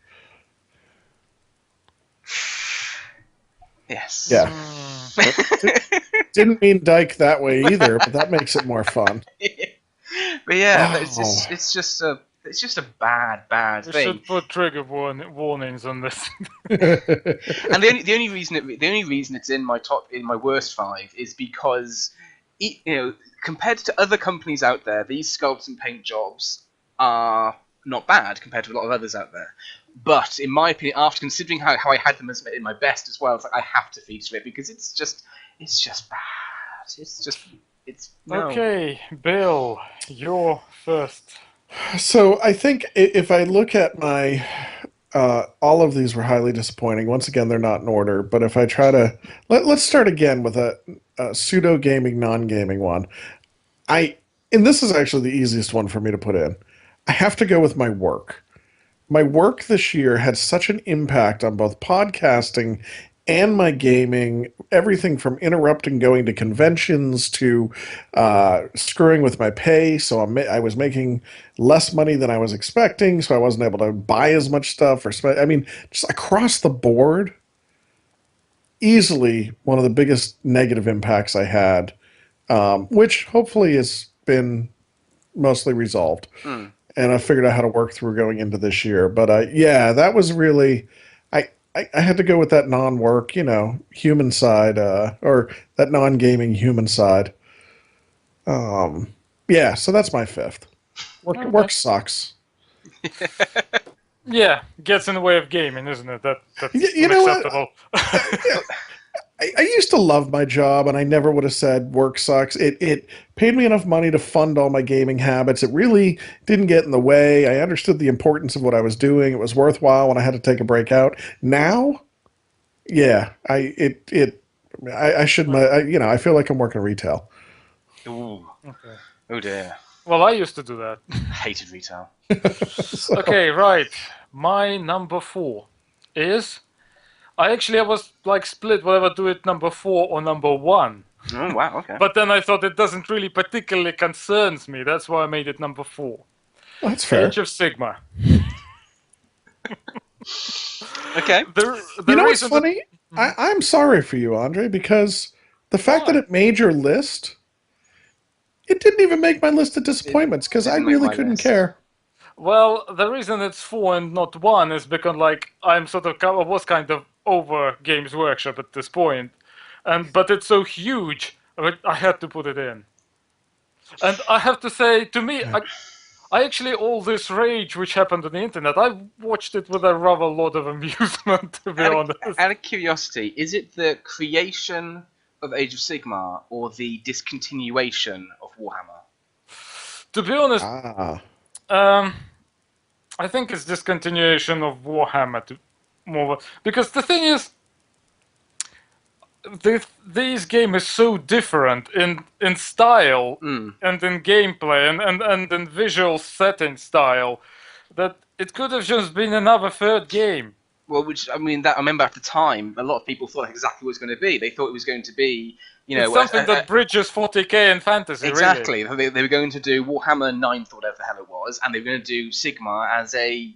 Yes. Yeah. Didn't mean dike that way either, but that makes it more fun. But yeah, it's just a bad We thing. should put trigger warnings on this. And the only reason it's in my worst 5 is because compared to other companies out there, these sculpt and paint jobs are not bad compared to a lot of others out there. But in my opinion, after considering how I had them as in my best as well, it's like I have to feature it because it's just bad. No. Okay, Bill, you're first. So I think if I look at my, all of these were highly disappointing. Once again, they're not in order. But if I try to let's start again with a pseudo gaming, non-gaming one. And this is actually the easiest one for me to put in. I have to go with my work. My work this year had such an impact on both podcasting and my gaming, everything from interrupting going to conventions to screwing with my pay. So I was making less money than I was expecting, so I wasn't able to buy as much stuff. I mean, just across the board, easily one of the biggest negative impacts I had, which hopefully has been mostly resolved. And I figured out how to work through going into this year. But yeah, that was really... I had to go with that non-work, human side, or that non-gaming human side. Yeah, so that's my 5th. Work sucks. Yeah, gets in the way of gaming, isn't it? That's unacceptable. What? I used to love my job, and I never would have said work sucks. It paid me enough money to fund all my gaming habits. It really didn't get in the way. I understood the importance of what I was doing. It was worthwhile when I had to take a break out. Now, yeah, I shouldn't. I feel like I'm working retail. Ooh. Okay. Oh dear. Well, I used to do that. I hated retail. Okay, right. My number 4 is... I was like split whether to do it number 4 or number 1. Oh wow, okay. But then I thought it doesn't really particularly concerns me. That's why I made it number 4. Well, that's fair. Age of Sigma. Okay. You know what's funny? I'm sorry for you, Andre, because the fact that it made your list, it didn't even make my list of disappointments because I really couldn't care. Well, the reason it's 4 and not 1 is because, like, I was kind of over Games Workshop at this point, but it's so huge, I had to put it in. And I have to say, to me, I actually, all this rage which happened on the internet, I watched it with a rather lot of amusement, to be honest. Out of curiosity, is it the creation of Age of Sigmar or the discontinuation of Warhammer? To be honest, I think it's discontinuation of Warhammer more because the thing is, these game is so different in style and in gameplay and in visual setting style that it could have just been another third game. Well, which I mean, that I remember at the time, a lot of people thought exactly what it was going to be. They thought it was going to be, It's something that bridges 40k and fantasy. exactly. Really. They were going to do Warhammer 9th, or whatever the hell it was, and they were going to do Sigma as a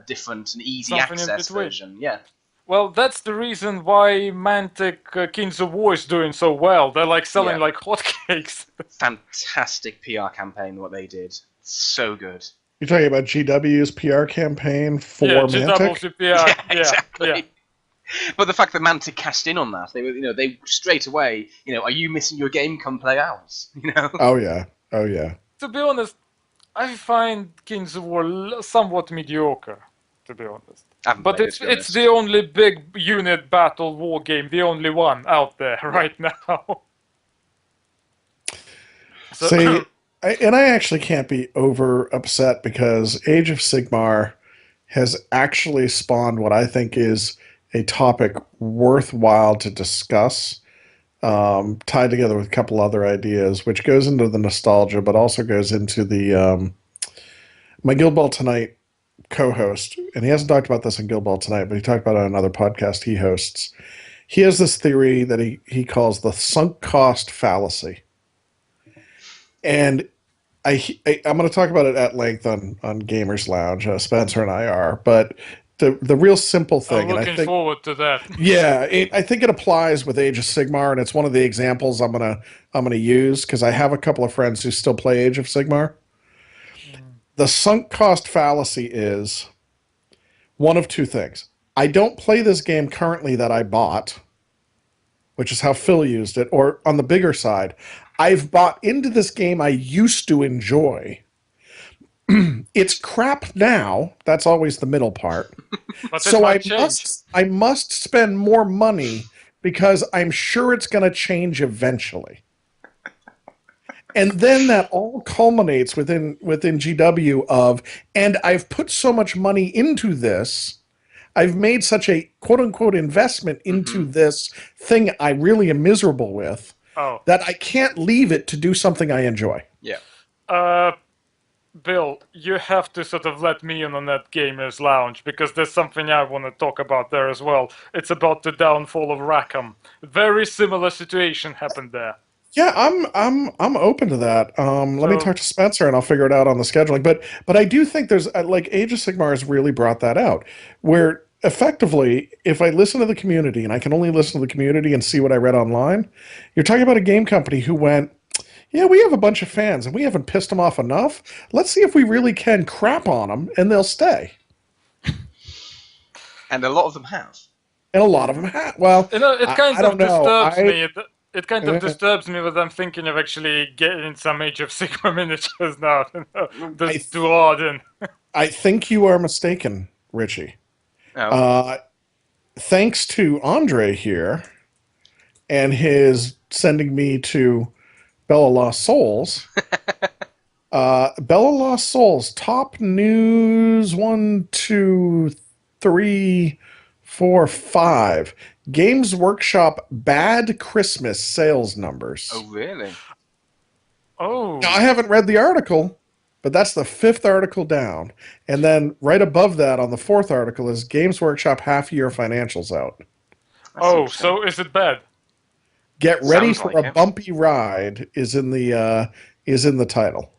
different and easy Something in access between. version. Yeah. Well, that's the reason why Mantic Kings of War is doing so well. They're like selling like hotcakes. Fantastic PR campaign, what they did. So good. You're talking about GW's PR campaign for Mantic? GW's PR, exactly. yeah. But the fact that Mantic cast in on that, they were, they straight away, are you missing your game? Come play ours. Oh yeah, oh yeah. To be honest, I find Kings of War somewhat mediocre. To be honest. But it's the only big unit battle war game, the only one out there right now. See, I actually can't be over upset because Age of Sigmar has actually spawned what I think is a topic worthwhile to discuss, tied together with a couple other ideas, which goes into the nostalgia, but also goes into the my Guild Ball Tonight co-host, and he hasn't talked about this in Guild Ball Tonight, but he talked about it on another podcast he hosts. He has this theory that he calls the sunk cost fallacy. And I'm going to talk about it at length on Gamers Lounge. Spencer and I are, but the real simple thing. I'm looking forward to that. Yeah, I think it applies with Age of Sigmar, and it's one of the examples I'm gonna use because I have a couple of friends who still play Age of Sigmar. The sunk cost fallacy is one of two things. I don't play this game currently that I bought, which is how Phil used it, or on the bigger side, I've bought into this game I used to enjoy. It's crap now. That's always the middle part. So I must spend more money because I'm sure it's going to change eventually. And then that all culminates within GW of, and I've put so much money into this, I've made such a quote-unquote investment into this thing I really am miserable with, that I can't leave it to do something I enjoy. Yeah. Bill, you have to sort of let me in on that Gamers Lounge, because there's something I want to talk about there as well. It's about the downfall of Rackham. Very similar situation happened there. Yeah, I'm open to that. Let me talk to Spencer and I'll figure it out on the scheduling. But I do think there's like Age of Sigmar has really brought that out, where effectively, if I listen to the community, and I can only listen to the community and see what I read online, you're talking about a game company who went, yeah, we have a bunch of fans and we haven't pissed them off enough. Let's see if we really can crap on them and they'll stay. And a lot of them have. And a lot of them have. Well, it kind of disturbs me. It kind of Yeah. disturbs me that I'm thinking of actually getting some Age of Sigmar miniatures now. Just to add in. I think you are mistaken, Richie. Oh. Thanks to Andrey here and his sending me to Bella Lost Souls. Bella Lost Souls, top news 1, 2, 3, 4, 5. Games Workshop bad Christmas sales numbers. Oh, really? Oh. Now, I haven't read the article, but that's the 5th article down. And then right above that on the 4th article is Games Workshop half-year financials out. That's so is it bad? Get ready for a bumpy ride is in the title.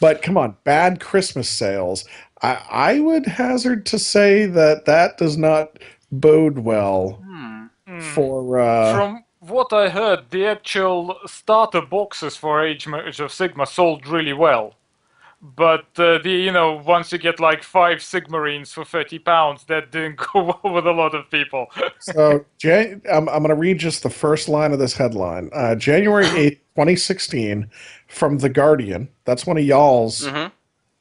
But come on, bad Christmas sales. I would hazard to say that does not bode well for... From what I heard, the actual starter boxes for Age of Sigma sold really well. But once you get like 5 Sigmarines for £30, that didn't go well with a lot of people. So I'm going to read just the first line of this headline. January 8th, 2016, from The Guardian. That's one of y'all's, and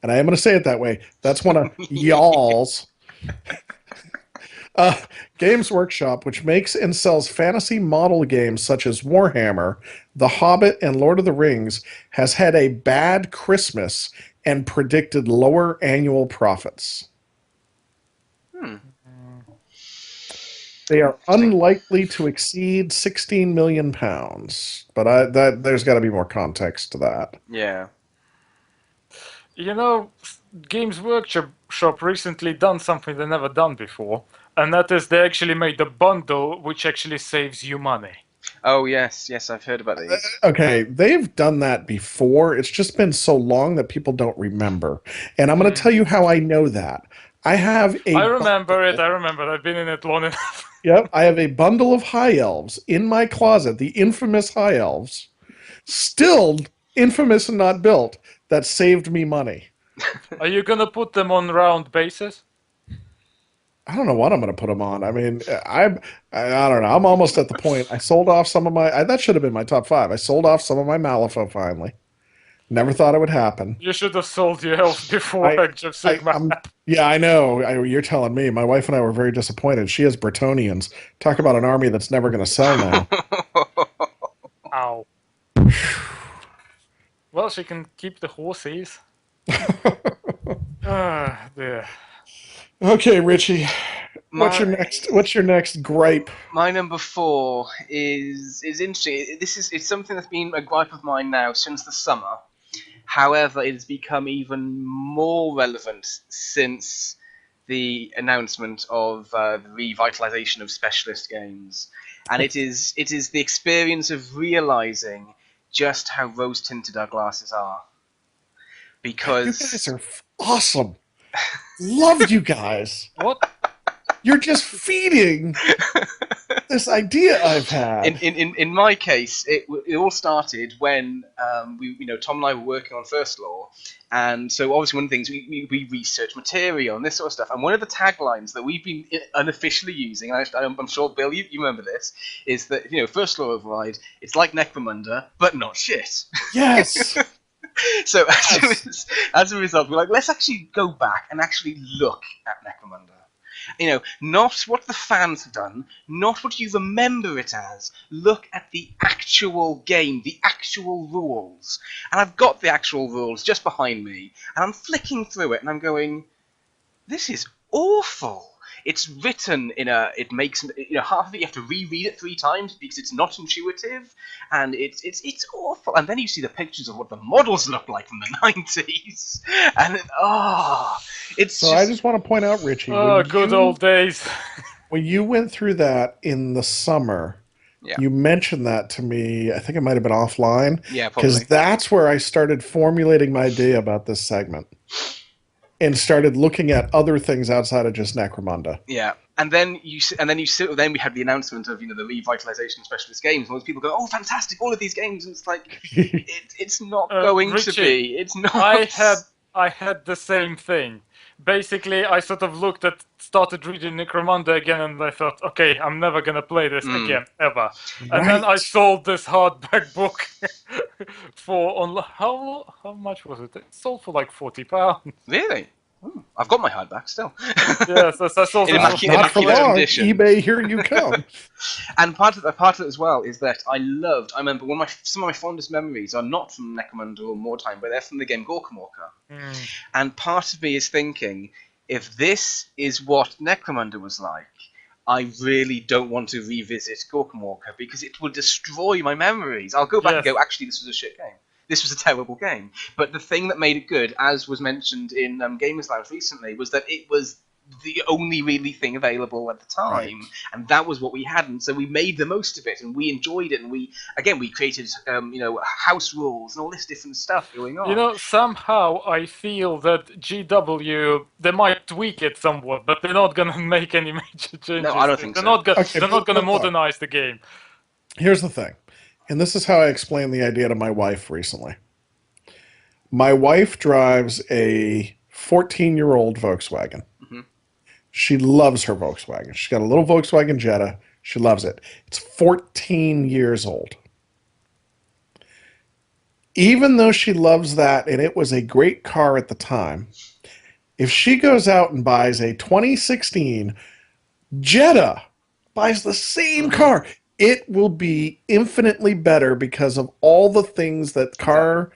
I am going to say it that way. That's one of y'all's. Games Workshop, which makes and sells fantasy model games such as Warhammer, The Hobbit, and Lord of the Rings, has had a bad Christmas and predicted lower annual profits. They are Interesting. unlikely to exceed 16 million pounds. But there's got to be more context to that. Yeah. You know, Games Workshop recently done something they never done before, and that is they actually made a bundle which actually saves you money. Oh yes, yes, I've heard about these. Okay, they've done that before. It's just been so long that people don't remember. And I'm going to tell you how I know that. I have a I remember it. bundle. I remember. I've been in it long enough. Yep, I have a bundle of high elves in my closet, the infamous high elves, still infamous and not built, that saved me money. Are you gonna put them on round bases? I don't know what I'm going to put them on. I mean, I don't know. I'm almost at the point. I sold off some of my. That should have been my top 5. I sold off some of my Malifaux finally. Never thought it would happen. You should have sold your elves before I, Age of Sigmar. yeah, I know. You're telling me. My wife and I were very disappointed. She has Bretonians. Talk about an army that's never going to sell now. Ow. Well, she can keep the horses. Ah, dear. Okay, Richie. What's your next gripe? My number 4 is interesting. It's something that's been a gripe of mine now since the summer. However, it has become even more relevant since the announcement of the revitalization of specialist games, and it is the experience of realizing just how rose-tinted our glasses are. You Because guys are awesome. Love you guys. What? You're just feeding this idea I've had. in my case, it all started when Tom and I were working on First Law, and so obviously one of the things we research material and this sort of stuff. And one of the taglines that we've been unofficially using, and I'm sure Bill, you remember this, is that First Law Override, it's like Necromunda, but not shit. Yes. So as a result, we're like, let's actually go back and actually look at Necromunda. Not what the fans have done, not what you remember it as. Look at the actual game, the actual rules. And I've got the actual rules just behind me, and I'm flicking through it, and I'm going, this is awful. It's written it makes half of it you have to reread it 3 times because it's not intuitive, and it's awful. And then you see the pictures of what the models look like from the 90s, and it's So I just want to point out, Richie. Oh, good old days. When you went through that in the summer, Yeah. you mentioned that to me. I think it might have been offline. Yeah, probably. Because that's where I started formulating my idea about this segment. And started looking at other things outside of just Necromunda. Yeah, and then we had the announcement of the revitalization of specialist games, and all these people go, "Oh, fantastic! All of these games," and it's like it's not going Richie, to be. It's not. I had the same thing. Basically, I sort of started reading Necromunda again, and I thought, okay, I'm never gonna play this again, ever. And then I sold this hardback book for how much was it? It sold for like £40. Really. I've got my hardback still. Yes, I sold In it for Not for immaculate long. condition. eBay, here you come. And part of it as well is that I remember some of my fondest memories are not from Necromunda or Mordheim, but they're from the game Gorkamorka. And part of me is thinking, if this is what Necromunda was like, I really don't want to revisit Gorkamorka because it will destroy my memories. I'll go back and go, actually, this was a shit game. This was a terrible game. But the thing that made it good, as was mentioned in Gamers Lounge recently, was that it was the only really thing available at the time, and that was what we had, and so we made the most of it, and we enjoyed it, and we created house rules and all this different stuff going on. Somehow I feel that GW, they might tweak it somewhat, but they're not gonna make any major changes. No, I don't think they're so. They're not gonna modernize the game. Here's the thing, and this is how I explained the idea to my wife recently. My wife drives a 14-year-old Volkswagen. She loves her Volkswagen. She's got a little Volkswagen Jetta. She loves it. It's 14 years old. Even though she loves that, and it was a great car at the time, if she goes out and buys a 2016 Jetta, buys the same car, it will be infinitely better because of all the things that car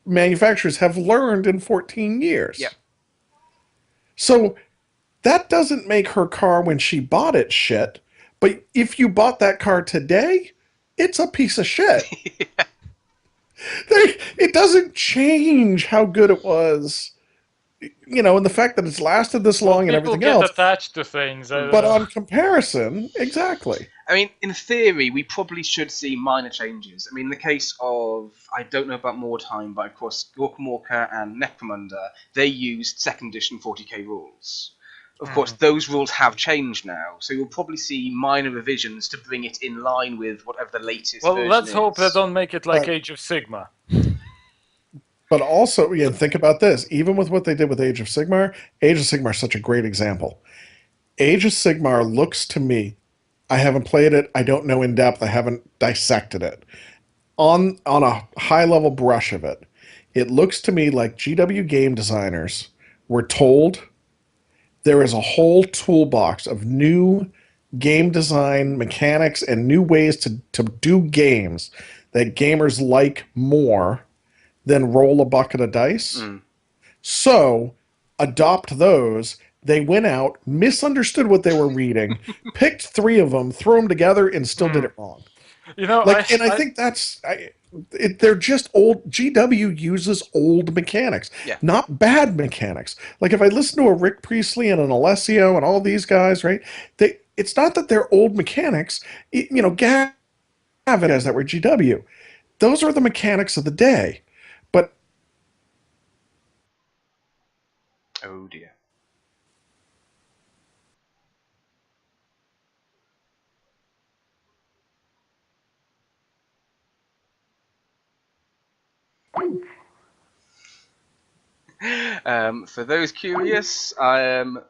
manufacturers have learned in 14 years. Yep. So that doesn't make her car when she bought it shit, But if you bought that car today, it's a piece of shit. It doesn't change how good it was, and the fact that it's lasted this Well, long and people everything get else. attached to things. I don't But know. on comparison, exactly. I mean, in theory, we probably should see minor changes. I mean, in the case of, I don't know about More Time, but of course, Gorkamorka and Necromunda, they used second edition 40k rules. Of course, those rules have changed now, so you'll probably see minor revisions to bring it in line with whatever the latest Well, version let's is. hope they don't make it like But Age of Sigma. but also, think about this. Even with what they did with Age of Sigmar is such a great example. Age of Sigmar looks to me, I haven't played it, I don't know in depth, I haven't dissected it. On a high level brush of it, it looks to me like GW game designers were told there is a whole toolbox of new game design mechanics and new ways to do games that gamers like more than roll a bucket of dice. So adopt those. They went out, misunderstood what they were reading, picked 3 of them, threw them together, and still did it wrong. You know, And I think they're just old. GW uses old mechanics, Yeah. not bad mechanics. Like if I listen to a Rick Priestley and an Alessio and all these guys, right? It's not that they're old mechanics. Gavin has that were GW. Those are the mechanics of the day. But Oh dear. For those curious,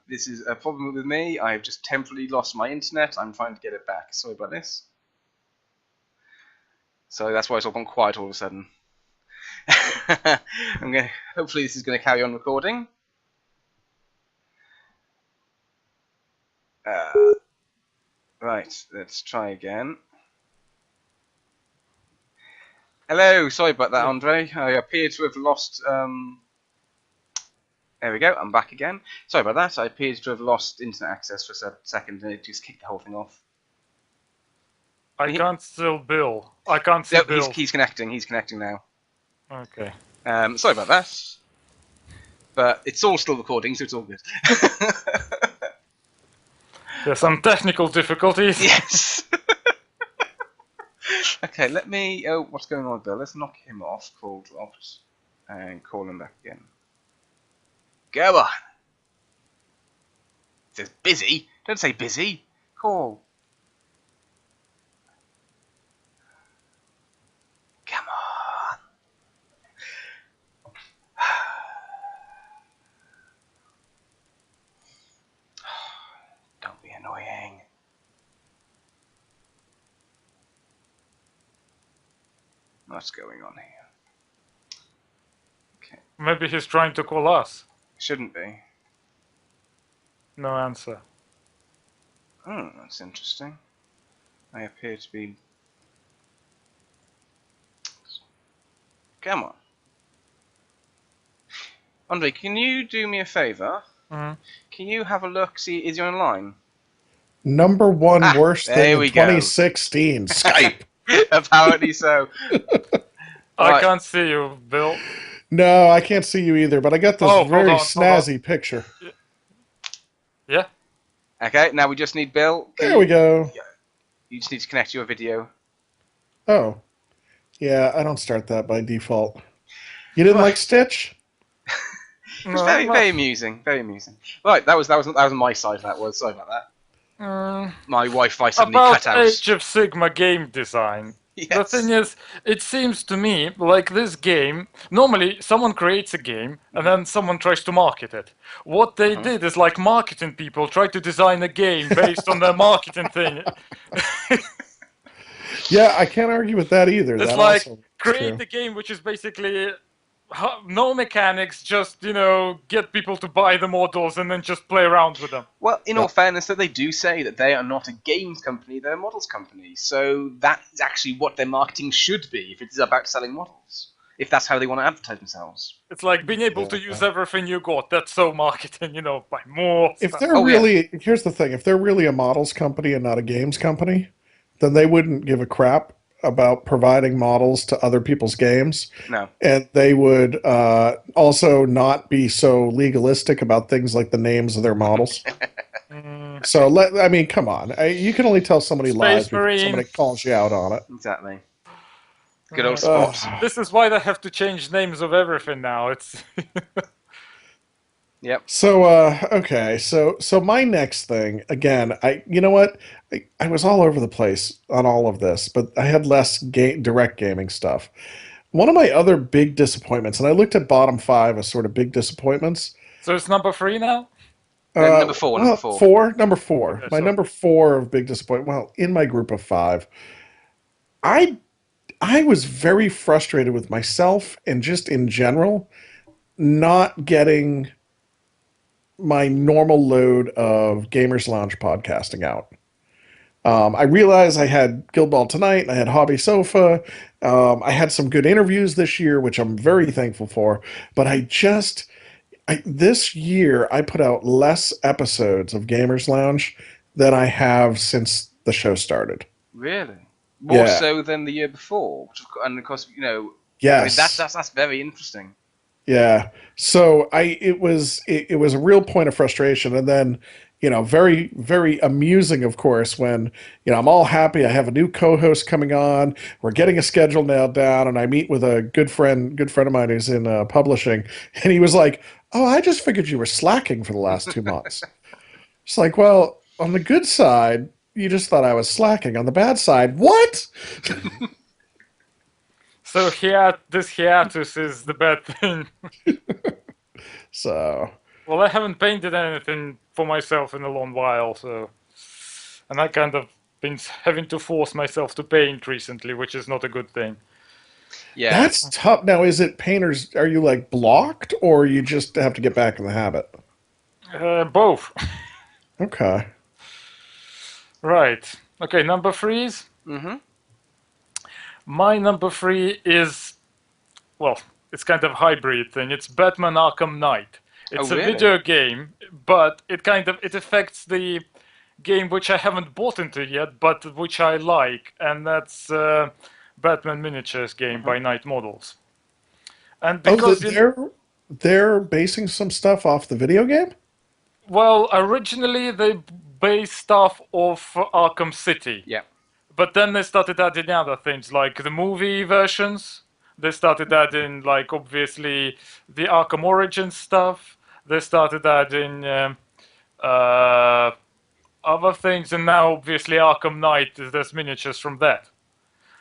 this is a problem with me. I've just temporarily lost my internet. I'm trying to get it back. Sorry about this. So that's why it's all gone quiet all of a sudden. Hopefully this is going to carry on recording. Right, let's try again. Hello, sorry about that, Andre. I appear to have lost. There we go, I'm back again. Sorry about that, I appear to have lost internet access for a second and it just kicked the whole thing off. I can't still Bill. I can't see No, Bill. he's connecting now. Okay. Sorry about that. But it's all still recording, so it's all good. There's some technical difficulties. Yes. Okay, let me. Oh, what's going on with Bill? Let's knock him off. Call dropped. And call him back again. Go on. It says busy. Don't say busy. Call. Come on. Don't be annoying. What's going on here? Okay. Maybe he's trying to call us. Shouldn't be. No answer. Oh, that's interesting. I appear to be. Come on. Andre, can you do me a favour? Mhm. Can you have a look, see, is he online? number one worst there thing in we go. 2016, Skype. Apparently so. I Right. can't see you, Bill. No, I can't see you either, but I got this hold very on. snazzy picture. Yeah? Okay, now we just need Bill. There we go. You just need to connect your video. Oh. Yeah, I don't start that by default. You didn't like Stitch? It was very amusing, very amusing. Right, that was on my side. That was sorry about that. My Wi-Fi suddenly About cut out. Age of Sigma game design. Yes. The thing is, it seems to me like this game, normally someone creates a game and then someone tries to market it. What they did is like marketing people try to design a game based on their marketing thing. Yeah, I can't argue with that either. It's That like, also is create true. a game which is basically no mechanics, just, get people to buy the models and then just play around with them. Well, in all fairness, that they do say that they are not a games company; they're a models company. So that is actually what their marketing should be if it is about selling models. if that's how they want to advertise themselves. It's like being able to use everything you got. That's so marketing, buy more If stuff. they're really, here's the thing: if they're really a models company and not a games company, then they wouldn't give a crap about providing models to other people's games. No. And they would also not be so legalistic about things like the names of their models. So, I mean, come on. You can only tell somebody lies Space before Marine. somebody calls you out on it. Exactly. Good old Spot. This is why they have to change names of everything now. It's Yep. So, okay. So my next thing, again, you know what? I was all over the place on all of this, but I had less direct gaming stuff. One of my other big disappointments, and I looked at bottom 5 as sort of big disappointments. So it's number 3 now? Number four. Number 4. Okay, My so- number 4 of big disappointment. Well, in my group of 5, I was very frustrated with myself and just in general not getting my normal load of Gamers Lounge podcasting out. I realized I had Guild Ball Tonight, and I had HobbySofa. I had some good interviews this year, which I'm very thankful for. But this year, I put out less episodes of Gamers Lounge than I have since the show started. Really? More Yeah. so than the year before, and of course, Yes. I mean, that's very interesting. Yeah. So it was a real point of frustration, and then very, very amusing, of course, when I'm all happy. I have a new co-host coming on. We're getting a schedule nailed down, and I meet with a good friend of mine who's in publishing, and he was like, "Oh, I just figured you were slacking for the last 2 months." It's like, well, on the good side, you just thought I was slacking. On the bad side, what? So this hiatus is the bad thing. So. Well, I haven't painted anything for myself in a long while, and I kind of been having to force myself to paint recently, which is not a good thing. Yeah. That's tough. Now, is it painters? Are you like blocked, or you just have to get back in the habit? Both. Okay. Right. Okay, number 3s. Mm-hmm. My number 3 is, well, it's kind of hybrid thing. It's Batman Arkham Knight. It's really? a video game, but it affects the game which I haven't bought into yet, but which I like, and that's Batman Miniatures game by Night Models. And because they're basing some stuff off the video game. well, originally they based stuff off Arkham City. Yeah. But then they started adding other things, like the movie versions. They started adding, like, obviously, the Arkham Origins stuff. They started adding other things, and now, obviously, Arkham Knight, there's miniatures from that.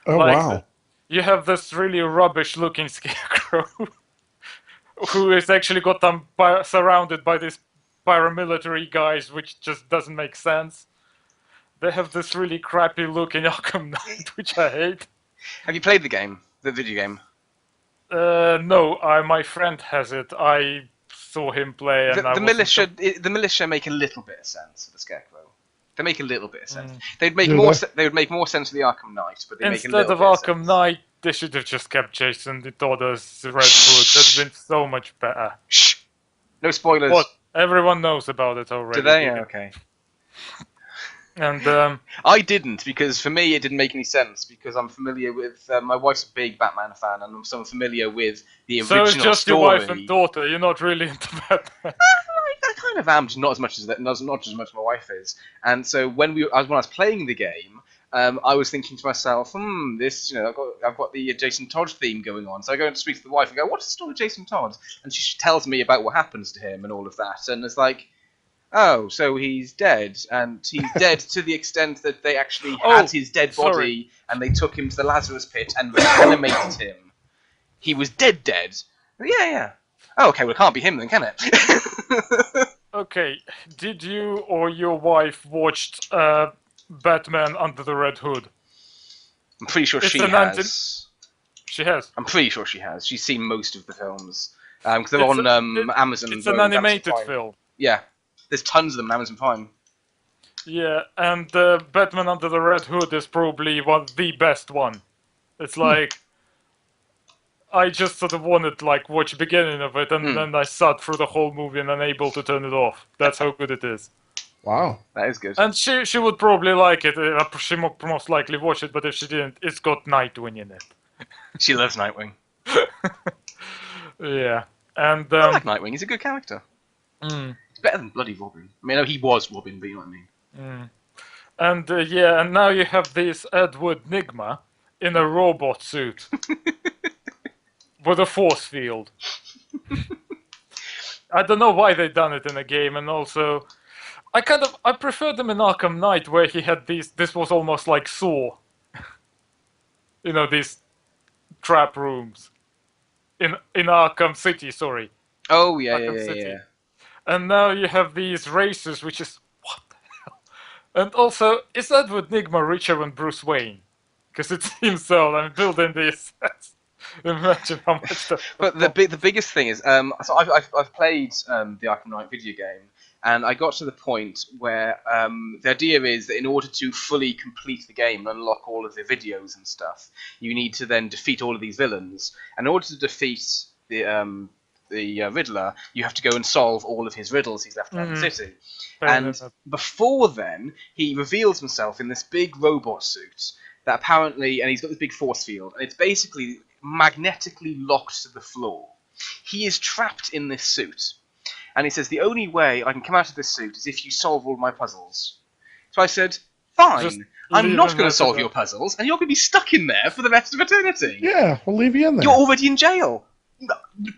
Oh, Like, wow. You have this really rubbish-looking scarecrow who is actually surrounded by these paramilitary guys, which just doesn't make sense. They have this really crappy looking Arkham Knight, which I hate. Have you played the game, the video game? No, my friend has it. I saw him play, and The militia make a little bit of sense for the Scarecrow. They make a little bit of sense. They would make more sense for the Arkham Knight, but they make a instead little of bit of Arkham sense. Knight, they should have just kept Jason the Todd's Red Hood. That's been so much better. Shh! No spoilers. What? Everyone knows about it already. Do they? Okay. And I didn't, because for me it didn't make any sense, because I'm familiar with my wife's a big Batman fan, and I'm so familiar with the original so it's just story. your wife and daughter. You're not really into Batman. I kind of am, just not as much as my wife is. And so when I was playing the game, I was thinking to myself, this, I've got the Jason Todd theme going on. So I go and speak to the wife and go, what's the story of Jason Todd? And she tells me about what happens to him and all of that. And it's like, oh, so he's dead, and he's dead to the extent that they actually had his dead body, and they took him to the Lazarus pit and reanimated him. He was dead. Yeah. Oh, okay, well, it can't be him then, can it? Okay, did you or your wife watched Batman Under the Red Hood? I'm pretty sure she has. She has. I'm pretty sure she has. She's seen most of the films. Because they're on Amazon. It's an animated film. Yeah. There's tons of them on Amazon Prime. Yeah, and Batman Under the Red Hood is probably the best one. It's like I just sort of wanted to like watch the beginning of it, and then I sat through the whole movie and unable to turn it off. That's how good it is. Wow. That is good. And she would probably like it. She most likely watch it, but if she didn't, it's got Nightwing in it. She loves Nightwing. Yeah, and I like Nightwing. He's a good character. mm, It's better than bloody Robin. I mean, no, he was Robin, but you know what I mean. and yeah, and now you have this Edward Nigma in a robot suit with a force field. I don't know why they done it in a game, and also I prefer them in Arkham Knight where he had these. This was almost like Saw. You know, these trap rooms in Arkham City. Sorry, Oh yeah, Arkham yeah, yeah, City. yeah. And now you have these races, which is what the hell. And also, is Edward Nigma richer than Bruce Wayne? Because it seems so. I'm building these sets. Imagine how much the. But the biggest thing is, so I've played the Arkham Knight video game, and I got to the point where the idea is that in order to fully complete the game and unlock all of the videos and stuff, you need to then defeat all of these villains. And in order to defeat the Riddler, you have to go and solve all of his riddles he's left around the city. And before then, he reveals himself in this big robot suit that apparently, and he's got this big force field, and it's basically magnetically locked to the floor. He is trapped in this suit, and he says the only way I can come out of this suit is if you solve all my puzzles. So I said, fine, I'm not going to solve your puzzles, and you're going to be stuck in there for the rest of eternity. Yeah, we'll leave you in there. You're already in jail.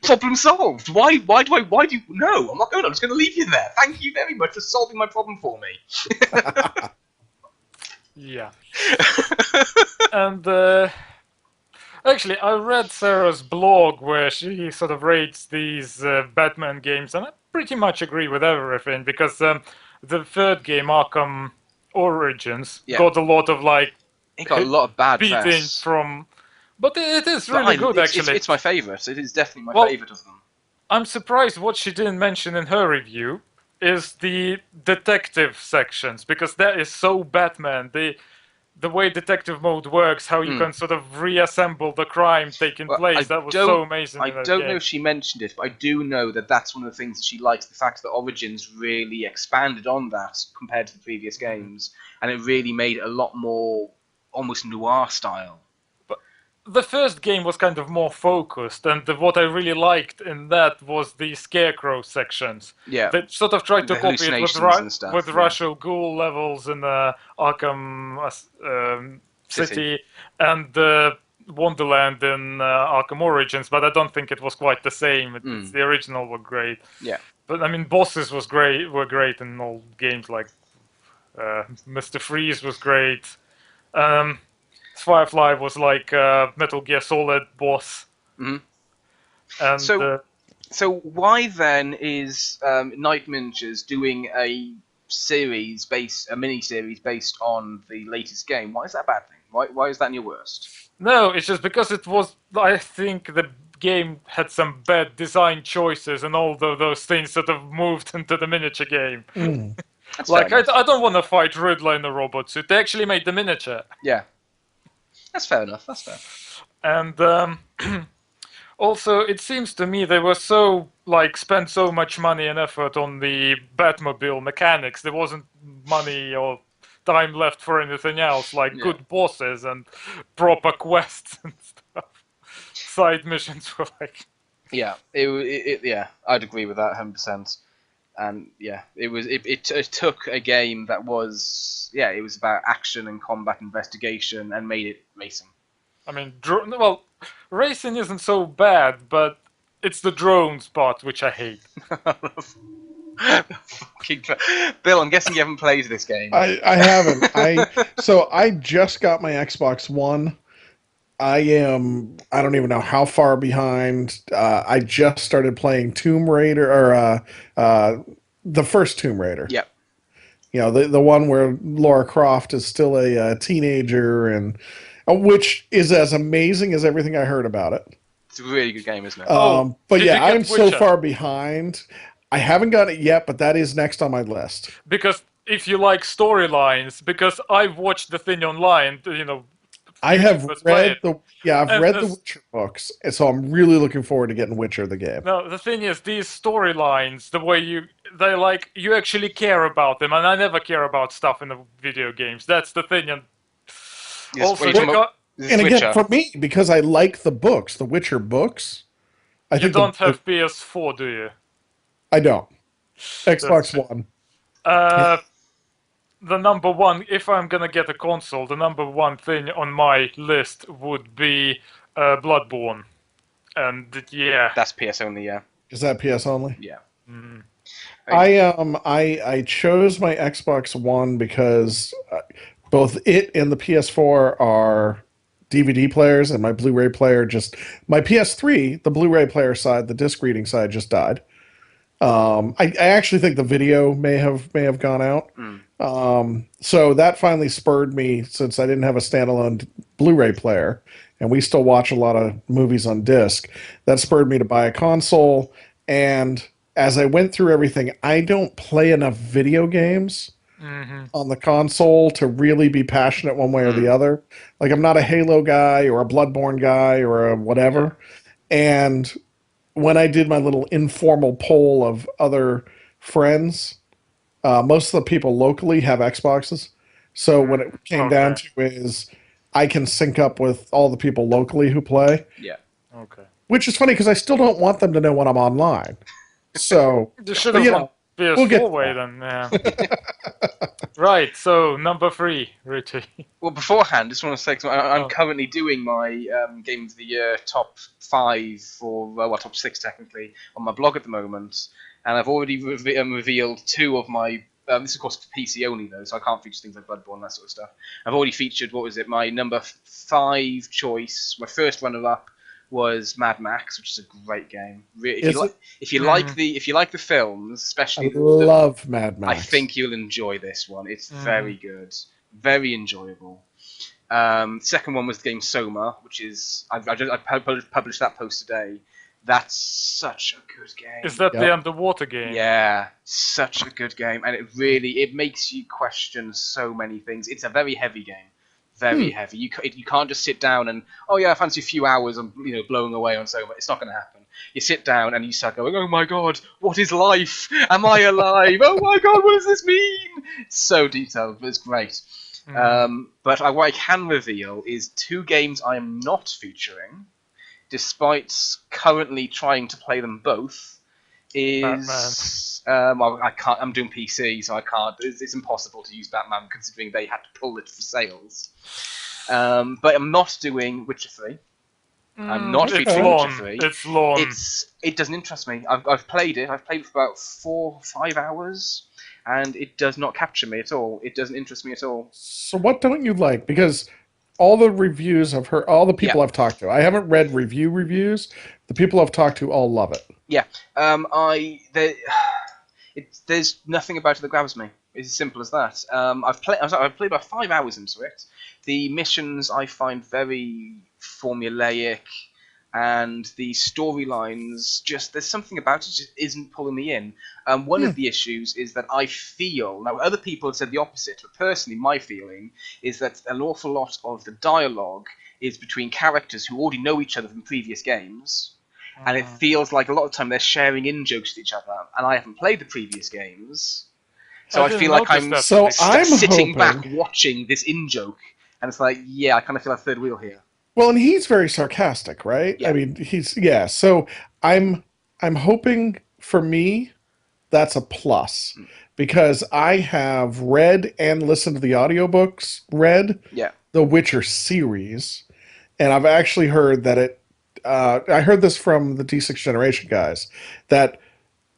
Problem solved. Why do you? No, I'm not going. I'm just going to leave you there. Thank you very much for solving my problem for me. Yeah. And actually, I read Sarah's blog where she sort of rates these Batman games, and I pretty much agree with everything because the third game, Arkham Origins, got a lot of like. It got a lot of bad beating press. from. But it is really good, actually. It's my favourite. It is definitely my favourite of them. I'm surprised what she didn't mention in her review is the detective sections, because that is so Batman. The way detective mode works, how you can sort of reassemble the crime taking place, that was so amazing. I don't know if she mentioned it, but I do know that that's one of the things that she likes, the fact that Origins really expanded on that compared to the previous games, and it really made it a lot more almost noir style. The first game was kind of more focused, and what I really liked in that was the Scarecrow sections. Yeah. They sort of tried to copy it with Ra's al Ghul levels in Arkham City and Wonderland in Arkham Origins, but I don't think it was quite the same. The original were great. Yeah. But I mean, bosses were great in old games, like Mr. Freeze was great. Firefly was like Metal Gear Solid boss. And so why then is Night Miniatures doing a mini-series based on the latest game? Why is that a bad thing? Why is that in your worst? No, it's just because it was. I think the game had some bad design choices, and all those things sort of moved into the miniature game. Like I don't want to fight Riddler in a robot suit. They actually made the miniature. Yeah. That's fair enough. That's fair. And also, it seems to me they were spent so much money and effort on the Batmobile mechanics. There wasn't money or time left for anything else, like good bosses and proper quests and stuff. Side missions were like. Yeah, I'd agree with that 100%. And yeah, it took a game that was it was about action and combat investigation and made it racing. I mean, racing isn't so bad, but it's the drones part which I hate. Bill, I'm guessing you haven't played this game. I haven't. I just got my Xbox One. I don't even know how far behind. I just started playing Tomb Raider, or the first Tomb Raider. Yep. You know, the one where Lara Croft is still a teenager, and which is as amazing as everything I heard about it. It's a really good game, isn't it? But yeah, I'm so far behind. I haven't got it yet, but that is next on my list. Because if you like storylines, because I've watched the thing online, I You should have just play read it. I've And read the Witcher books, and so I'm really looking forward to getting Witcher the game. no, the thing is, these storylines, the way they like, you actually care about them, and I never care about stuff in the video games. That's the thing, and What are also you you talking about? got, This And again, Witcher. for me, because I like the books, the Witcher books, I you think don't have PS4, do you? I don't. That's Xbox One. uh, the number one. If I'm gonna get a console, the number one thing on my list would be Bloodborne, and yeah. That's PS only, yeah. Is that PS only? Yeah. Mm. I chose my Xbox One because both it and the PS4 are DVD players, and my Blu-ray player just my PS3, the Blu-ray player side, the disc reading side just died. I actually think the video may have gone out. Mm. So that finally spurred me, since I didn't have a standalone Blu-ray player, and we still watch a lot of movies on disc. That spurred me to buy a console. And as I went through everything, I don't play enough video games Hmm. on the console to really be passionate one way or the other. Like, I'm not a Halo guy or a Bloodborne guy or a whatever. And when I did my little informal poll of other friends, most of the people locally have Xboxes. So what it came down Okay. to is I can sync up with all the people locally who play, Yeah. Okay. which is funny because I still don't want them to know when I'm online. So, You should but have gone we'll get PS4 to way that. then. Yeah. Right. So number three, Richie. Well, beforehand, just want to say, 'cause I'm Oh. currently doing my Game of the Year top 5, or top 6 technically, on my blog at the moment, and I've already revealed 2 of my. This is of course for PC only though, so I can't feature things like Bloodborne and that sort of stuff. I've already featured, what was it? My number 5 choice, my first runner-up was Mad Max, which is a great game. Is it? If you like the films, especially I love Mad I Max. think you'll enjoy this one. It's Mhm. very good, very enjoyable. Second one was the game Soma, which is I published that post today. That's such a good game. Is that the Yep. underwater game? Yeah, such a good game, and it makes you question so many things. It's a very heavy game, very heavy. You can't just sit down and, oh yeah, I fancy a few hours of blowing away on Soma. It's not going to happen. You sit down and you start going, oh my god, what is life? Am I alive? Oh my god, what does this mean? It's so detailed, but it's great. But what I can reveal is 2 games I am not featuring, despite currently trying to play them both. Well, I can't. I'm doing PC, so I can't. It's impossible to use Batman considering they had to pull it for sales. But I'm not doing Witcher 3. I'm not It's featuring long. Witcher 3. It's long. It doesn't interest me. I've played it. I've played it for about 4 or 5 hours, and it does not capture me at all. It doesn't interest me at all. So what don't you like? Because all the reviews I've heard, all the people I've talked to, I haven't read reviews. The people I've talked to all love it. Yeah. There's nothing about it that grabs me. It's as simple as that. I've played about 5 hours into it. The missions I find very formulaic, and the storylines, just there's something about it just isn't pulling me in. One of the issues is that I feel, now other people have said the opposite, but personally my feeling is that an awful lot of the dialogue is between characters who already know each other from previous games. And it feels like a lot of the time they're sharing in-jokes with each other, and I haven't played the previous games. So I didn't feel like notice I'm that. So I'm sitting hoping- back watching this in-joke, and it's like, yeah, I kind of feel like third wheel here. Well, and he's very sarcastic, right? Yeah. I mean, so I'm hoping, for me, that's a plus, because I have read and listened to the audiobooks, Yeah. the Witcher series, and I've actually heard that I heard this from the D6 Generation guys, that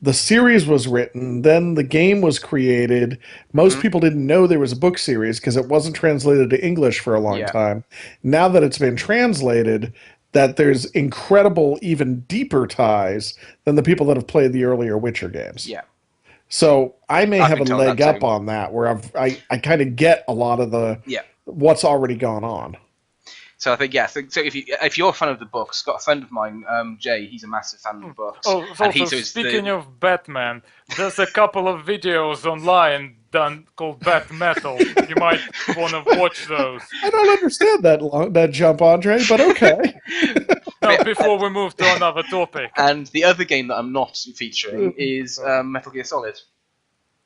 the series was written, then the game was created. Most people didn't know there was a book series because it wasn't translated to English for a long time. Now that it's been translated, that there's incredible, even deeper ties than the people that have played the earlier Witcher games. Yeah. So I may I've have a been told leg that up too. on that, where I kind of get a lot of the Yeah. what's already gone on. So I think so if you're a fan of the books, got a friend of mine, Jay, he's a massive fan of the books. Oh, and also speaking of Batman, there's a couple of videos online done called Bat Metal. You might want to watch those. I don't understand that jump, Andre, but okay. Now, before we move to another topic. And the other game that I'm not featuring is Metal Gear Solid.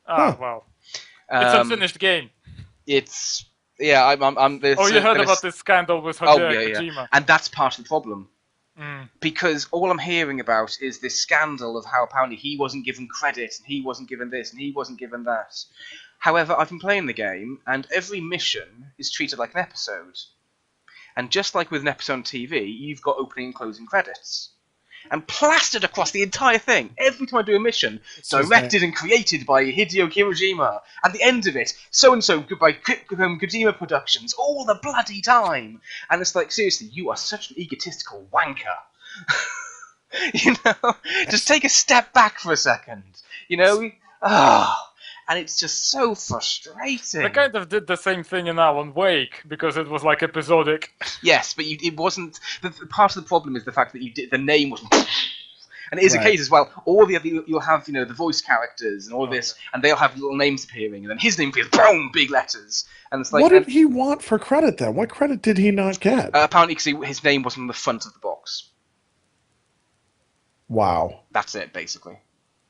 Well, it's unfinished game. It's I'm you heard about this scandal with Kojima? And that's part of the problem. Because all I'm hearing about is this scandal of how apparently he wasn't given credit, and he wasn't given this, and he wasn't given that. However, I've been playing the game, and every mission is treated like an episode. And just like with an episode on TV, you've got opening and closing credits. And plastered across the entire thing, every time I do a mission, directed and created by Hideo Kojima. At the end of it, so-and-so by Kojima Productions, all the bloody time. And it's like, seriously, you are such an egotistical wanker. Just take a step back for a second. And it's just so frustrating. They kind of did the same thing in Alan Wake, because it was like episodic. Yes, but it wasn't. Part of the problem is the fact that the name wasn't. And it is a case as well. All the other, you'll have the voice characters and all this, and they'll have little names appearing, and then his name appears, boom, big letters, and it's like. What did he want for credit then? What credit did he not get? Apparently, because his name wasn't on the front of the box. Wow. That's it, basically.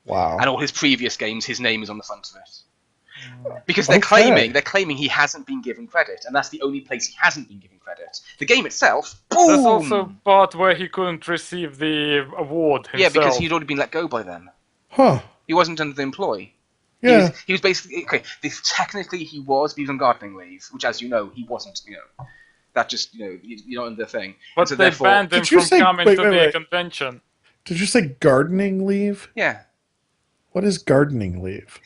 Wow. And all his previous games, his name is on the front of it. Because they're claiming he hasn't been given credit, and that's the only place he hasn't been given credit. The game itself, boom! There's also part where he couldn't receive the award himself. Yeah, because he'd already been let go by then. Huh. He wasn't under the employ. Yeah. He was basically technically he was, but he was on gardening leave, which, as you know, he wasn't. That just you're not in the thing. But so they banned him from coming to the convention. Did you say gardening leave? Yeah. What is gardening leave?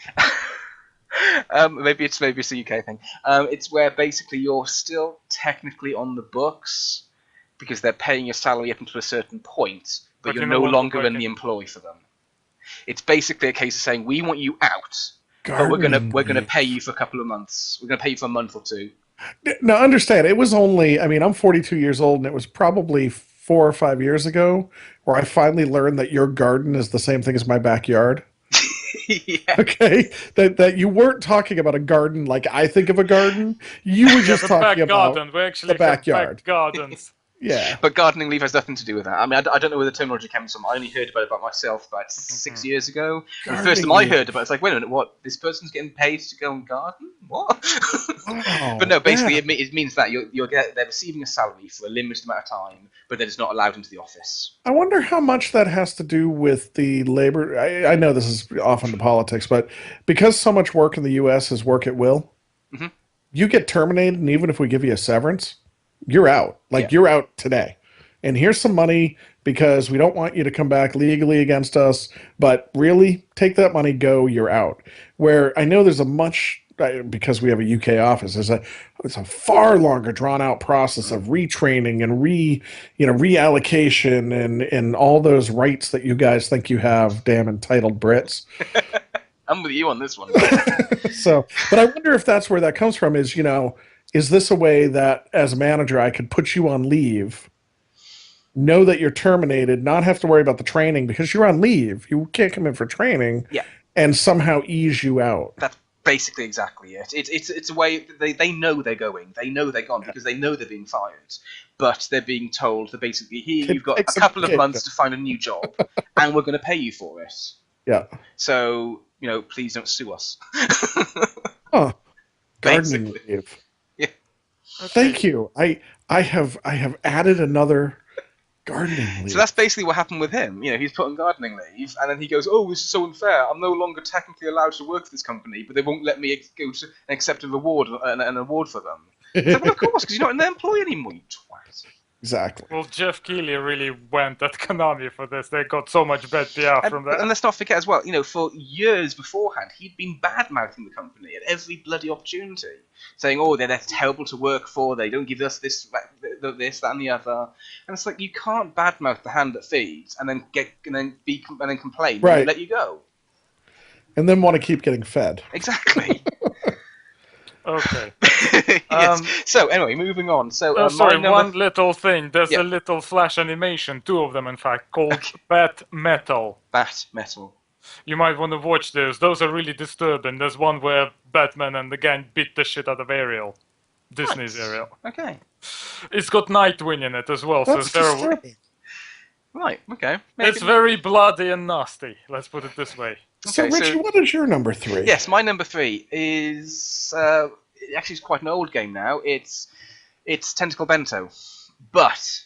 Maybe it's a UK thing. It's where basically you're still technically on the books because they're paying your salary up until a certain point, but you're no longer in the employ for them. It's basically a case of saying we want you out, but we're gonna pay you for a couple of months. We're gonna pay you for a month or two. Now understand, it was only. I mean, I'm 42 years old, and it was probably 4 or 5 years ago where I finally learned that your garden is the same thing as my backyard. Yeah. Okay, that you weren't talking about a garden like I think of a garden. You were just talking about the backyard. Back gardens. Yeah. But gardening leave has nothing to do with that. I mean, I don't know where the terminology comes from. I only heard about it myself about 6 years ago. And the first time I heard about it, it's like, wait a minute, what? This person's getting paid to go and garden? What? Wow, but no, basically, it means that they're receiving a salary for a limited amount of time, but they're just not allowed into the office. I wonder how much that has to do with the labor. I know this is off into politics, but because so much work in the U.S. is work at will, you get terminated, and even if we give you a severance, you're out. You're out today. And here's some money because we don't want you to come back legally against us, but really, take that money, go, you're out. Where I know there's a much, because we have a UK office, it's a far longer drawn out process of retraining and reallocation and all those rights that you guys think you have, damn entitled Brits. I'm with you on this one. So, but I wonder if that's where that comes from is this a way that, as a manager, I could put you on leave, know that you're terminated, not have to worry about the training because you're on leave. You can't come in for training, and somehow ease you out. That's basically exactly it. It's a way they know they're going. They know they're gone because they know they're being fired. But they're being told that basically, here you've got a couple of months to find a new job, and we're going to pay you for it. Yeah. So, please don't sue us. Huh. Gardening leave. Thank you. I have added another gardening leave. So that's basically what happened with him. He's put on gardening leave, and then he goes, "Oh, this is so unfair. I'm no longer technically allowed to work for this company, but they won't let me go to accept an award for them." It's like, well, of course, because you're not in their employ anymore, you twat. Exactly. Well, Jeff Keighley really went at Konami for this. They got so much bad PR from that. And let's not forget as well, for years beforehand, he'd been bad-mouthing the company at every bloody opportunity, saying, "Oh, they're terrible to work for. They don't give us this, that, and the other." And it's like, you can't badmouth the hand that feeds and then complain and let you go. And then want to keep getting fed. Exactly. Okay. Yes. So anyway, moving on. So my Sorry, number. one little thing. There's Yeah. a little flash animation, two of them in fact, called Okay. Bat Metal. Bat metal. You might want to watch those. Those are really disturbing. There's one where Batman and the gang beat the shit out of Ariel. Disney's Nice. Ariel. Okay. It's got Nightwing in it as well, so That's disturbing. Right. Okay. Maybe. it's very bloody and nasty. Let's put it this way. So, Okay, Richie, so- what is your number 3? Yes, my number 3 is actually it's quite an old game now. It's Tentacle Bento, but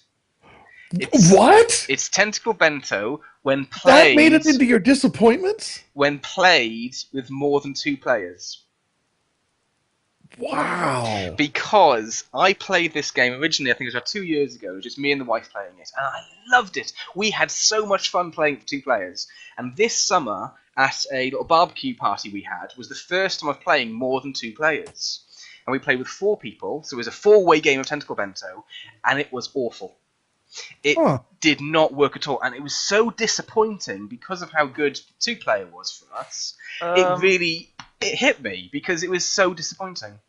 What? it's Tentacle Bento when played. That made it into your disappointments? when played with more than 2 players. Wow. Because I played this game originally, I think it was about 2 years ago, just me and the wife playing it, and I loved it. We had so much fun playing for 2 players. And this summer, at a little barbecue party we had, was the first time of playing more than 2 players. And we played with 4 people, so it was a 4-way game of Tentacle Bento, and it was awful. It did not work at all, and it was so disappointing because of how good 2-player was for us. It hit me because it was so disappointing.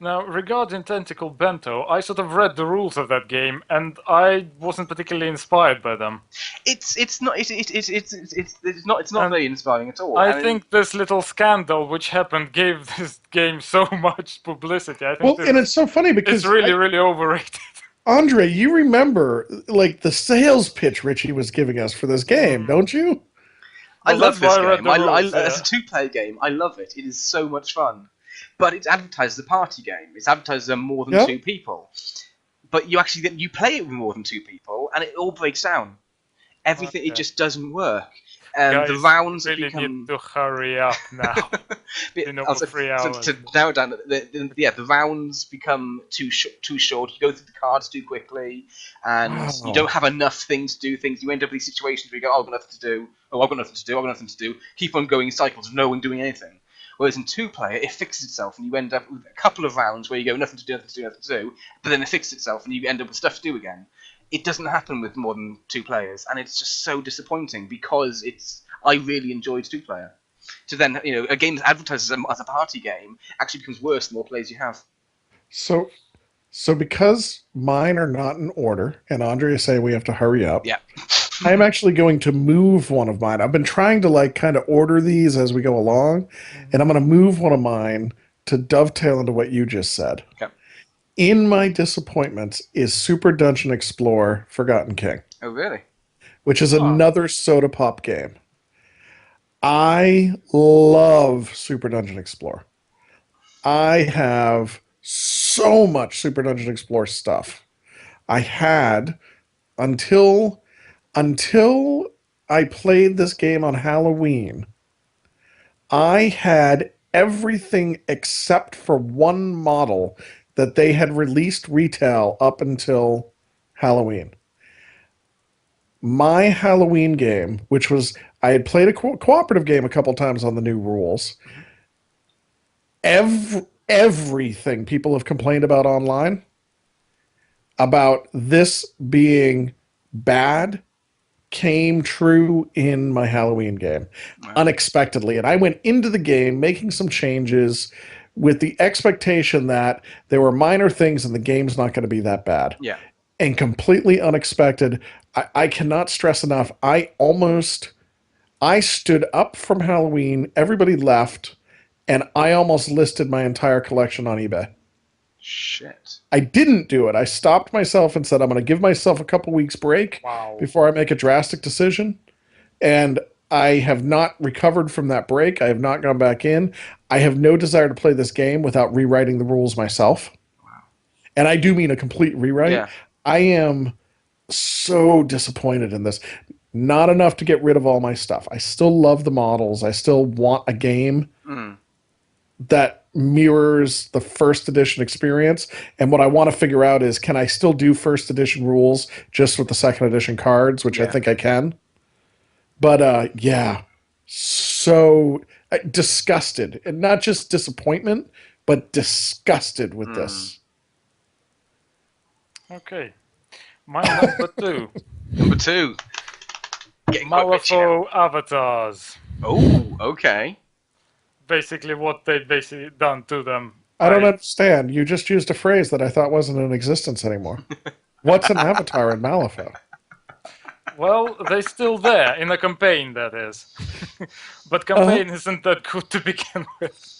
Now, regarding Tentacle Bento, I sort of read the rules of that game, and I wasn't particularly inspired by them. It's not very inspiring at all. I think this little scandal which happened gave this game so much publicity. I think Well, and it's so funny because it's really overrated. Andre, you remember like the sales pitch Richie was giving us for this game, don't you? I Well, love that's this why I read game. the rules, As a 2-player game, I love it. It is so much fun. But it's advertised as a party game. It's advertised as more than 2 people. But you actually you play it with more than 2 people, and it all breaks down. Everything it just doesn't work. Guys, The rounds really become. need to hurry up now. Been over 3 hours. To narrow down, the rounds become too short. You go through the cards too quickly, and you don't have enough things to do things. You end up in these situations where you go, "Oh, I've got nothing to do. Oh, I've got nothing to do. I've got nothing to do." Keep on going in cycles of no one doing anything. Whereas in 2-player, it fixes itself, and you end up with a couple of rounds where you go nothing to do, nothing to do, nothing to do, but then it fixes itself, and you end up with stuff to do again. It doesn't happen with more than 2 players, and it's just so disappointing because I really enjoyed 2-player. So then, a game that's advertised as a party game actually becomes worse the more players you have. So because mine are not in order, and Andre is saying we have to hurry up. Yeah. I'm actually going to move one of mine. I've been trying to kind of order these as we go along, and I'm going to move one of mine to dovetail into what you just said. Okay. In my disappointments is Super Dungeon Explorer Forgotten King. Oh, really? Which is another soda pop game. I love Super Dungeon Explorer. I have so much Super Dungeon Explorer stuff. I had until I played this game on Halloween. I had everything except for one model that they had released retail up until Halloween. My Halloween game, which was I had played a cooperative game a couple times on the new rules. Everything people have complained about online about this being bad came true in my Halloween game unexpectedly. And I went into the game making some changes with the expectation that there were minor things and the game's not going to be that bad. Yeah. And completely unexpected. I cannot stress enough. I stood up from Halloween, everybody left, and I almost listed my entire collection on eBay. Shit. I didn't do it. I stopped myself and said, I'm going to give myself a couple weeks break before I make a drastic decision. And I have not recovered from that break. I have not gone back in. I have no desire to play this game without rewriting the rules myself. Wow. And I do mean a complete rewrite. Yeah. I am so disappointed in this. Not enough to get rid of all my stuff. I still love the models. I still want a game that mirrors the first edition experience. And what I want to figure out is, can I still do first edition rules just with the second edition cards, which I think I can. But so disgusted. And not just disappointment, but disgusted with this. Okay. My number 2. Number 2. Malifaux Avatars. Oh, okay. Basically what they've done to them I don't understand. You just used a phrase that I thought wasn't in existence anymore. What's an avatar in Malifaux? Well, they're still there in a campaign, that is. But campaign isn't that good to begin with.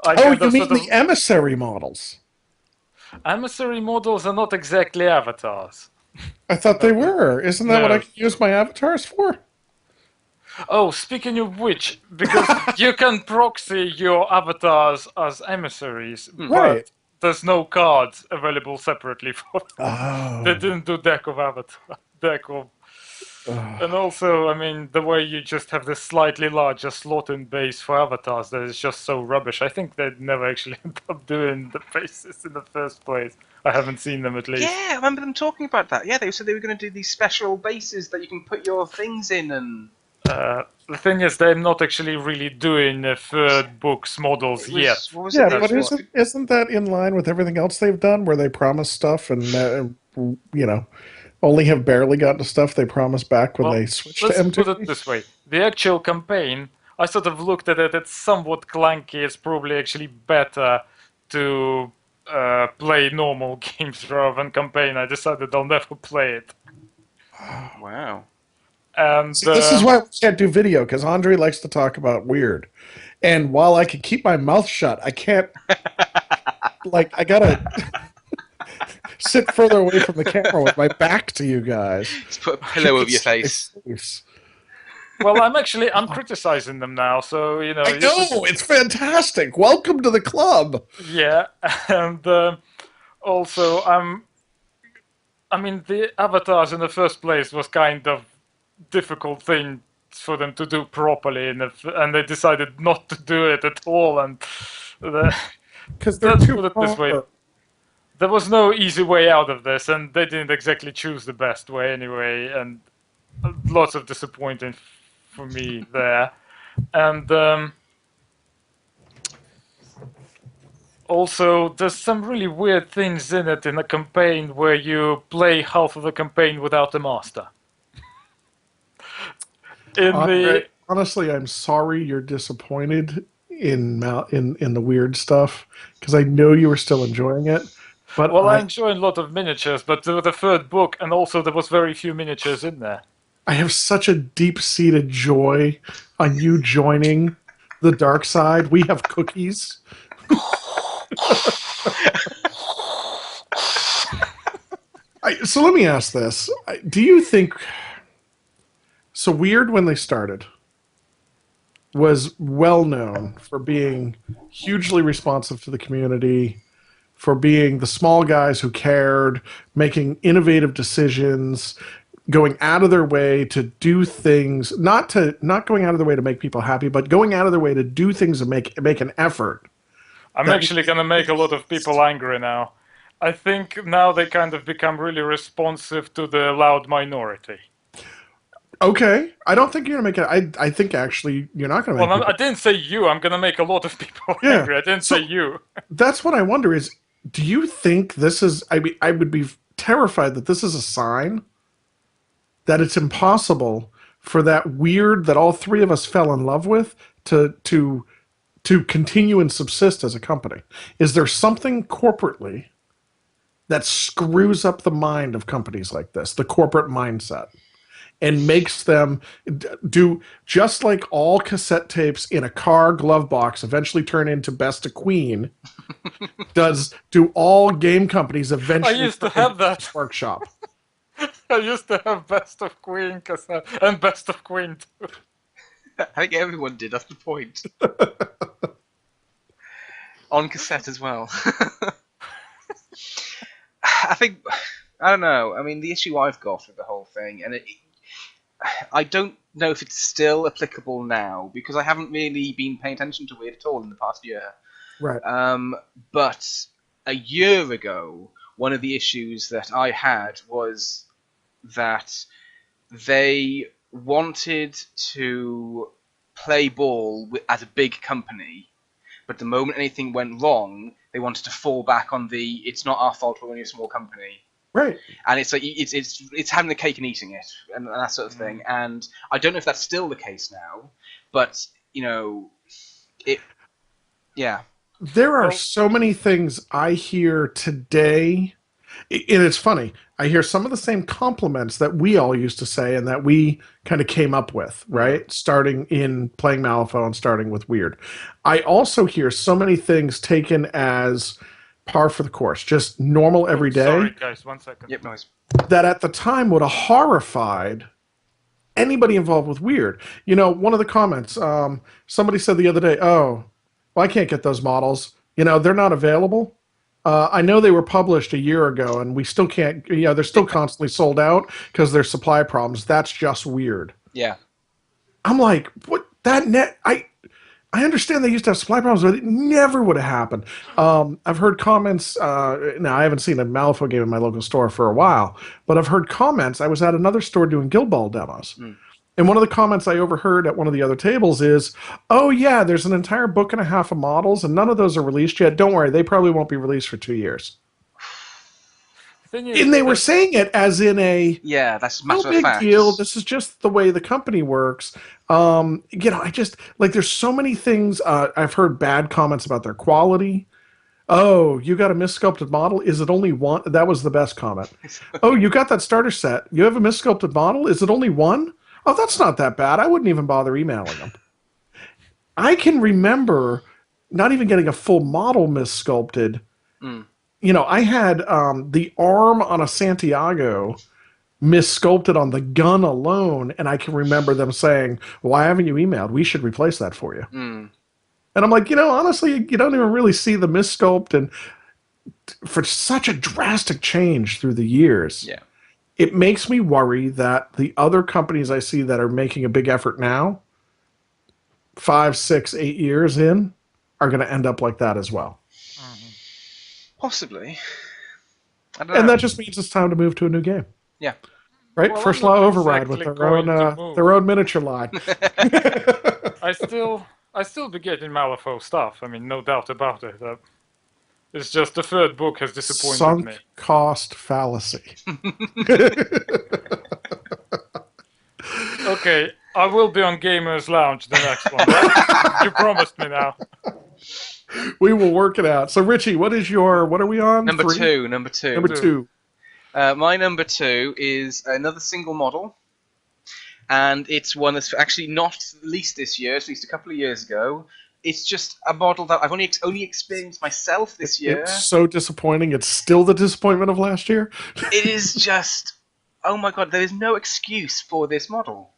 Oh, you mean the emissary models? Emissary models are not exactly avatars. I thought they were. Isn't that what I No. can use my avatars for? Oh, speaking of which, because you can proxy your avatars as emissaries, Right. but there's no cards available separately for them. Oh. They didn't do deck of avatar, deck of. And also, I mean, the way you just have this slightly larger slot in base for avatars that is just so rubbish. I think they'd never actually end up doing the bases in the first place. I haven't seen them at least. Yeah, I remember them talking about that. Yeah, they said they were going to do these special bases that you can put your things in and... The thing is, they're not actually really doing third books models yet. What was Yeah, it? but isn't that in line with everything else they've done, where they promise stuff and only have barely gotten to stuff they promised back when they switched to let's M2? put it this way: the actual campaign, I sort of looked at it. It's somewhat clunky. It's probably actually better to play normal games rather than campaign. I decided I'll never play it. Wow. And See, this is why we can't do video, because Andrey likes to talk about weird. And while I can keep my mouth shut, I can't. I gotta sit further away from the camera with my back to you guys. Just put a pillow over your face. well, I'm criticizing them now, so you know. I know, it's fantastic. Welcome to the club. Yeah, and also I mean, the avatars in the first place was kind of difficult thing for them to do properly, and they decided not to do it at all. And because let's put it this way: there was no easy way out of this, and they didn't exactly choose the best way anyway. And lots of disappointing for me there. And also, there's some really weird things in it in a campaign where you play half of the campaign without a master. Honestly, I'm sorry you're disappointed in the weird stuff, because I know you were still enjoying it. But I enjoy a lot of miniatures, but the third book, and also there was very few miniatures in there. I have such a deep-seated joy on you joining the dark side. We have cookies. So let me ask this. Do you think... So Weird, when they started, was well known for being hugely responsive to the community, for being the small guys who cared, making innovative decisions, going out of their way to do things, not going out of their way to make people happy, but going out of their way to do things and make an effort. I'm actually going to make a lot of people angry now. I think now they kind of become really responsive to the loud minority. Okay, I don't think you're gonna make it. I think actually you're not gonna make. Well, I didn't say you. I'm gonna make a lot of people angry. I didn't say you. That's what I wonder is, do you think this is? I mean, I would be terrified that this is a sign that it's impossible for that Weird that all three of us fell in love with to continue and subsist as a company. Is there something corporately that screws up the mind of companies like this, the corporate mindset, and makes them do, just like all cassette tapes in a car glove box eventually turn into Best of Queen, do all game companies eventually I used to have that workshop? I used to have Best of Queen cassette and Best of Queen 2. I think everyone did, that's the point. On cassette as well. I don't know. I mean, the issue I've got with the whole thing, and I don't know if it's still applicable now, because I haven't really been paying attention to Weird at all in the past year. Right. But a year ago, one of the issues that I had was that they wanted to play ball as a big company, but the moment anything went wrong, they wanted to fall back on the "it's not our fault, we're only a small company." Right. And it's like it's having the cake and eating it, and that sort of thing. And I don't know if that's still the case now, but you know, yeah. There are Well, so many things I hear today, and it's funny. I hear some of the same compliments that we all used to say and that we kind of came up with, right? Starting in playing Malifaux and starting with Weird. I also hear so many things taken as par for the course, just normal oh, every sorry, day, guys, 1 second. Yep, noise. that at the time would have horrified anybody involved with Weird. You know, one of the comments, somebody said the other day, "Oh, well, I can't get those models. You know, they're not available. I know they were published a year ago, and we still can't. You know, they're still constantly sold out because there's supply problems. That's just weird." Yeah. I'm like, what? That net? I understand they used to have supply problems, but it never would have happened. I've heard comments. Now, I haven't seen a Malifaux game in my local store for a while, but I've heard comments. I was at another store doing Guild Ball demos. And one of the comments I overheard at one of the other tables is, "Oh, yeah, there's an entire book and a half of models, and none of those are released yet. Don't worry, they probably won't be released for 2 years." The thing is And they were that saying it as in a, Yeah, that's a no matter of big fact. deal. This is just the way the company works. You know, I just like there's so many things. I've heard bad comments about their quality. Oh, you got a missculpted model? Is it only one? That was the best comment. Oh, you got that starter set. You have a missculpted model? Is it only one? Oh, that's not that bad. I wouldn't even bother emailing them. I can remember not even getting a full model missculpted. You know, I had the arm on a Santiago missculpted on the gun alone, and I can remember them saying, "Why haven't you emailed? We should replace that for you." And I'm like, you know, honestly, you don't even really see the missculpt, and for such a drastic change through the years, Yeah. it makes me worry that the other companies I see that are making a big effort now, 5, 6, 8 years in, are going to end up like that as well. Possibly. I don't And know. that just means it's time to move to a new game. Yeah. Right? Well, First I'm not Law Override with exactly their going to move. their own miniature line. I still be getting Malifaux stuff. I mean, no doubt about it. It's just the third book has disappointed Sunk me. cost fallacy. Okay, I will be on Gamers Lounge the next one. Right? You promised me now. We will work it out. So, Richie, what are we on? Number 3? two. Number two. Number 2. My number 2 is another single model, and it's one that's actually not released this year. It's released a couple of years ago. It's just a model that I've only experienced myself this year. It's so disappointing. It's still the disappointment of last year. It is just, oh my god, there is no excuse for this model.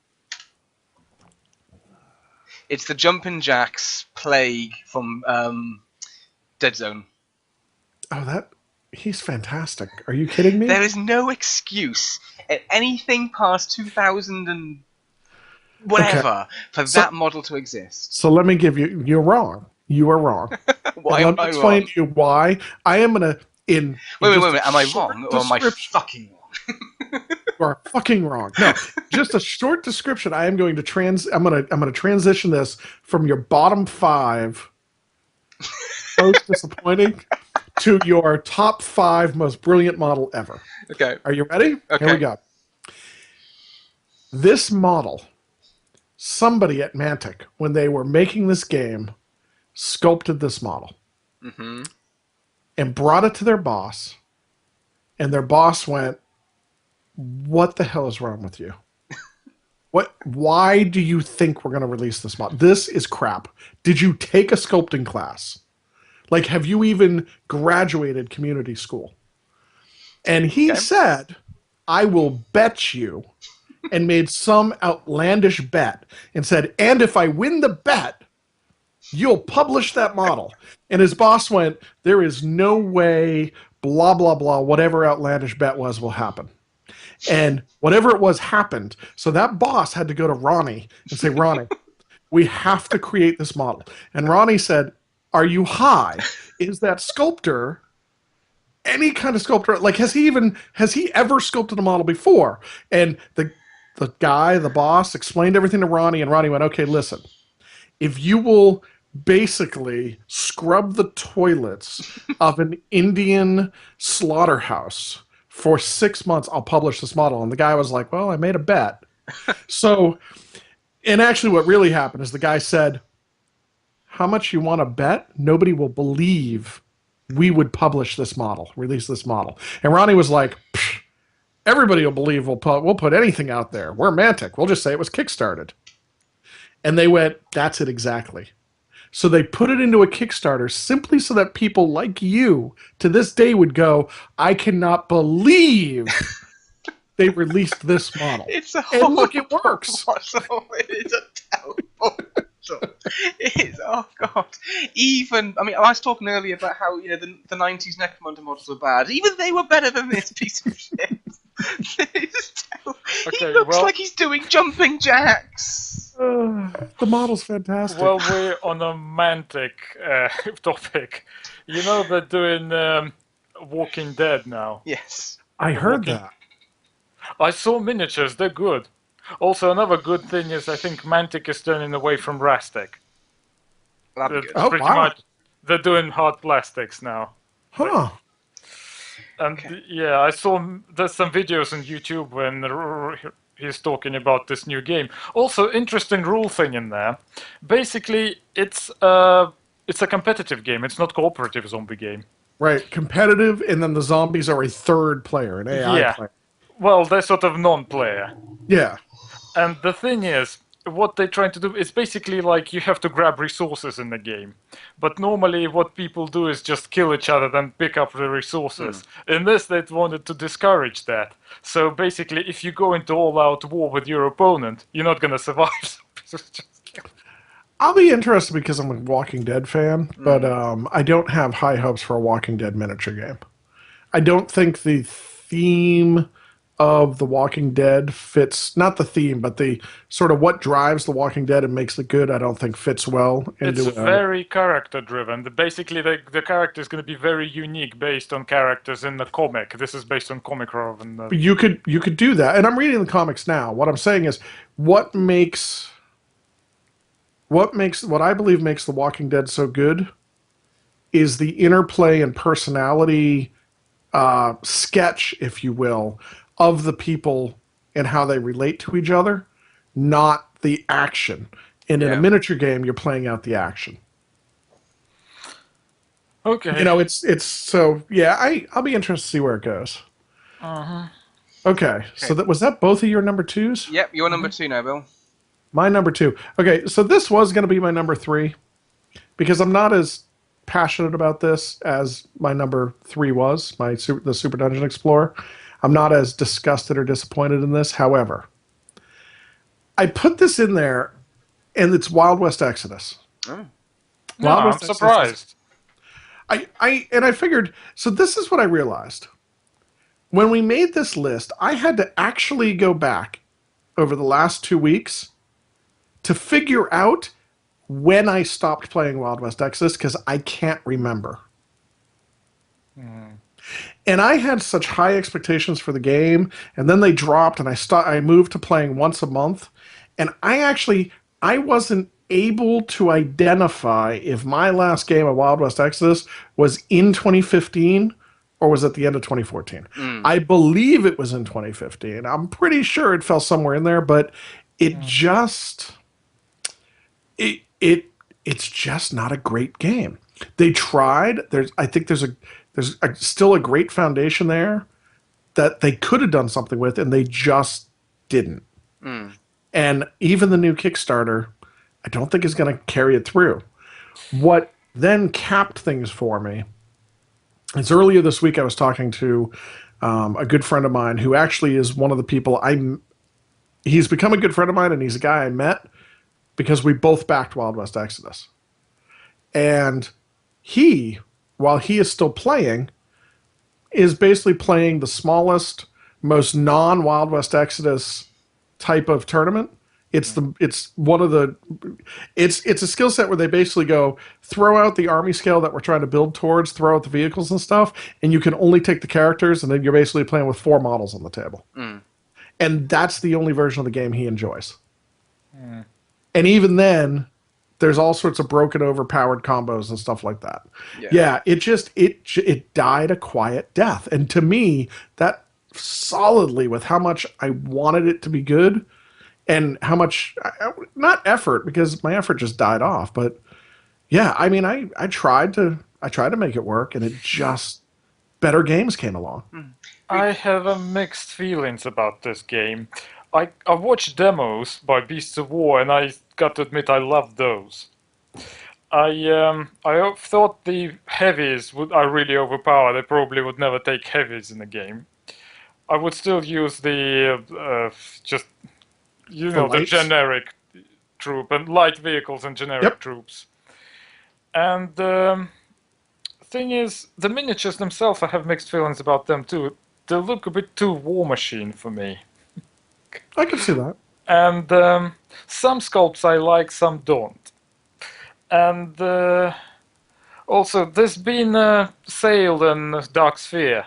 It's the Jumpin' Jacks Plague from Dead Zone. Oh, he's fantastic. Are you kidding me? There is no excuse at anything past 2000 and whatever for that model to exist. So let me give you. You're wrong. You are wrong. Why And am let me I explain wrong? to you why. I am gonna Wait, am I wrong or am I fucking wrong? You are fucking wrong. No, just a short description. I am going to I'm gonna transition this from your bottom 5 most disappointing to your top 5 most brilliant model ever. Okay. Are you ready? Okay. Here we go. This model, somebody at Mantic, when they were making this game, sculpted this model and brought it to their boss, and their boss went, "What the hell is wrong with you? Why do you think we're going to release this model? This is crap. Did you take a sculpting class? Like, have you even graduated community school?" And he said, "I will bet you," and made some outlandish bet and said, "And if I win the bet, you'll publish that model." And his boss went, "There is no way, blah, blah, blah, whatever outlandish bet was will happen." And whatever it was happened. So that boss had to go to Ronnie and say, "Ronnie, we have to create this model." And Ronnie said, "Are you high? Is that sculptor any kind of sculptor? Like, has he ever sculpted a model before?" And the boss, explained everything to Ronnie, and Ronnie went, "Okay, listen, if you will basically scrub the toilets of an Indian slaughterhouse for 6 months, I'll publish this model." And the guy was like, "Well, I made a bet." So, and actually what really happened is the guy said, how much you want to bet, nobody will believe we would publish this model, release this model. And Ronnie was like, everybody will believe we'll put anything out there. We're Mantic. We'll just say it was Kickstarted. And they went, that's it exactly. So they put it into a Kickstarter simply so that people like you to this day would go, I cannot believe they released this model. It's a and look, it works. Model. It is a terrible model. It is, oh god. Even, I mean, I was talking earlier about how, you know, the 90s Necromunda models were bad. Even they were better than this piece of shit. He looks like he's doing jumping jacks. The model's fantastic. Well, we're on a Mantic topic. You know they're doing Walking Dead now. Yes. I heard that. I saw miniatures, they're good. Also, another good thing is I think Mantic is turning away from Rastic. Good. Oh, pretty wow. much, they're doing hard plastics now. Huh. And yeah, I saw there's some videos on YouTube when he's talking about this new game. Also, interesting rule thing in there. Basically, it's a competitive game. It's not cooperative zombie game. Right, competitive, and then the zombies are a third player, an AI player. Well, they're sort of non-player. Yeah. And the thing is, what they're trying to do is basically like you have to grab resources in the game. But normally what people do is just kill each other then pick up the resources. In this, they wanted to discourage that. So basically, if you go into all-out war with your opponent, you're not going to survive. I'll be interested because I'm a Walking Dead fan, but I don't have high hopes for a Walking Dead miniature game. I don't think the theme of The Walking Dead fits, not the theme, but the sort of what drives The Walking Dead and makes it good, I don't think fits well into It's very character driven. Basically, the character is going to be very unique based on characters in the comic. This is based on comic rather than the... You could do that. And I'm reading the comics now. What I'm saying is what I believe makes The Walking Dead so good is the interplay and personality sketch, if you will, of the people and how they relate to each other, not the action. And in a miniature game, you're playing out the action. Okay. You know, it's so, yeah, I'll be interested to see where it goes. Okay, so was that both of your number twos? Yep, you're number two now, Bill. My number two. Okay, so this was going to be my number three because I'm not as passionate about this as my number three was, the Super Dungeon Explorer. I'm not as disgusted or disappointed in this. However, I put this in there, and it's Wild West Exodus. Wild West I'm surprised. I figured, so this is what I realized. When we made this list, I had to actually go back over the last 2 weeks to figure out when I stopped playing Wild West Exodus because I can't remember. And I had such high expectations for the game, and then they dropped, and I moved to playing once a month, and I wasn't able to identify if my last game of Wild West Exodus was in 2015 or was at the end of 2014. I believe it was in 2015. I'm pretty sure it fell somewhere in there, but it just it's just not a great game. They tried. I think there's still a great foundation there that they could have done something with, and they just didn't. And even the new Kickstarter, I don't think is going to carry it through. What then capped things for me is earlier this week I was talking to a good friend of mine who actually is one of the people he's become a good friend of mine, and he's a guy I met because we both backed Wild West Exodus. And while he is still playing, is basically playing the smallest, most non-Wild West Exodus type of tournament. It's a skill set where they basically go, throw out the army scale that we're trying to build towards, throw out the vehicles and stuff, and you can only take the characters, and then you're basically playing with 4 models on the table. And that's the only version of the game he enjoys. And even then, there's all sorts of broken, overpowered combos and stuff like that. It died a quiet death. And to me, that solidly, with how much I wanted it to be good, and how much, not effort, because my effort just died off, but Yeah, I mean, I tried to make it work, and it just better games came along. I have mixed feelings about this game. I watched demos by Beasts of War, and I got to admit I loved those. I thought the heavies are really overpowered. I probably would never take heavies in the game. I would still use the just The the lights. generic troop and light vehicles and generic Yep. troops. And thing is, the miniatures themselves, I have mixed feelings about them too. They look a bit too War Machine for me. I can see that. And some sculpts I like, some don't. And also, there's been a sale in Dark Sphere,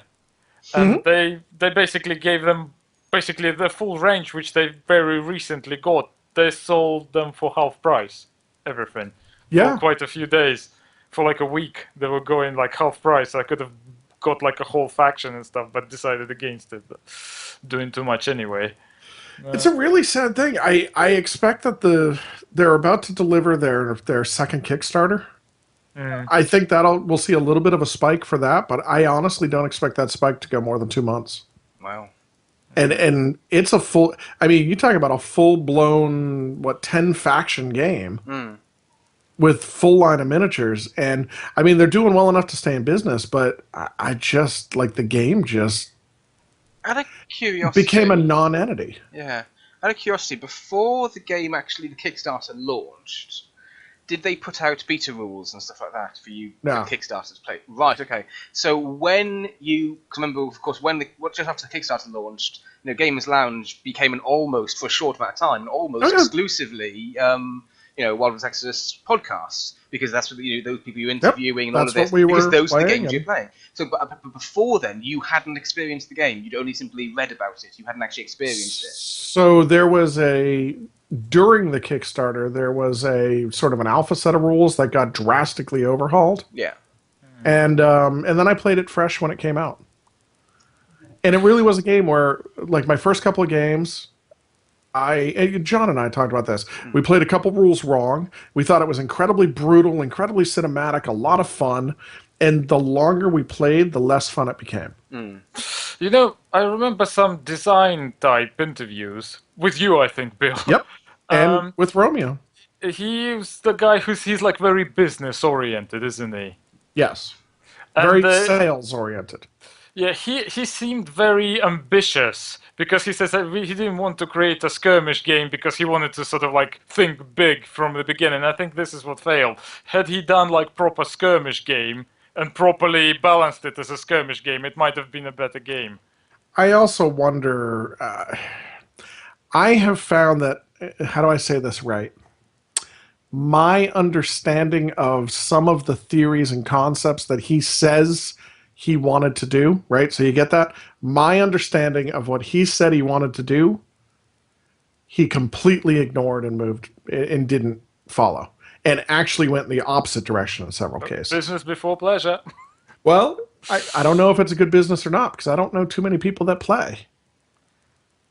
and Hmm. they basically gave them basically the full range, which they very recently got. They sold them for half price, everything, for Yeah. quite a few days. For like a week, they were going like half price. I could have got like a whole faction and stuff, but decided against it. Doing too much anyway. It's a really sad thing. I expect that they're about to deliver their second Kickstarter. Mm. I think we'll see a little bit of a spike for that, but I honestly don't expect that spike to go more than 2 months. Wow. And it's a full. I mean, you talk about a full blown 10 faction game Mm. with full line of miniatures, and I mean they're doing well enough to stay in business, but I just like the game just Out of became a curiosity, non-entity. yeah. Out of curiosity, before the game actually the Kickstarter launched, did they put out beta rules and stuff like that for you No. Kickstarter to play? Right. Okay. So when you, cause remember, of course, just after the Kickstarter launched, Gamers Lounge became almost for a short amount of time, almost Oh, yeah. exclusively, Wildwood Exodus podcasts, because that's what those people you're Yep, interviewing and all of that's what this, we because were those are the playing, games and- you're playing. So, but before then, you hadn't experienced the game. You'd only simply read about it. You hadn't actually experienced it. So during the Kickstarter, there was a sort of an alpha set of rules that got drastically overhauled, Yeah. and then I played it fresh when it came out. And it really was a game where, like, my first couple of games, John and I talked about this. We played a couple rules wrong. We thought it was incredibly brutal, incredibly cinematic, a lot of fun. And the longer we played, the less fun it became. I remember some design type interviews with you, I think, Bill. Yep. And Um, with Romeo, He's the guy he's like very business oriented, isn't he? yes, And very sales oriented. yeah, he seemed very ambitious because he says that he didn't want to create a skirmish game because he wanted to sort of like think big from the beginning. I think this is what failed. Had he done like proper skirmish game and properly balanced it as a skirmish game, it might have been a better game. I also wonder. I have found that. How do I say this right? My understanding of some of the theories and concepts that he says he wanted to do, right? So you get that? My understanding of what he said he wanted to do, he completely ignored and moved and didn't follow, and actually went in the opposite direction in several cases. Business before pleasure. Well, I don't know if it's a good business or not because I don't know too many people that play.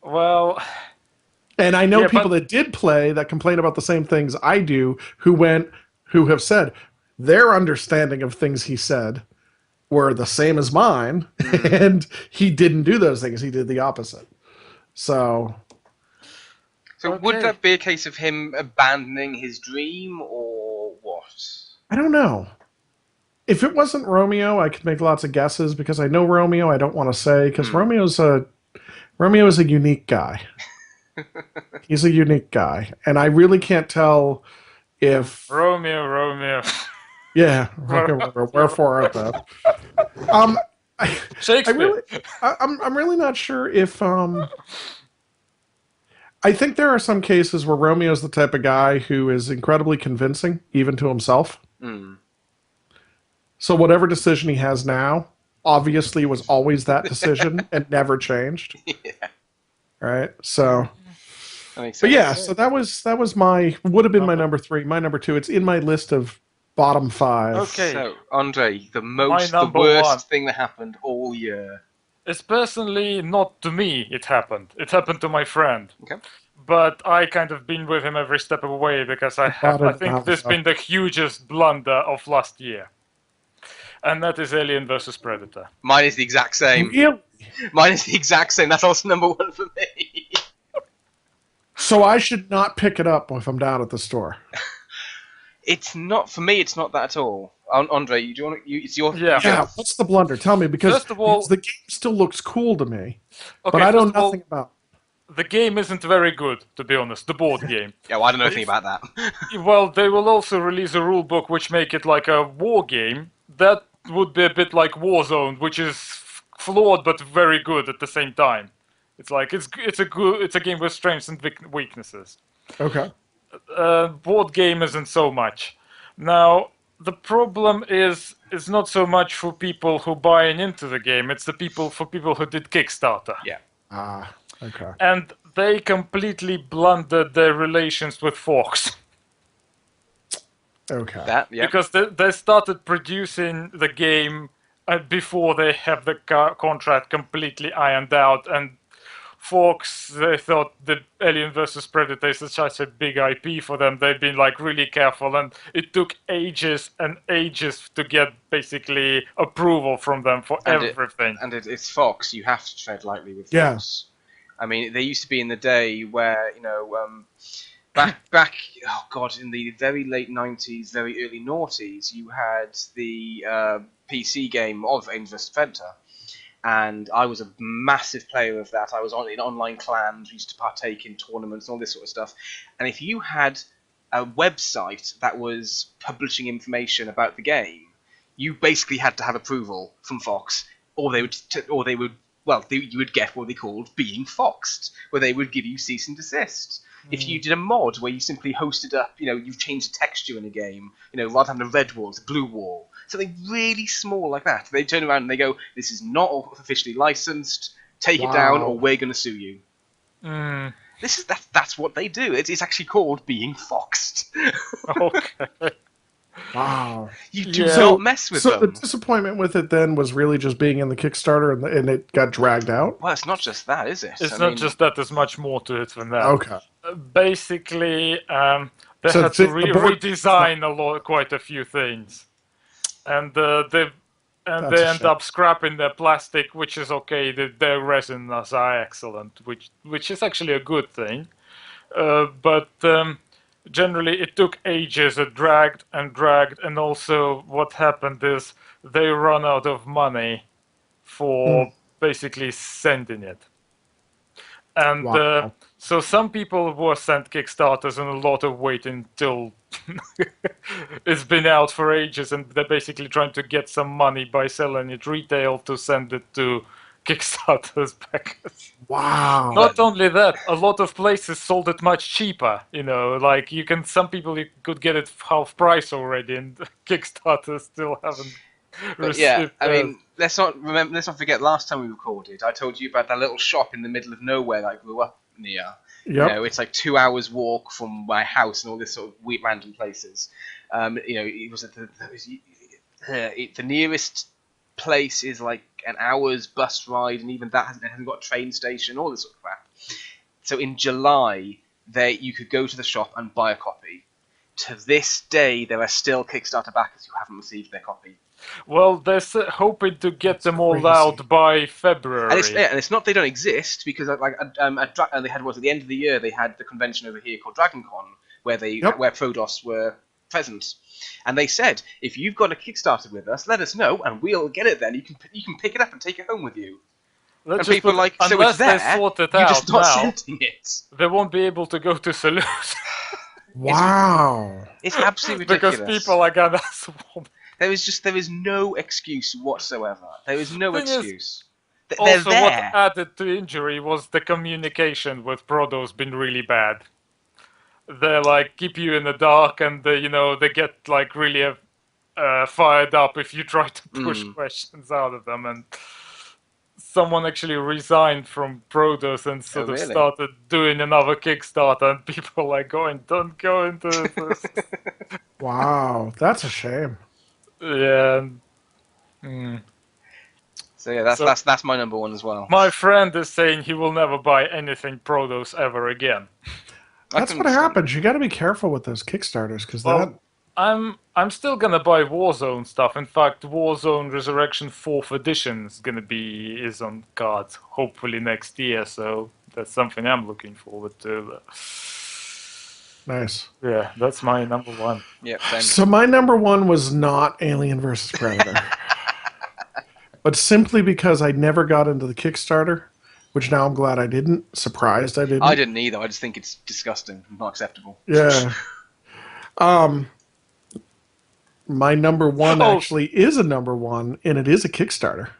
Well, And I know Yeah, people but- that did play that complain about the same things I do who have said their understanding of things he said were the same as mine, and he didn't do those things. He did the opposite. So So Okay. would that be a case of him abandoning his dream, or what? I don't know. If it wasn't Romeo, I could make lots of guesses because I know Romeo. I don't want to say because Romeo is a unique guy. He's a unique guy, and I really can't tell if Romeo. yeah. Wherefore art thou? I Shakespeare. I'm really not sure if I think there are some cases where Romeo's the type of guy who is incredibly convincing, even to himself. Mm. So whatever decision he has now, obviously was always that decision and never changed. Yeah, Right? So that makes sense. but yeah, so that was would have been my number 3. My number 2, it's in my list of bottom 5. Okay. So, Andre, the number worst one. thing that happened all year. It's personally not to me it happened. It happened to my friend. Okay. but I kind of been with him every step of the way because Bought I it think now, this so. been the hugest blunder of last year, and that is Alien versus Predator. Mine is the exact same. Really? Mine is the exact same. That's also number one for me. So I should not pick it up if I'm down at the store. It's not for me. It's not that at all. Andre, you do want to? It's your. Yeah. Yeah, what's the blunder? Tell me, because First of all, the game still looks cool to me, but okay. I know First of all, nothing about. the game isn't very good, to be honest. The board game. Yeah, well, I don't know But anything if- about that. Well, they will also release a rule book which make it like a war game. That would be a bit like Warzone, which is flawed but very good at the same time. It's like it's a game with strengths and weaknesses. Okay. Board game isn't so much. Now the problem is it's not so much for people who buying into the game. It's the people who did Kickstarter. Yeah. Ah, okay. And they completely blundered their relations with Fox. Okay. That. Yeah. Because they started producing the game before they have the contract completely ironed out, and Fox, they thought the Alien vs Predator is such a big IP for them. They've been like really careful, and it took ages and ages to get basically approval from them for everything. It's Fox. You have to tread lightly with Yeah. Fox. I mean, there used to be in the day where back oh god, in the very late 90s, very early noughties, you had the PC game of Alien vs Predator. And I was a massive player of that. I was in online clans, we used to partake in tournaments and all this sort of stuff. And if you had a website that was publishing information about the game, you basically had to have approval from Fox, or you would get what they called being foxed, where they would give you cease and desist. If you did a mod where you simply hosted up, you've changed the texture in a game, rather than a red wall, it's a blue wall. Something really small like that. They turn around and they go, this is not officially licensed, take it down or we're going to sue you. Mm, That's what they do. It's actually called being foxed. okay. Wow. You do Yeah. not mess with So the them. disappointment with it then was really just being in the Kickstarter and it got dragged out? Well, it's not just that, is it? It's I not mean, just that. There's much more to it than that. Okay. Basically, they So had to the board- redesign quite a few things, and they That's a end shame. up scrapping their plastic, which is okay. Their resins are excellent, which is actually a good thing. But generally, it took ages. It dragged and dragged, and also what happened is they run out of money for basically sending it. And Wow. so some people were sent Kickstarters and a lot of waiting till it's been out for ages, and they're basically trying to get some money by selling it retail to send it to Kickstarters backers. Wow. Not only that, a lot of places sold it much cheaper. Like some people you could get it half price already, and Kickstarter still haven't. but yeah, received I theirs. mean, let's not forget last time we recorded, I told you about that little shop in the middle of nowhere that I grew up near. Yep. It's like 2 hours walk from my house and all this sort of weird random places. It was at the nearest place is like an hour's bus ride, and even that hasn't got a train station, all this sort of crap. So in July, you could go to the shop and buy a copy. To this day, there are still Kickstarter backers who haven't received their copy. Well, they're hoping to get them all crazy. out by February. And it's not they don't exist, because they had at the end of the year they had the convention over here called DragonCon where where Prodos were present, and they said, if you've got a Kickstarter with us, let us know and we'll get it. Then you can pick it up and take it home with you. Let's And just people put- are like, so unless it's there, they sort it you're out just not now, sending it. they won't be able to go to saloons Wow. It's absolutely because ridiculous. people are gonna swarm. There is no excuse whatsoever. There is no Thing is, excuse. They're Also, there. what added to injury was the communication with Prodos been really bad. They like keep you in the dark, and they get like really fired up if you try to push questions out of them. And someone actually resigned from Prodos and sort of really? started doing another Kickstarter, and people are like going, "Don't go into this." Wow. That's a shame. Yeah. Mm. So yeah, that's my number one as well. My friend is saying he will never buy anything Protos ever again. That's what happens. You got to be careful with those Kickstarters because that. I'm still gonna buy Warzone stuff. In fact, Warzone Resurrection 4th Edition is on cards hopefully next year. So that's something I'm looking forward to. Nice. Yeah, that's my number one. Yep. Same. So my number one was not Alien vs. Predator. But simply because I never got into the Kickstarter, which now I'm glad I didn't. Surprised I didn't. I didn't either. I just think it's disgusting, not acceptable. Yeah. My number one actually is a number one, and it is a Kickstarter.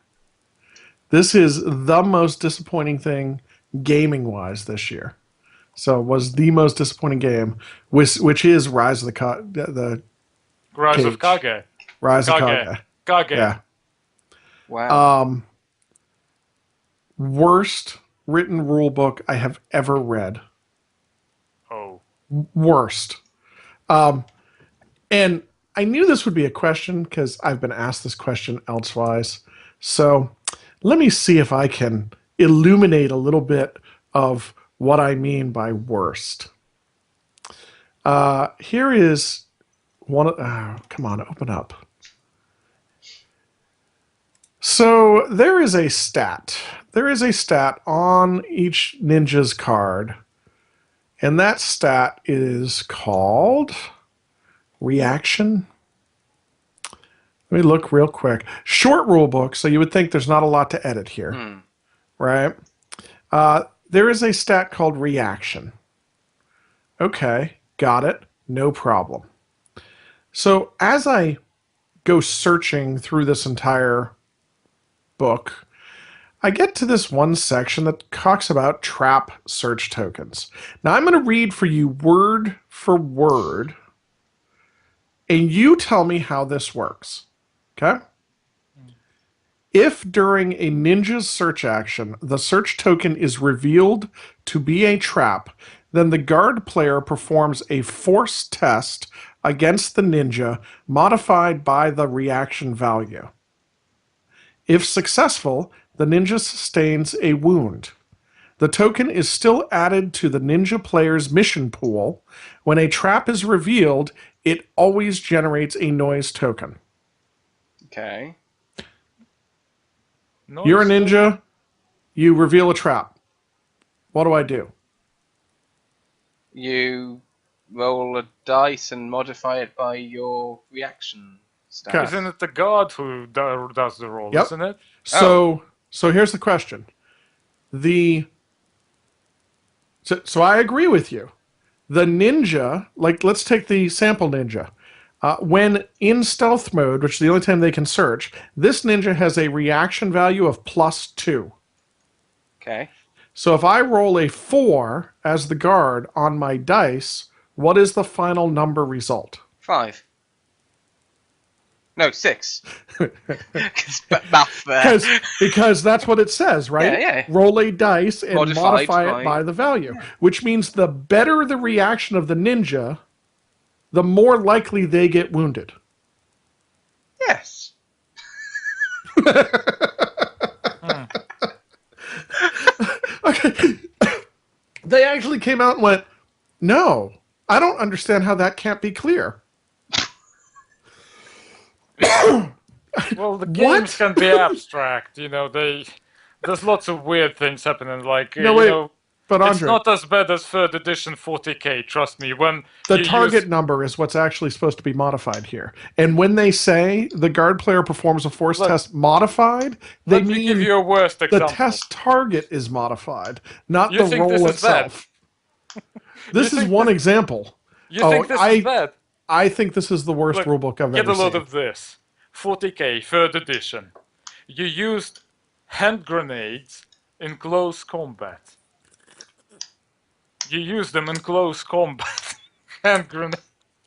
This is the most disappointing thing gaming-wise this year. So it was the most disappointing game, which is Rise of the Rise of Kage. Rise of Kage. Kage. Yeah. Wow. Worst written rule book I have ever read. Oh. Worst. And I knew this would be a question because I've been asked this question elsewise. So let me see if I can illuminate a little bit of what I mean by worst. Here is one. Come on, open up. So there is a stat. There is a stat on each ninja's card. And that stat is called reaction. Let me look real quick. Short rule book, so you would think there's not a lot to edit here. Right? There is a stat called reaction. Okay, got it. No problem. So as I go searching through this entire book, I get to this one section that talks about trap search tokens. Now I'm going to read for you word for word, and you tell me how this works. Okay? If during a ninja's search action, the search token is revealed to be a trap, then the guard player performs a force test against the ninja modified by the reaction value. If successful, the ninja sustains a wound. The token is still added to the ninja player's mission pool. When a trap is revealed, it always generates a noise token. Okay. You're a ninja. You reveal a trap. What do I do? You roll a dice and modify it by your reaction stat. Okay. Isn't it the god who does the roll, Yep. isn't it? So here's the question. So I agree with you. The ninja, like let's take the sample ninja. When in stealth mode, which is the only time they can search, this ninja has a reaction value of +2. Okay. So if I roll a 4 as the guard on my dice, what is the final number result? 5. No, 6. Math there. Because that's what it says, right? Yeah. Roll a dice and modify it by by the value. Which means the better the reaction of the ninja, the more likely they get wounded. Yes. Okay. They actually came out and went, no, I don't understand how that can't be clear. Well, the games can be abstract, there's lots of weird things happening, like, but Andrey, it's not as bad as 3rd edition 40k, trust me. When the target number is what's actually supposed to be modified here. And when they say the guard player performs a force test modified, they mean give you a worst example. The test target is modified, not You the think roll this is itself. This is one example. You think this is bad? I think this is the worst rulebook I've ever seen. Get a load of this. 40k, 3rd edition. You used hand grenades in close combat. You use them in close combat. Hand grenades.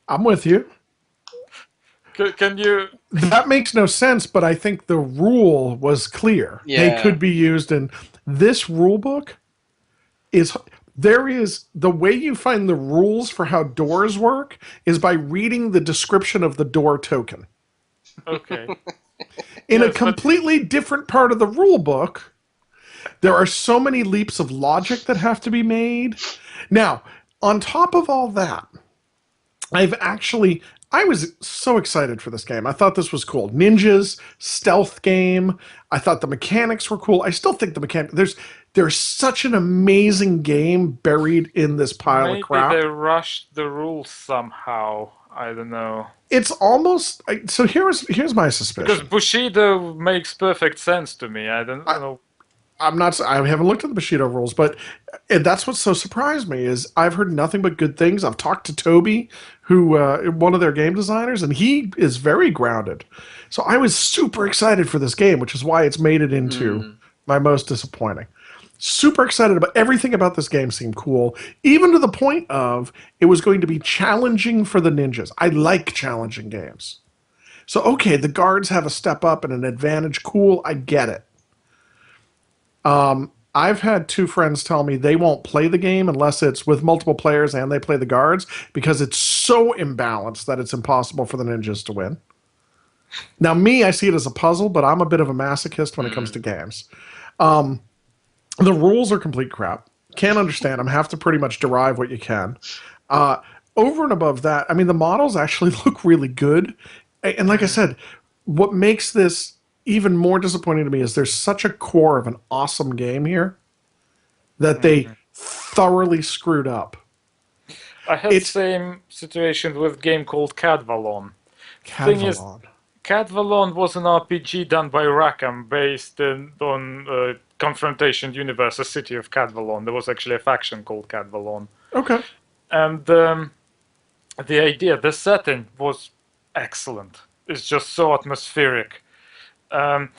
I'm with you. Can you... That makes no sense, but I think the rule was clear. Yeah. They could be used in... This rulebook is... The way you find the rules for how doors work is by reading the description of the door token. Okay. In a Yes, but completely different part of the rule book, there are so many leaps of logic that have to be made. Now, on top of all that, I was so excited for this game. I thought this was cool. Ninjas, stealth game. I thought the mechanics were cool. I still think the there's such an amazing game buried in this pile of maybe they crap. rushed the rules somehow. I don't know. It's almost so. Here's my Because suspicion. Bushido makes perfect sense to me. I don't know. I'm not. I haven't looked at the Bushido rules, but and that's what so surprised me is I've heard nothing but good things. I've talked to Toby, who one of their game designers, and he is very grounded. So I was super excited for this game, which is why it's made it into my most disappointing. Super excited about everything about this game. Seemed cool, even to the point of it was going to be challenging for the ninjas. I like challenging games. So okay, the guards have a step up and an advantage. Cool, I get it. I've had two friends tell me they won't play the game unless it's with multiple players and they play the guards because it's so imbalanced that it's impossible for the ninjas to win. Now, me, I see it as a puzzle, but I'm a bit of a masochist when it comes to games. The rules are complete crap. Can't understand them. Have to pretty much derive what you can. Uh, Over and above that, I mean, the models actually look really good. And like I said, what makes this even more disappointing to me is there's such a core of an awesome game here that they thoroughly screwed up. I had the It's same situation with a game called Cadvalon. Thing is, Cadvalon. Cadvalon was an RPG done by Rackham based on Confrontation Universe, a city of Cadvalon. There was actually a faction called Cadvalon. Okay. And the idea, the setting was excellent. It's just so atmospheric. Then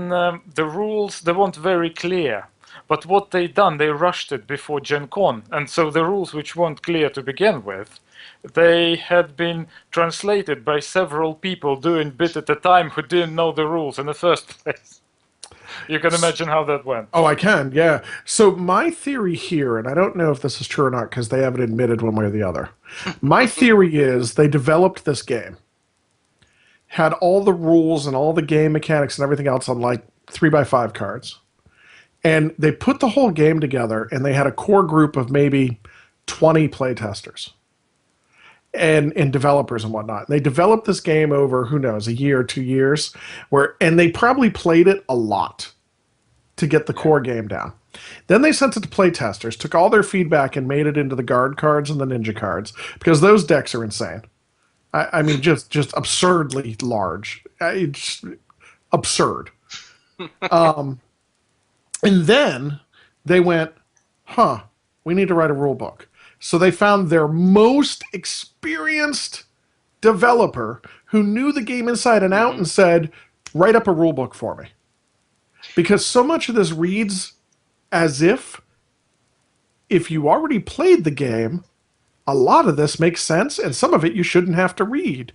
the rules, they weren't very clear. But what they done, they rushed it before Gen Con. And so the rules which weren't clear to begin with, they had been translated by several people doing bit at a time who didn't know the rules in the first place. You can imagine how that went. Oh, I can, yeah. So my theory here, and I don't know if this is true or not because they haven't admitted one way or the other. My theory is they developed this game, had all the rules and all the game mechanics and everything else on like 3x5 cards. And they put the whole game together and they had a core group of maybe 20 playtesters and developers and whatnot. And they developed this game over, who knows, a year or 2 years, and they probably played it a lot to get the core game down. Then they sent it to playtesters, took all their feedback and made it into the guard cards and the ninja cards because those decks are insane. I mean, just absurdly large. It's absurd. And then they went, we need to write a rule book. So they found their most experienced developer who knew the game inside and out and said, write up a rule book for me. Because so much of this reads as if you already played the game, a lot of this makes sense, and some of it you shouldn't have to read.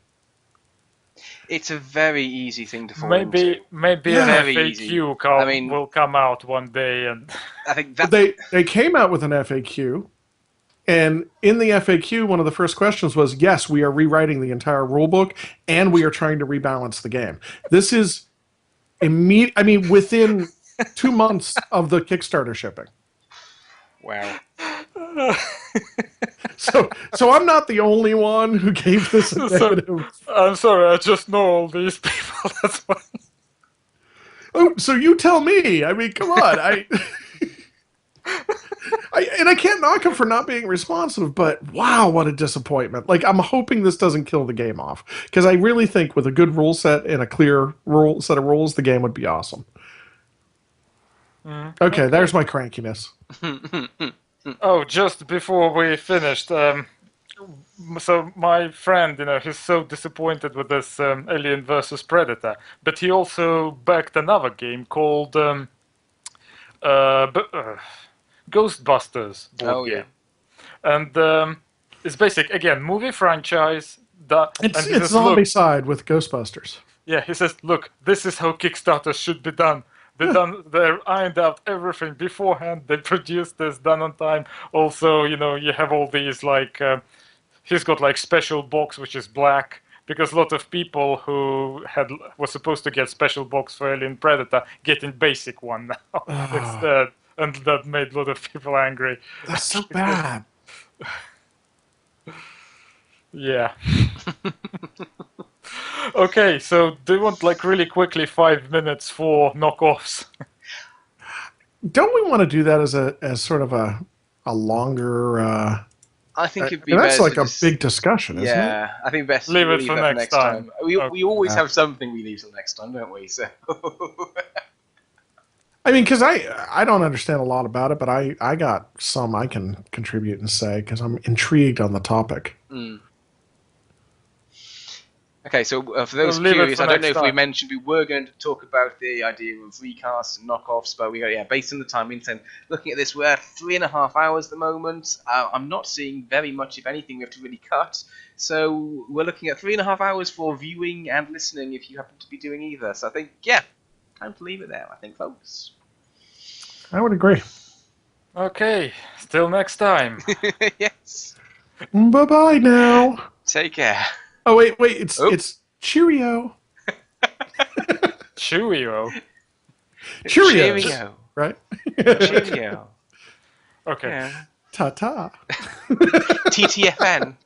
It's a very easy thing to fall into. Maybe Yeah. an Very FAQ easy. will come out one day, and I think that They came out with an FAQ, and in the FAQ, one of the first questions was, yes, we are rewriting the entire rulebook, and we are trying to rebalance the game. This is within 2 months of the Kickstarter shipping. wow. So I'm not the only one who gave this a negative. I'm sorry, I just know all these people. That's why. Oh, so you tell me. I mean, come on. I can't knock him for not being responsive, but wow, what a disappointment. Like, I'm hoping this doesn't kill the game off. Because I really think with a good rule set and a clear set of rules, the game would be awesome. Okay, there's my crankiness. Oh, just before we finished, so my friend, he's so disappointed with this Alien versus Predator, but he also backed another game called Ghostbusters board game. And it's basic, again, movie franchise. It's zombie side with Ghostbusters. Yeah, he says, look, this is how Kickstarter should be done. They ironed out everything beforehand. They produced this, done on time. Also, you have all these he's got like special box which is black. because a lot of people who were supposed to get special box for Alien Predator getting basic one now instead, and that made a lot of people angry. That's so bad. Yeah. Okay, so do you want like really quickly 5 minutes for knockoffs? Don't we want to do that as sort of a longer? I think it'd be and that's better like to a just, big discussion, isn't it? yeah, I think best Leave to it leave for that next time. We Okay. always Yeah. have something we leave till next time, don't we? So I mean, because I don't understand a lot about it, but I got some I can contribute and say because I'm intrigued on the topic. Mm. Okay, so for those We'll leave it curious, for I don't know next if we time. mentioned we were going to talk about the idea of recasts and knockoffs, but we got, yeah, based on the time intent, looking at this, we're at 3.5 hours at the moment. I'm not seeing very much, if anything, we have to really cut. So we're looking at 3.5 hours for viewing and listening if you happen to be doing either. So I think, yeah, time to leave it there, I think, folks. I would agree. Okay, till next time. Yes. Bye bye now. Take care. Oh wait, it's Oop. it's Cheerio. Cheerio. Cheerios, Cheerio. right? Cheerio. Okay. Yeah. Ta ta. TTFN.